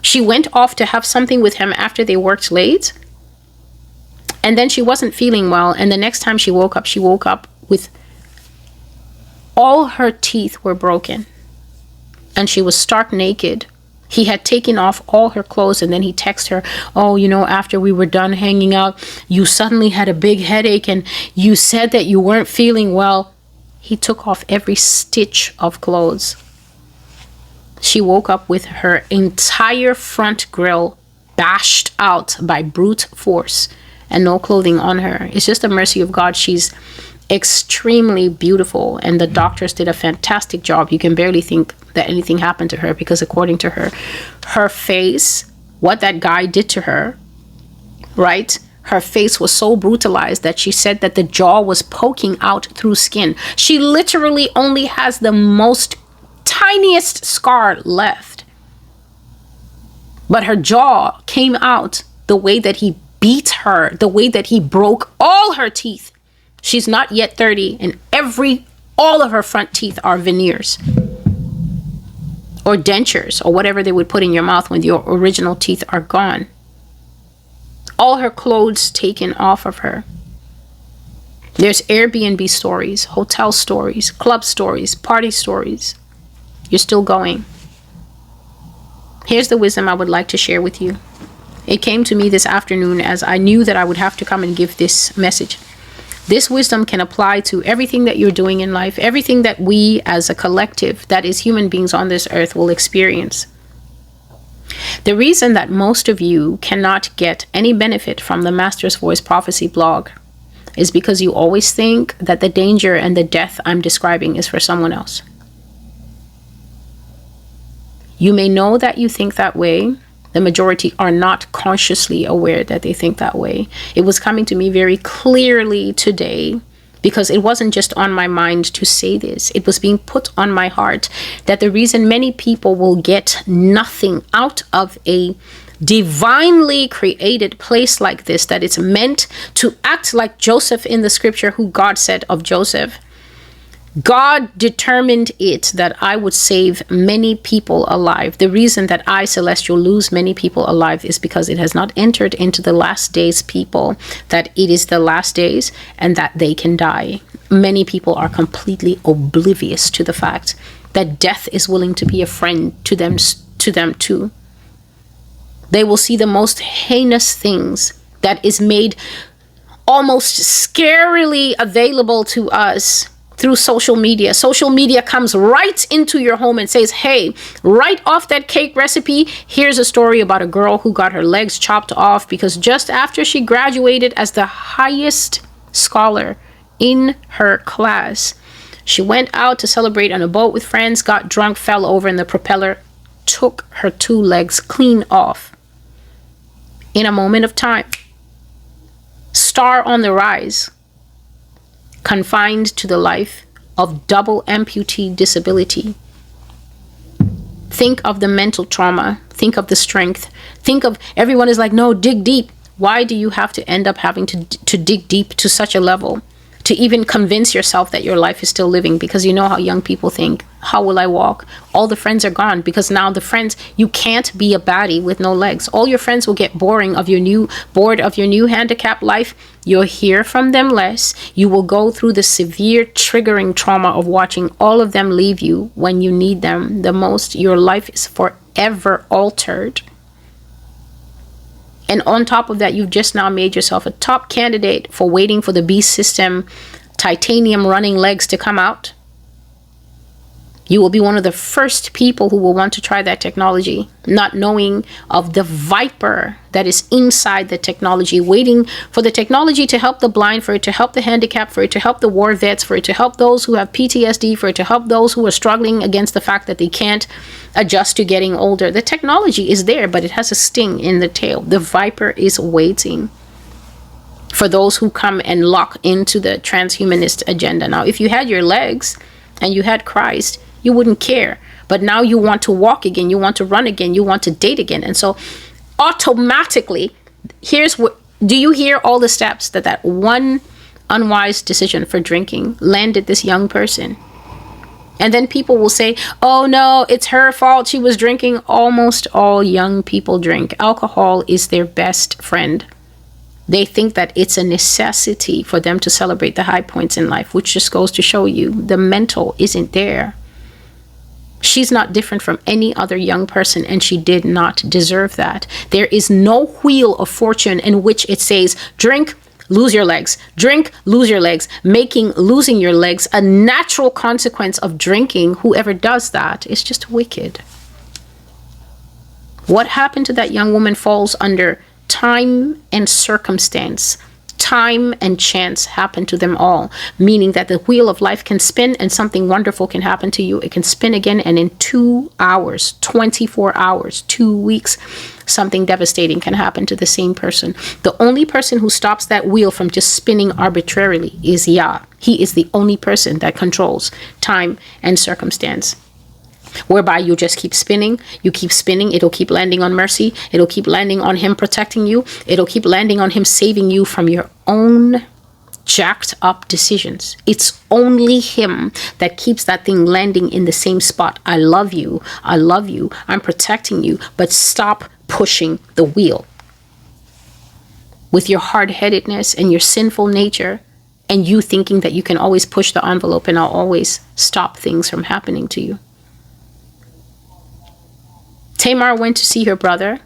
She went off to have something with him after they worked late. And then she wasn't feeling well. And the next time she woke up with all her teeth were broken. And she was stark naked. He had taken off all her clothes, and then he texted her, oh, after we were done hanging out, you suddenly had a big headache and you said that you weren't feeling well. He took off every stitch of clothes. She woke up with her entire front grill bashed out by brute force and no clothing on her. It's just the mercy of God. She's extremely beautiful, and the doctors did a fantastic job. You can barely think that anything happened to her, because according to her, her face, what that guy did to her, right? Her face was so brutalized that she said that the jaw was poking out through skin. She literally only has the most tiniest scar left. But her jaw came out the way that he beat her, the way that he broke all her teeth. She's not yet 30, and all of her front teeth are veneers or dentures or whatever they would put in your mouth when your original teeth are gone. All her clothes taken off of her. There's Airbnb stories, hotel stories, club stories, party stories. You're still going. Here's the wisdom I would like to share with you. It came to me this afternoon as I knew that I would have to come and give this message. This wisdom can apply to everything that you're doing in life, everything that we as a collective, that is human beings on this earth, will experience. The reason that most of you cannot get any benefit from the Master's Voice Prophecy blog is because you always think that the danger and the death I'm describing is for someone else. You may know that you think that way. The majority are not consciously aware that they think that way. It was coming to me very clearly today, because it wasn't just on my mind to say this. It was being put on my heart that the reason many people will get nothing out of a divinely created place like this, that it's meant to act like Joseph in the scripture, who God said of Joseph, God determined it that I would save many people alive. The reason that I, Celestial, lose many people alive is because it has not entered into the last days people, that it is the last days and that they can die. Many people are completely oblivious to the fact that death is willing to be a friend to them too. They will see the most heinous things that is made almost scarily available to us through social media. Social media comes right into your home and says, hey, right off that cake recipe, here's a story about a girl who got her legs chopped off because just after she graduated as the highest scholar in her class, she went out to celebrate on a boat with friends, got drunk, fell over, and the propeller took her 2 legs clean off in a moment of time. Star on the rise, confined to the life of double amputee disability. Think of the mental trauma. Think of the strength. Think of, everyone is like, no, dig deep. Why do you have to end up having to dig deep to such a level to even convince yourself that your life is still living? Because you know how young people think, how will I walk? All the friends are gone, because now the friends, you can't be a baddie with no legs. All your friends will get bored of your new handicap life. You'll hear from them less. You will go through the severe triggering trauma of watching all of them leave you when you need them the most. Your life is forever altered. And on top of that, you've just now made yourself a top candidate for waiting for the beast system titanium running legs to come out. You will be one of the first people who will want to try that technology, not knowing of the viper that is inside the technology, waiting for the technology to help the blind, for it to help the handicapped, for it to help the war vets, for it to help those who have PTSD, for it to help those who are struggling against the fact that they can't adjust to getting older. The technology is there, but it has a sting in the tail. The viper is waiting for those who come and lock into the transhumanist agenda. Now, if you had your legs and you had Christ, you wouldn't care. But now you want to walk again, you want to run again, you want to date again. And so automatically, here's what, do you hear all the steps that one unwise decision for drinking landed this young person? And then people will say, oh no, it's her fault, she was drinking. Almost all young people drink. Alcohol is their best friend. They think that it's a necessity for them to celebrate the high points in life, which just goes to show you the mental isn't there. She's not different from any other young person, and she did not deserve that. There is no wheel of fortune in which it says, drink, lose your legs, drink, lose your legs, making losing your legs a natural consequence of drinking. Whoever does that is just wicked. What happened to that young woman falls under time and circumstance. Time and chance happen to them all, meaning that the wheel of life can spin and something wonderful can happen to you. It can spin again, and in 2 hours, 24 hours, 2 weeks, something devastating can happen to the same person. The only person who stops that wheel from just spinning arbitrarily is Yah. He is the only person that controls time and circumstance, whereby you just keep spinning, it'll keep landing on mercy, it'll keep landing on him protecting you, it'll keep landing on him saving you from your own jacked up decisions. It's only him that keeps that thing landing in the same spot. I love you, I'm protecting you, but stop pushing the wheel. With your hard-headedness and your sinful nature, and you thinking that you can always push the envelope and I'll always stop things from happening to you. Tamar went to see her brother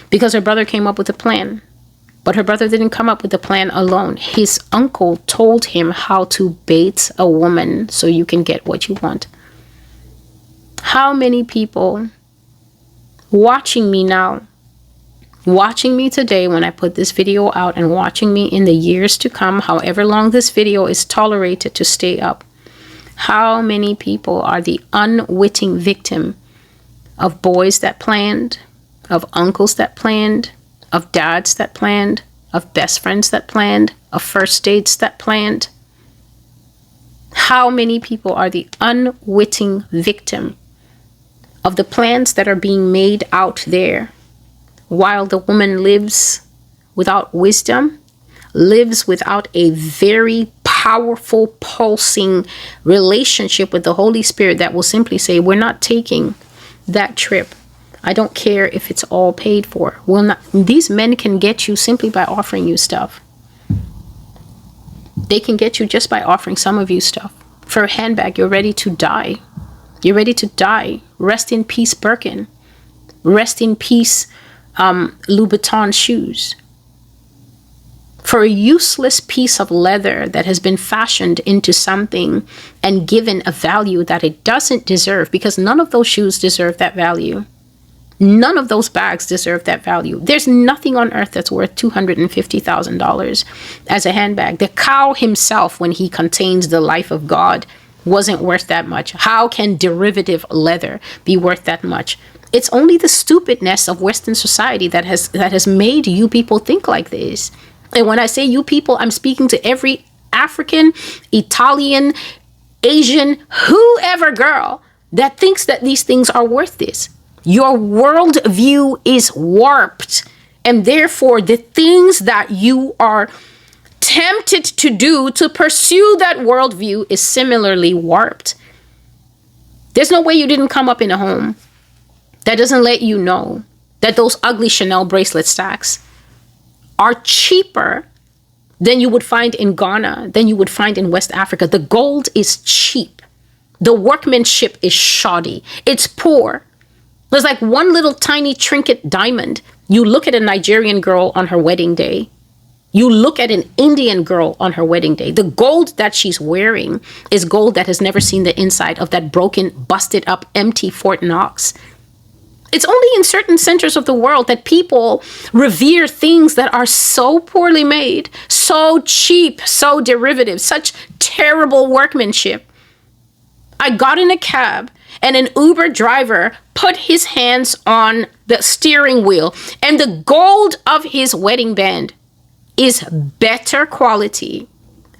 because her brother came up with a plan. But her brother didn't come up with the plan alone. His uncle told him how to bait a woman so you can get what you want. How many people watching me now, watching me today when I put this video out, and watching me in the years to come, however long this video is tolerated to stay up, how many people are the unwitting victim of boys that planned, of uncles that planned, of dads that planned, of best friends that planned, of first dates that planned? How many people are the unwitting victim of the plans that are being made out there, while the woman lives without wisdom, lives without a very powerful, pulsing relationship with the Holy Spirit that will simply say, we're not taking that trip. I don't care if it's all paid for. These men can get you simply by offering you stuff. They can get you just by offering some of you stuff. For a handbag, you're ready to die. You're ready to die. Rest in peace, Birkin. Rest in peace, Louboutin shoes. For a useless piece of leather that has been fashioned into something and given a value that it doesn't deserve, because none of those shoes deserve that value. None of those bags deserve that value. There's nothing on earth that's worth $250,000 as a handbag. The cow himself, when he contains the life of God, wasn't worth that much. How can derivative leather be worth that much? It's only the stupidness of Western society that has made you people think like this. And when I say you people, I'm speaking to every African, Italian, Asian, whoever girl that thinks that these things are worth this. Your worldview is warped, and therefore the things that you are tempted to do to pursue that worldview is similarly warped. There's no way you didn't come up in a home that doesn't let you know that those ugly Chanel bracelet stacks are cheaper than you would find in Ghana, than you would find in West Africa. The gold is cheap. The workmanship is shoddy. It's poor. There's like one little tiny trinket diamond. You look at a Nigerian girl on her wedding day. You look at an Indian girl on her wedding day. The gold that she's wearing is gold that has never seen the inside of that broken, busted up, empty Fort Knox. It's only in certain centers of the world that people revere things that are so poorly made, so cheap, so derivative, such terrible workmanship. I got in a cab and an Uber driver put his hands on the steering wheel, and the gold of his wedding band is better quality,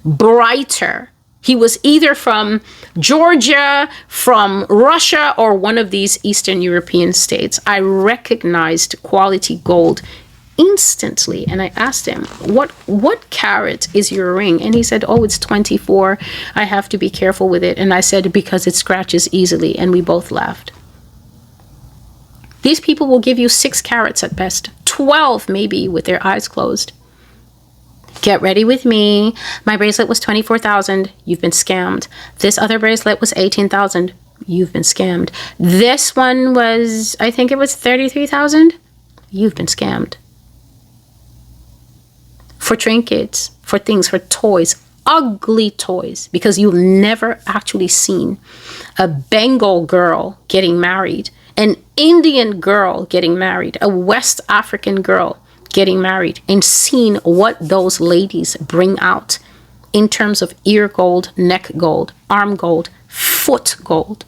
brighter. He was either from Georgia, from Russia, or one of these Eastern European states. I recognized quality gold instantly, and I asked him, what carat is your ring? And he said, oh, it's 24. I have to be careful with it. And I said, because it scratches easily. And we both laughed. These people will give you 6 carats at best, 12 maybe with their eyes closed. Get ready with me. My bracelet was $24,000. You've been scammed. This other bracelet was $18,000. You've been scammed. This one was, I think it was 33,000. You've been scammed. For trinkets, for things, for toys, ugly toys, because you've never actually seen a Bengal girl getting married, an Indian girl getting married, a West African girl getting married, and seen what those ladies bring out in terms of ear gold, neck gold, arm gold, foot gold.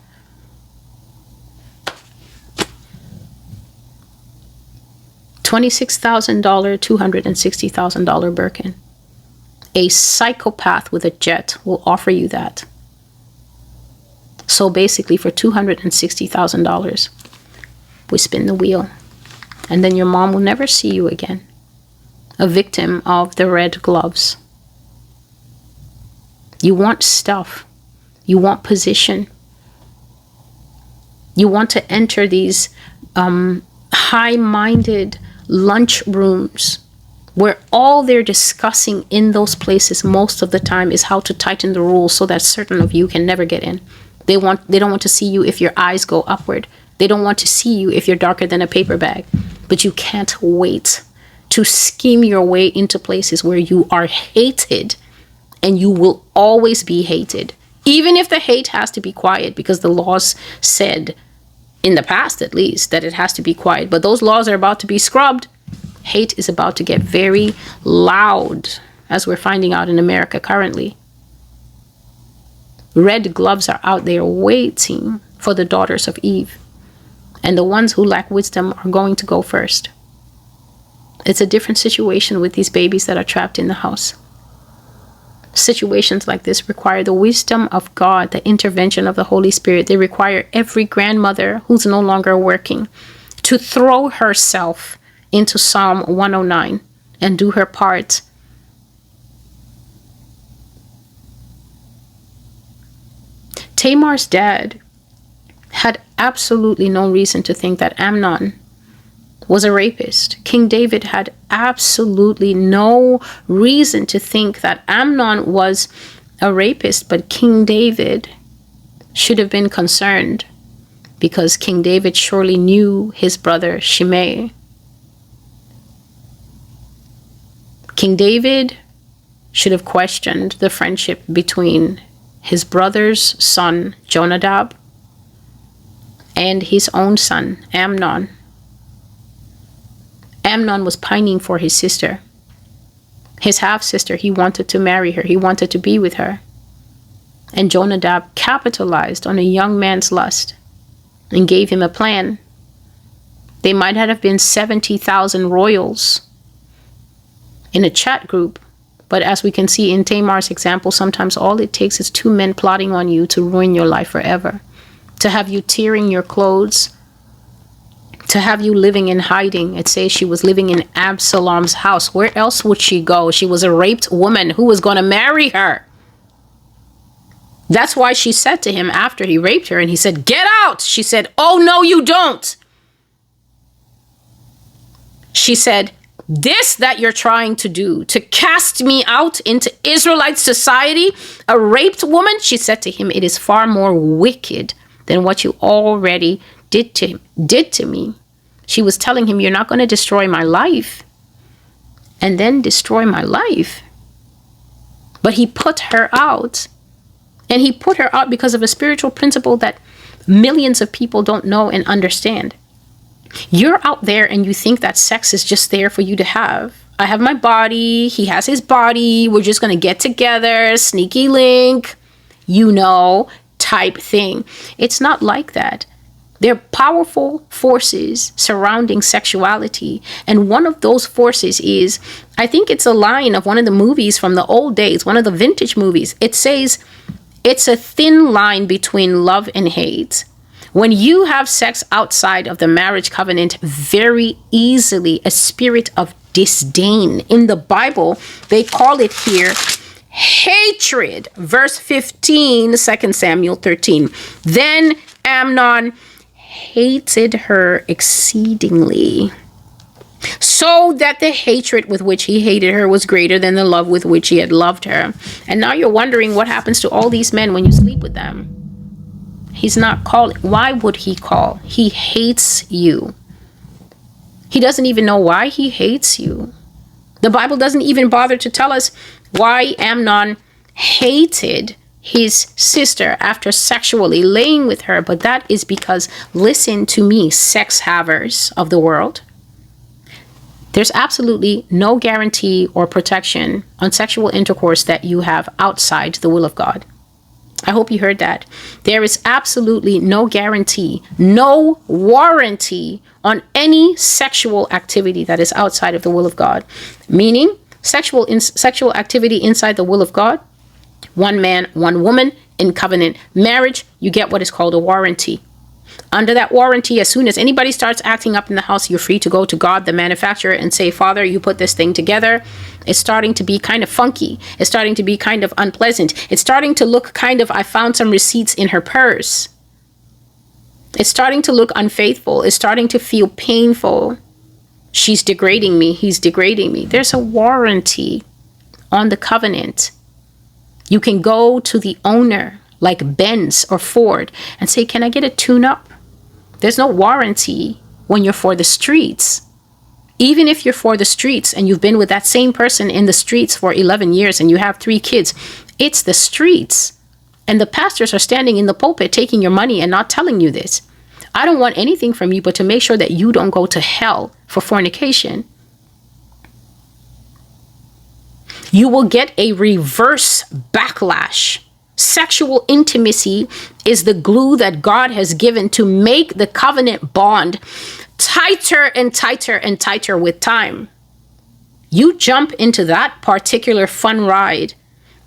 $26,000, $260,000 Birkin. A psychopath with a jet will offer you that. So basically for $260,000, we spin the wheel. And then your mom will never see you again. A victim of the red gloves. You want stuff. You want position. You want to enter these high-minded lunch rooms where all they're discussing in those places most of the time is how to tighten the rules so that certain of you can never get in. They don't want to see you if your eyes go upward. They don't want to see you if you're darker than a paper bag. But you can't wait to scheme your way into places where you are hated, and you will always be hated. Even if the hate has to be quiet, because the laws said, in the past at least, that it has to be quiet. But those laws are about to be scrubbed. Hate is about to get very loud, as we're finding out in America currently. Red gloves are out there waiting for the daughters of Eve. And the ones who lack wisdom are going to go first. It's a different situation with these babies that are trapped in the house. Situations like this require the wisdom of God, the intervention of the Holy Spirit. They require every grandmother who's no longer working to throw herself into Psalm 109 and do her part. Tamar's dad had absolutely no reason to think that Amnon was a rapist. King David had absolutely no reason to think that Amnon was a rapist, but King David should have been concerned because King David surely knew his brother Shimei. King David should have questioned the friendship between his brother's son, Jonadab, and his own son, Amnon. Amnon was pining for his sister. His half-sister, he wanted to marry her. He wanted to be with her. And Jonadab capitalized on a young man's lust and gave him a plan. They might have been 70,000 royals in a chat group. But as we can see in Tamar's example, sometimes all it takes is two men plotting on you to ruin your life forever. To have you tearing your clothes. To have you living in hiding. It says she was living in Absalom's house. Where else would she go? She was a raped woman. Who was going to marry her? That's why she said to him after he raped her and he said, "Get out!" She said, "Oh, no, you don't." She said, "This that you're trying to do, to cast me out into Israelite society, a raped woman," she said to him, "it is far more wicked than what you already did to me." She was telling him, "You're not going to destroy my life and then destroy my life." But he put her out. And he put her out because of a spiritual principle that millions of people don't know and understand. You're out there and you think that sex is just there for you to have. I have my body. He has his body. We're just going to get together. Sneaky link, type thing. It's not like that. There are powerful forces surrounding sexuality. And one of those forces is, I think it's a line of one of the movies from the old days, one of the vintage movies. It says, it's a thin line between love and hate. When you have sex outside of the marriage covenant, very easily a spirit of disdain. In the Bible, they call it here hatred. Verse 15, 2 Samuel 13. Then Amnon hated her exceedingly, so that the hatred with which he hated her was greater than the love with which he had loved her. And now you're wondering what happens to all these men when you sleep with them. He's not calling. Why would he call? He hates you. He doesn't even know why he hates you. The Bible doesn't even bother to tell us why Amnon hated his sister after sexually laying with her. But that is because, listen to me, sex havers of the world, there's absolutely no guarantee or protection on sexual intercourse that you have outside the will of God. I hope you heard that. There is absolutely no guarantee, no warranty on any sexual activity that is outside of the will of God. Meaning, sexual activity inside the will of God, one man, one woman, in covenant marriage, you get what is called a warranty. Under that warranty, as soon as anybody starts acting up in the house, you're free to go to God, the manufacturer, and say, Father, you put this thing together. It's starting to be kind of funky. It's starting to be kind of unpleasant. It's starting to look kind of, I found some receipts in her purse. It's starting to look unfaithful. It's starting to feel painful. She's degrading me. He's degrading me. There's a warranty on the covenant. You can go to the owner, like Benz or Ford, and say, can I get a tune-up? There's no warranty when you're for the streets. Even if you're for the streets and you've been with that same person in the streets for 11 years and you have 3 kids, it's the streets. And the pastors are standing in the pulpit taking your money and not telling you this. I don't want anything from you but to make sure that you don't go to hell for fornication. You will get a reverse backlash. Sexual intimacy is the glue that God has given to make the covenant bond tighter and tighter and tighter with time. You jump into that particular fun ride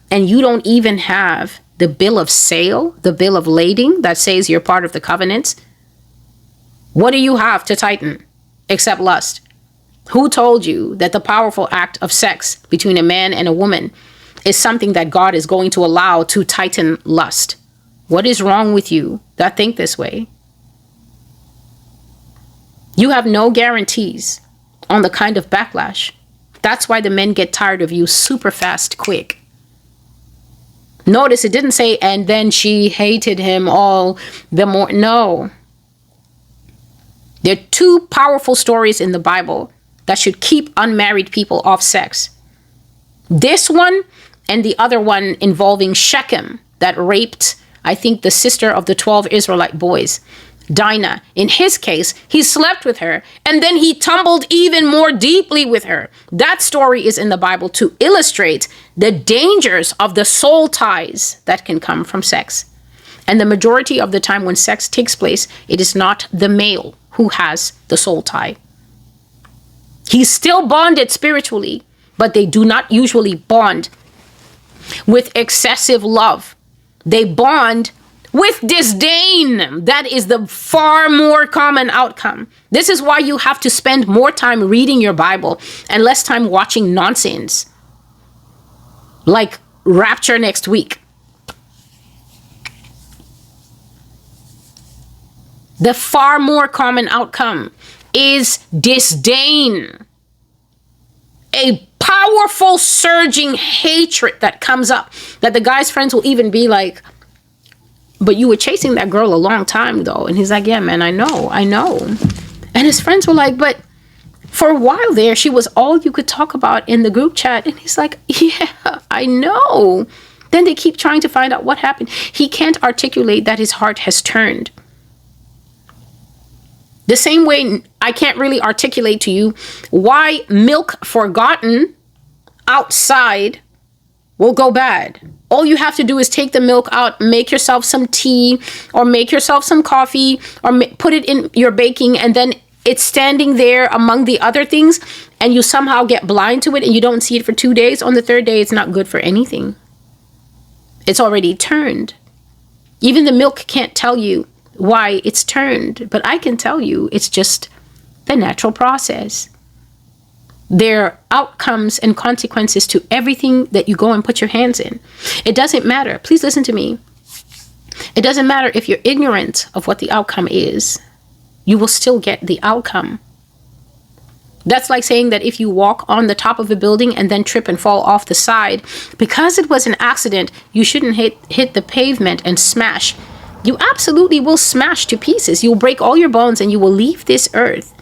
and you don't even have the bill of sale, the bill of lading that says you're part of the covenant. What do you have to tighten except lust? Who told you that the powerful act of sex between a man and a woman is something that God is going to allow to tighten lust? What is wrong with you that think this way? You have no guarantees on the kind of backlash. That's why the men get tired of you super fast, quick. Notice it didn't say, and then she hated him all the more. No. There are 2 powerful stories in the Bible that should keep unmarried people off sex. This one and the other one involving Shechem that raped, I think, the sister of the 12 Israelite boys, Dinah. In his case, he slept with her and then he tumbled even more deeply with her. That story is in the Bible to illustrate the dangers of the soul ties that can come from sex. And the majority of the time when sex takes place, it is not the male who has the soul tie. He's still bonded spiritually, but they do not usually bond with excessive love. They bond with disdain. That is the far more common outcome. This is why you have to spend more time reading your Bible and less time watching nonsense like Rapture next week. The far more common outcome is disdain. A powerful surging hatred that comes up, that the guy's friends will even be like, but you were chasing that girl a long time though. And he's like, yeah, man, I know. And his friends were like, but for a while there, she was all you could talk about in the group chat. And he's like, yeah, I know. Then they keep trying to find out what happened. He can't articulate that his heart has turned. The same way I can't really articulate to you why milk forgotten outside will go bad. All you have to do is take the milk out, make yourself some tea or make yourself some coffee or put it in your baking, and then it's standing there among the other things and you somehow get blind to it and you don't see it for 2 days. On the 3rd day, it's not good for anything. It's already turned. Even the milk can't tell you why it's turned, but I can tell you it's just the natural process. There are outcomes and consequences to everything that you go and put your hands in. It doesn't matter. Please listen to me. It doesn't matter if you're ignorant of what the outcome is. You will still get the outcome. That's like saying that if you walk on the top of a building and then trip and fall off the side, because it was an accident, you shouldn't hit the pavement and smash You absolutely will smash to pieces. You'll break all your bones and you will leave this earth.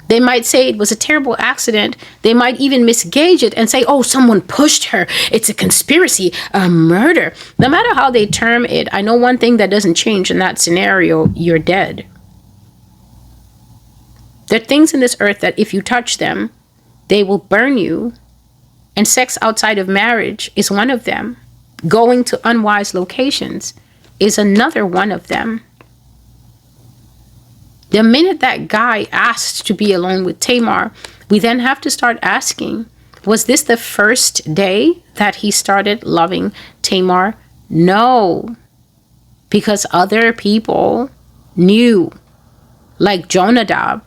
They might say it was a terrible accident. They might even misgauge it and say, oh, someone pushed her. It's a conspiracy, a murder. No matter how they term it, I know one thing that doesn't change in that scenario: you're dead. There are things in this earth that if you touch them, they will burn you. And sex outside of marriage is one of them. Going to unwise locations is another one of them. The minute that guy asked to be alone with Tamar, we then have to start asking, was this the first day that he started loving Tamar? No, because other people knew, like Jonadab.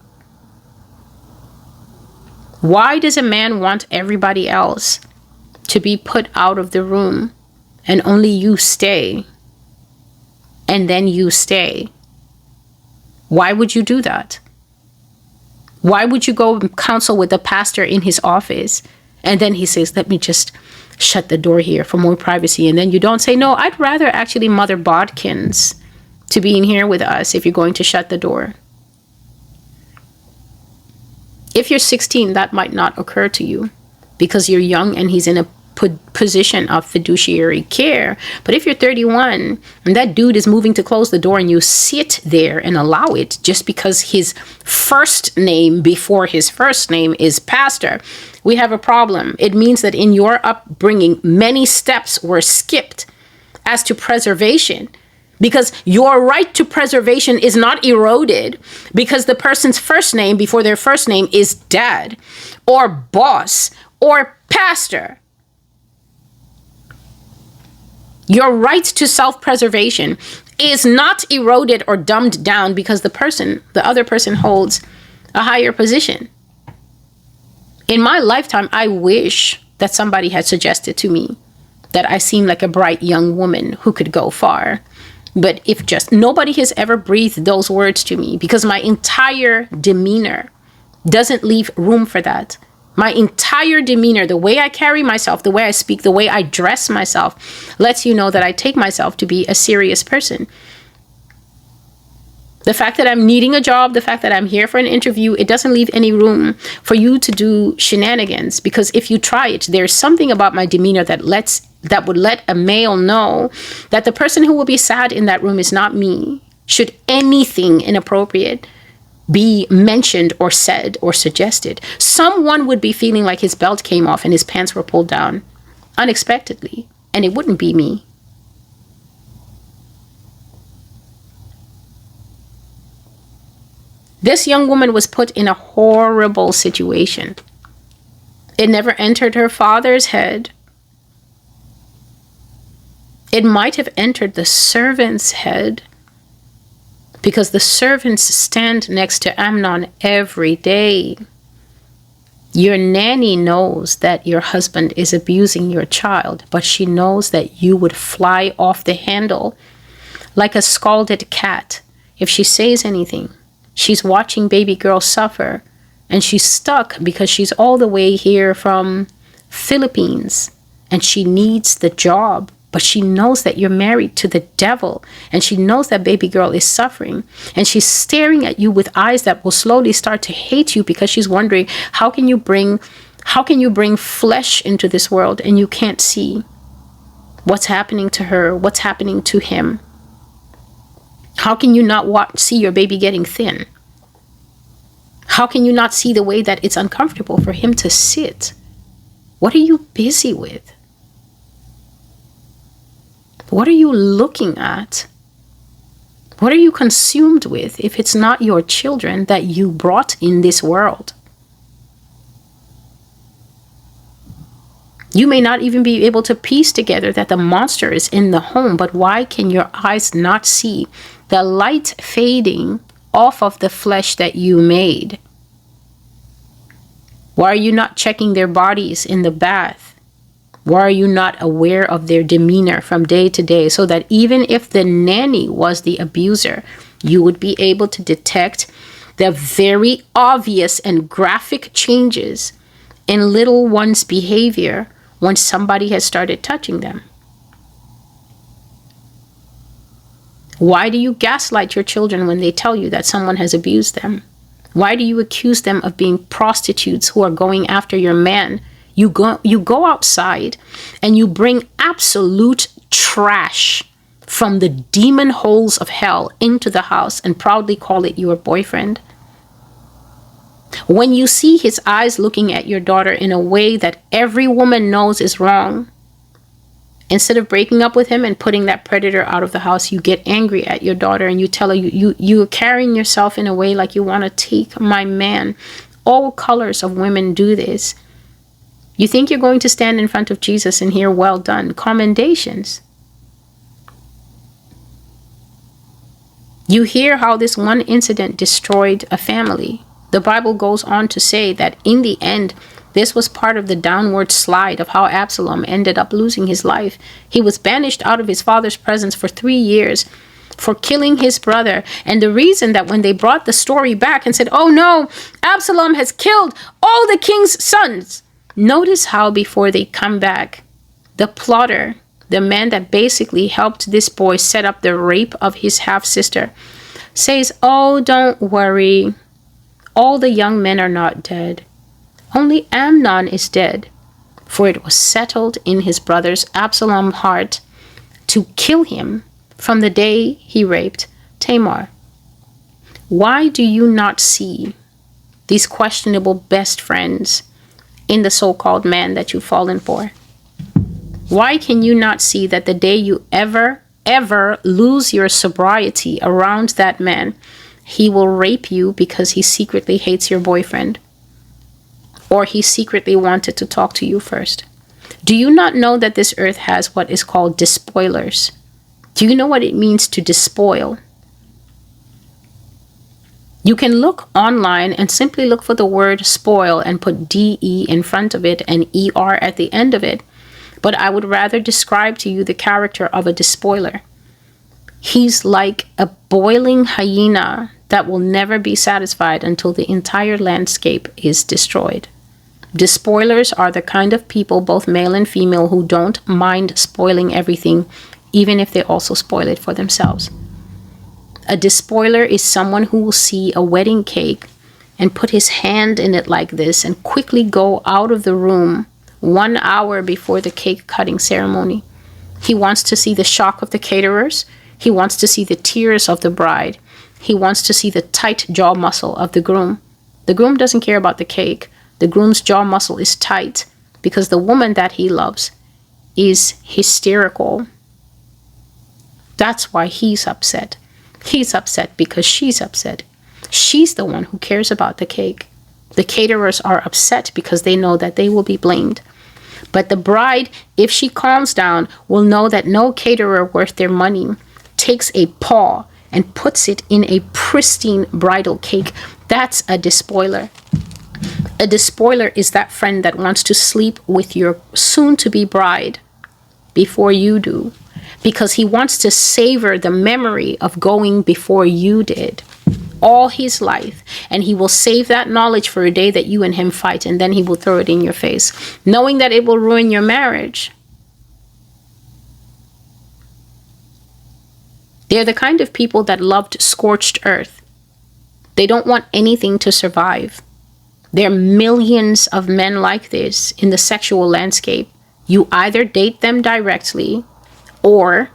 Why does a man want everybody else to be put out of the room and only you stay? And then you stay. Why would you do that? Why would you go counsel with the pastor in his office and then he says, let me just shut the door here for more privacy? And then you don't say, no, I'd rather actually Mother Bodkins to be in here with us if you're going to shut the door. If you're 16, that might not occur to you because you're young and he's in a position of fiduciary care. But if you're 31 and that dude is moving to close the door and you sit there and allow it just because his first name before his first name is pastor, we have a problem. It means that in your upbringing, many steps were skipped as to preservation, because your right to preservation is not eroded because the person's first name before their first name is dad or boss or pastor. Your right to self-preservation is not eroded or dumbed down because the other person holds a higher position. In my lifetime, I wish that somebody had suggested to me that I seem like a bright young woman who could go far. But if just nobody has ever breathed those words to me, because my entire demeanor doesn't leave room for that. My entire demeanor, the way I carry myself, the way I speak, the way I dress myself, lets you know that I take myself to be a serious person. The fact that I'm needing a job, the fact that I'm here for an interview, it doesn't leave any room for you to do shenanigans. Because if you try it, there's something about my demeanor that would let a male know that the person who will be sad in that room is not me. Should anything inappropriate be mentioned or said or suggested, someone would be feeling like his belt came off and his pants were pulled down unexpectedly, and it wouldn't be me. This young woman was put in a horrible situation. It never entered her father's head. It might have entered the servant's head, because the servants stand next to Amnon every day. Your nanny knows that your husband is abusing your child, but she knows that you would fly off the handle like a scalded cat if she says anything. She's watching baby girl suffer, and she's stuck because she's all the way here from Philippines and she needs the job. But she knows that you're married to the devil, and she knows that baby girl is suffering, and she's staring at you with eyes that will slowly start to hate you because she's wondering, how can you bring flesh into this world and you can't see what's happening to her, what's happening to him? How can you not see your baby getting thin? How can you not see the way that it's uncomfortable for him to sit? What are you busy with? What are you looking at? What are you consumed with if it's not your children that you brought in this world? You may not even be able to piece together that the monster is in the home, but why can your eyes not see the light fading off of the flesh that you made? Why are you not checking their bodies in the bath? Why are you not aware of their demeanor from day to day, so that even if the nanny was the abuser, you would be able to detect the very obvious and graphic changes in little one's behavior when somebody has started touching them? Why do you gaslight your children when they tell you that someone has abused them? Why do you accuse them of being prostitutes who are going after your man? You go outside and you bring absolute trash from the demon holes of hell into the house and proudly call it your boyfriend. When you see his eyes looking at your daughter in a way that every woman knows is wrong, instead of breaking up with him and putting that predator out of the house, you get angry at your daughter and you tell her you're carrying yourself in a way like you want to take my man. All colors of women do this. You think you're going to stand in front of Jesus and hear, well done, commendations. You hear how this one incident destroyed a family. The Bible goes on to say that in the end, this was part of the downward slide of how Absalom ended up losing his life. He was banished out of his father's presence for 3 years for killing his brother. And the reason that when they brought the story back and said, oh no, Absalom has killed all the king's sons. Notice how before they come back, the plotter, the man that basically helped this boy set up the rape of his half-sister, says, oh, don't worry. All the young men are not dead. Only Amnon is dead, for it was settled in his brother's Absalom's heart to kill him from the day he raped Tamar. Why do you not see these questionable best friends in the so-called man that you've fallen for? Why can you not see that the day you ever lose your sobriety around that man, he will rape you because he secretly hates your boyfriend? Or he secretly wanted to talk to you first? Do you not know that this earth has what is called despoilers? Do you know what it means to despoil? You can look online and simply look for the word spoil and put DE in front of it and ER at the end of it. But I would rather describe to you the character of a despoiler. He's like a boiling hyena that will never be satisfied until the entire landscape is destroyed. Despoilers are the kind of people, both male and female, who don't mind spoiling everything, even if they also spoil it for themselves. A despoiler is someone who will see a wedding cake and put his hand in it like this and quickly go out of the room 1 hour before the cake cutting ceremony. He wants to see the shock of the caterers. He wants to see the tears of the bride. He wants to see the tight jaw muscle of the groom. The groom doesn't care about the cake. The groom's jaw muscle is tight because the woman that he loves is hysterical. That's why he's upset. He's upset because she's upset. She's the one who cares about the cake. The caterers are upset because they know that they will be blamed. But the bride, if she calms down, will know that no caterer worth their money takes a paw and puts it in a pristine bridal cake. That's a despoiler. A despoiler is that friend that wants to sleep with your soon-to-be bride before you do, because he wants to savor the memory of going before you did all his life, and he will save that knowledge for a day that you and him fight, and then he will throw it in your face, knowing that it will ruin your marriage. They're the kind of people that loved scorched earth. They don't want anything to survive. There are millions of men like this in the sexual landscape. You either date them directly, or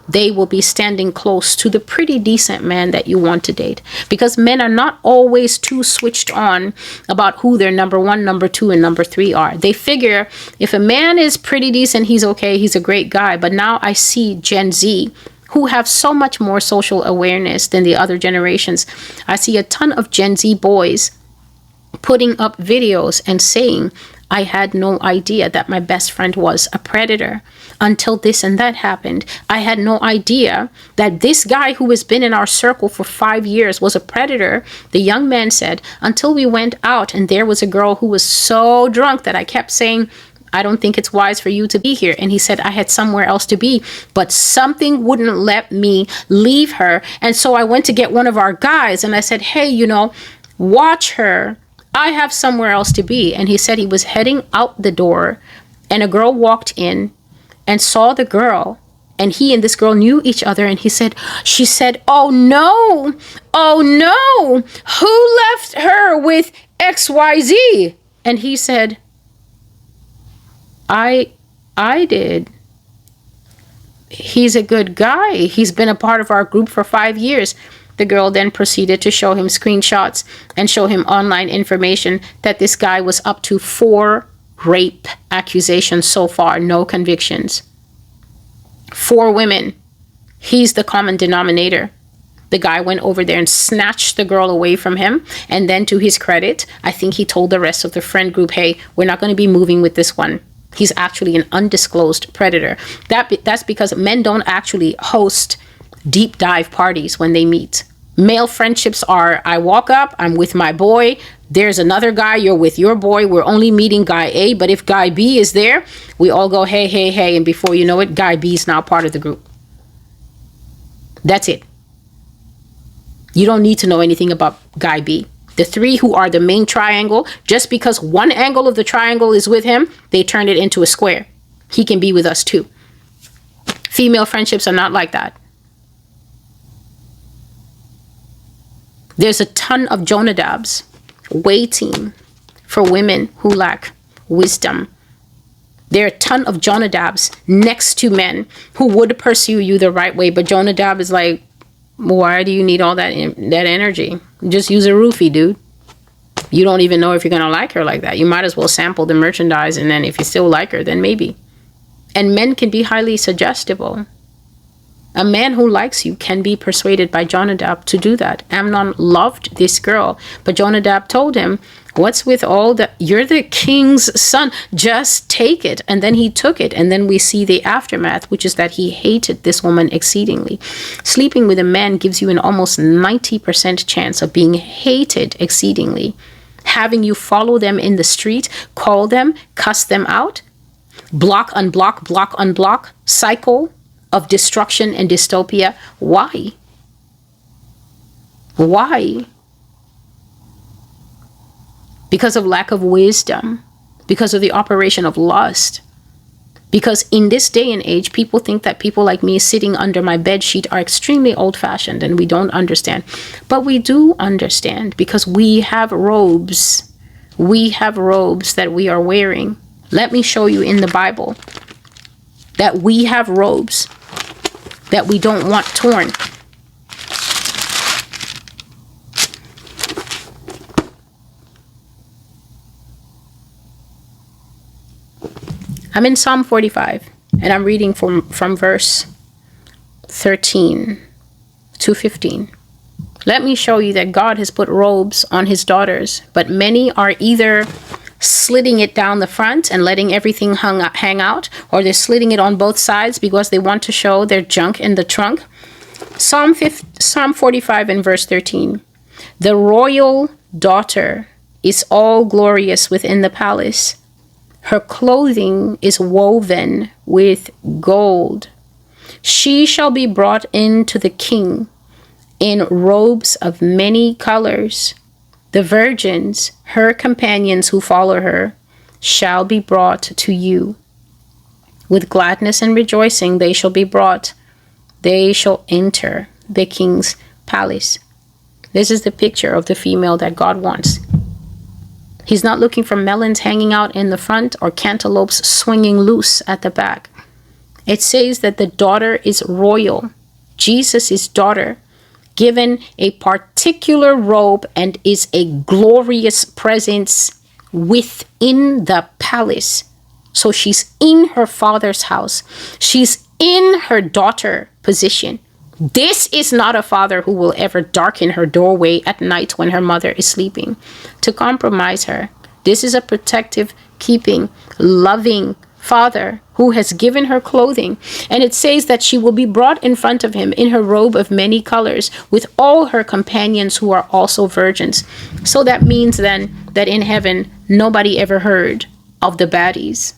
they will be standing close to the pretty decent man that you want to date. Because men are not always too switched on about who their number one, number two, and number three are. They figure if a man is pretty decent, he's okay, he's a great guy. But now I see Gen Z who have so much more social awareness than the other generations. I see a ton of Gen Z boys putting up videos and saying, I had no idea that my best friend was a predator until this and that happened. I had no idea that this guy who has been in our circle for 5 years was a predator. The young man said, until we went out and there was a girl who was so drunk that I kept saying, I don't think it's wise for you to be here. And he said, I had somewhere else to be, but something wouldn't let me leave her. And so I went to get one of our guys and I said, hey, watch her. I have somewhere else to be. And he said he was heading out the door and a girl walked in and saw the girl And he and this girl knew each other. And she said, oh no, who left her with XYZ? And he said, I did. He's a good guy. He's been a part of our group for 5 years. The girl then proceeded to show him screenshots and show him online information that this guy was up to 4 rape accusations so far, no convictions. 4 women. He's the common denominator. The guy went over there and snatched the girl away from him. And then, to his credit, I think he told the rest of the friend group, hey, we're not going to be moving with this one. He's actually an undisclosed predator. That's because men don't actually host deep dive parties when they meet. Male friendships are, I walk up, I'm with my boy, there's another guy, you're with your boy, we're only meeting guy A, but if guy B is there, we all go, hey, hey, hey, and before you know it, guy B is now part of the group. That's it. You don't need to know anything about guy B. The 3 who are the main triangle, just because one angle of the triangle is with him, they turn it into a square. He can be with us too. Female friendships are not like that. There's a ton of Jonadabs waiting for women who lack wisdom. There are a ton of Jonadabs next to men who would pursue you the right way, but Jonadab is like, why do you need all that energy? Just use a roofie, dude. You don't even know if you're going to like her like that. You might as well sample the merchandise, and then if you still like her, then maybe. And men can be highly suggestible. A man who likes you can be persuaded by Jonadab to do that. Amnon loved this girl, but Jonadab told him, what's with all the, you're the king's son, just take it. And then he took it. And then we see the aftermath, which is that he hated this woman exceedingly. Sleeping with a man gives you an almost 90% chance of being hated exceedingly. Having you follow them in the street, call them, cuss them out, block, unblock, cycle of destruction and dystopia. Why? Why? Because of lack of wisdom, because of the operation of lust. Because in this day and age, people think that people like me sitting under my bed sheet are extremely old-fashioned, and we don't understand. But we do understand, because we have robes. We have robes that we are wearing. Let me show you in the Bible that we have robes that we don't want torn. I'm in Psalm 45, and I'm reading from verse 13 to 15. Let me show you that God has put robes on his daughters, but many are either slitting it down the front and letting everything hang out, or they're slitting it on both sides because they want to show their junk in the trunk. Psalm 45 and verse 13. The royal daughter is all glorious within the palace. Her clothing is woven with gold. She shall be brought in to the king in robes of many colors. The virgins, her companions who follow her, shall be brought to you. With gladness and rejoicing they shall be brought. They shall enter the king's palace. This is the picture of the female that God wants. He's not looking for melons hanging out in the front or cantaloupes swinging loose at the back. It says that the daughter is royal. Jesus is daughter, given a particular robe and is a glorious presence within the palace. So she's in her father's house. She's in her daughter position. This is not a father who will ever darken her doorway at night when her mother is sleeping to compromise her. This is a protective, keeping, loving father who has given her clothing. And it says that she will be brought in front of him in her robe of many colors with all her companions who are also virgins. So that means then that in heaven, nobody ever heard of the baddies.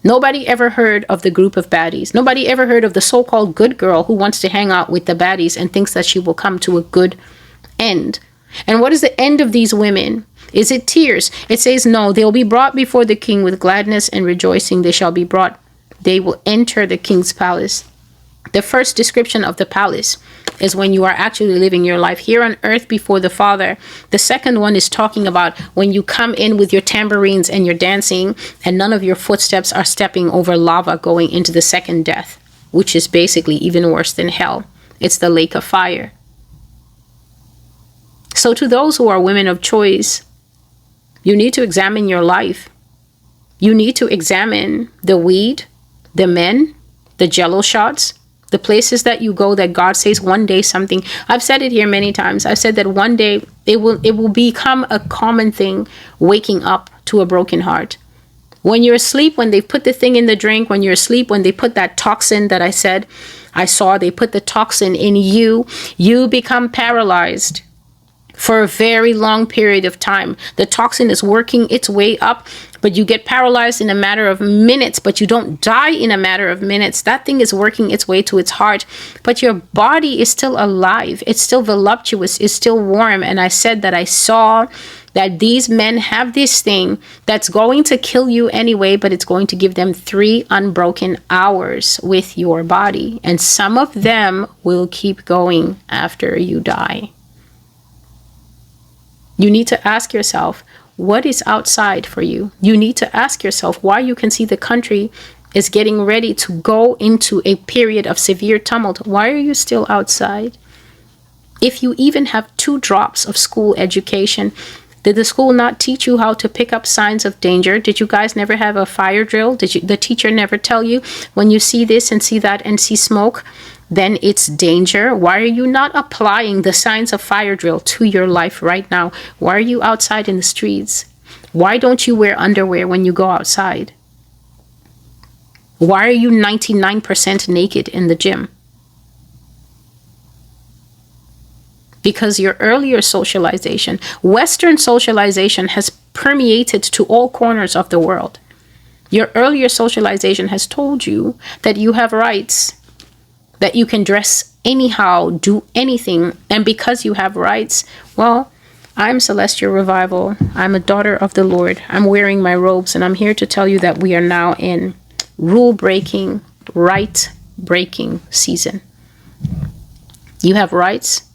Nobody ever heard of the group of baddies. Nobody ever heard of the so-called good girl who wants to hang out with the baddies and thinks that she will come to a good end. And what is the end of these women? Is it tears? It says, no, they'll be brought before the king with gladness and rejoicing. They shall be brought. They will enter the king's palace. The first description of the palace is when you are actually living your life here on earth before the Father. The second one is talking about when you come in with your tambourines and you're dancing, and none of your footsteps are stepping over lava going into the second death, which is basically even worse than hell. It's the lake of fire. So to those who are women of choice, you need to examine your life. You need to examine the weed, the men, the jello shots, the places that you go that God says one day something. I've said it here many times. I've said that one day it will become a common thing, waking up to a broken heart. When you're asleep, when they put the thing in the drink, when you're asleep, when they put that toxin that I saw they put the toxin in you, you become paralyzed for a very long period of time. The toxin is working its way up, but you get paralyzed in a matter of minutes, but you don't die in a matter of minutes. That thing is working its way to its heart, but your body is still alive. It's still voluptuous. It's still warm. And I said that I saw that these men have this thing that's going to kill you anyway, but it's going to give them 3 unbroken hours with your body. And some of them will keep going after you die. You need to ask yourself, what is outside for you? You need to ask yourself why you can see the country is getting ready to go into a period of severe tumult. Why are you still outside? If you even have 2 drops of school education, did the school not teach you how to pick up signs of danger? Did you guys never have a fire drill? Did the teacher never tell you when you see this and see that and see smoke, then it's danger? Why are you not applying the signs of fire drill to your life right now? Why are you outside in the streets? Why don't you wear underwear when you go outside? Why are you 99% naked in the gym? Because your earlier socialization, Western socialization, has permeated to all corners of the world. Your earlier socialization has told you that you have rights, that you can dress anyhow, do anything. And because you have rights, well, I'm Celestial Revival. I'm a daughter of the Lord. I'm wearing my robes, and I'm here to tell you that we are now in rule-breaking, right-breaking season. You have rights.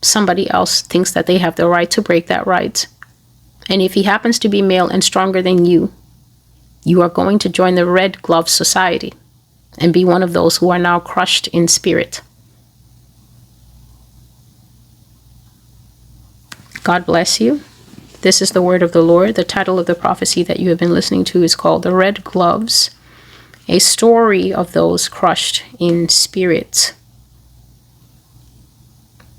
Somebody else thinks that they have the right to break that right. And if he happens to be male and stronger than you, you are going to join the Red Glove Society and be one of those who are now crushed in spirit. God bless you. This is the word of the Lord. The title of the prophecy that you have been listening to is called The Red Gloves, a story of those crushed in spirit.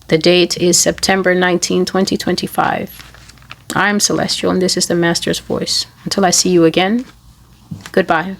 The date is September 19, 2025. I'm Celestial, and this is the Master's Voice. Until I see you again, goodbye.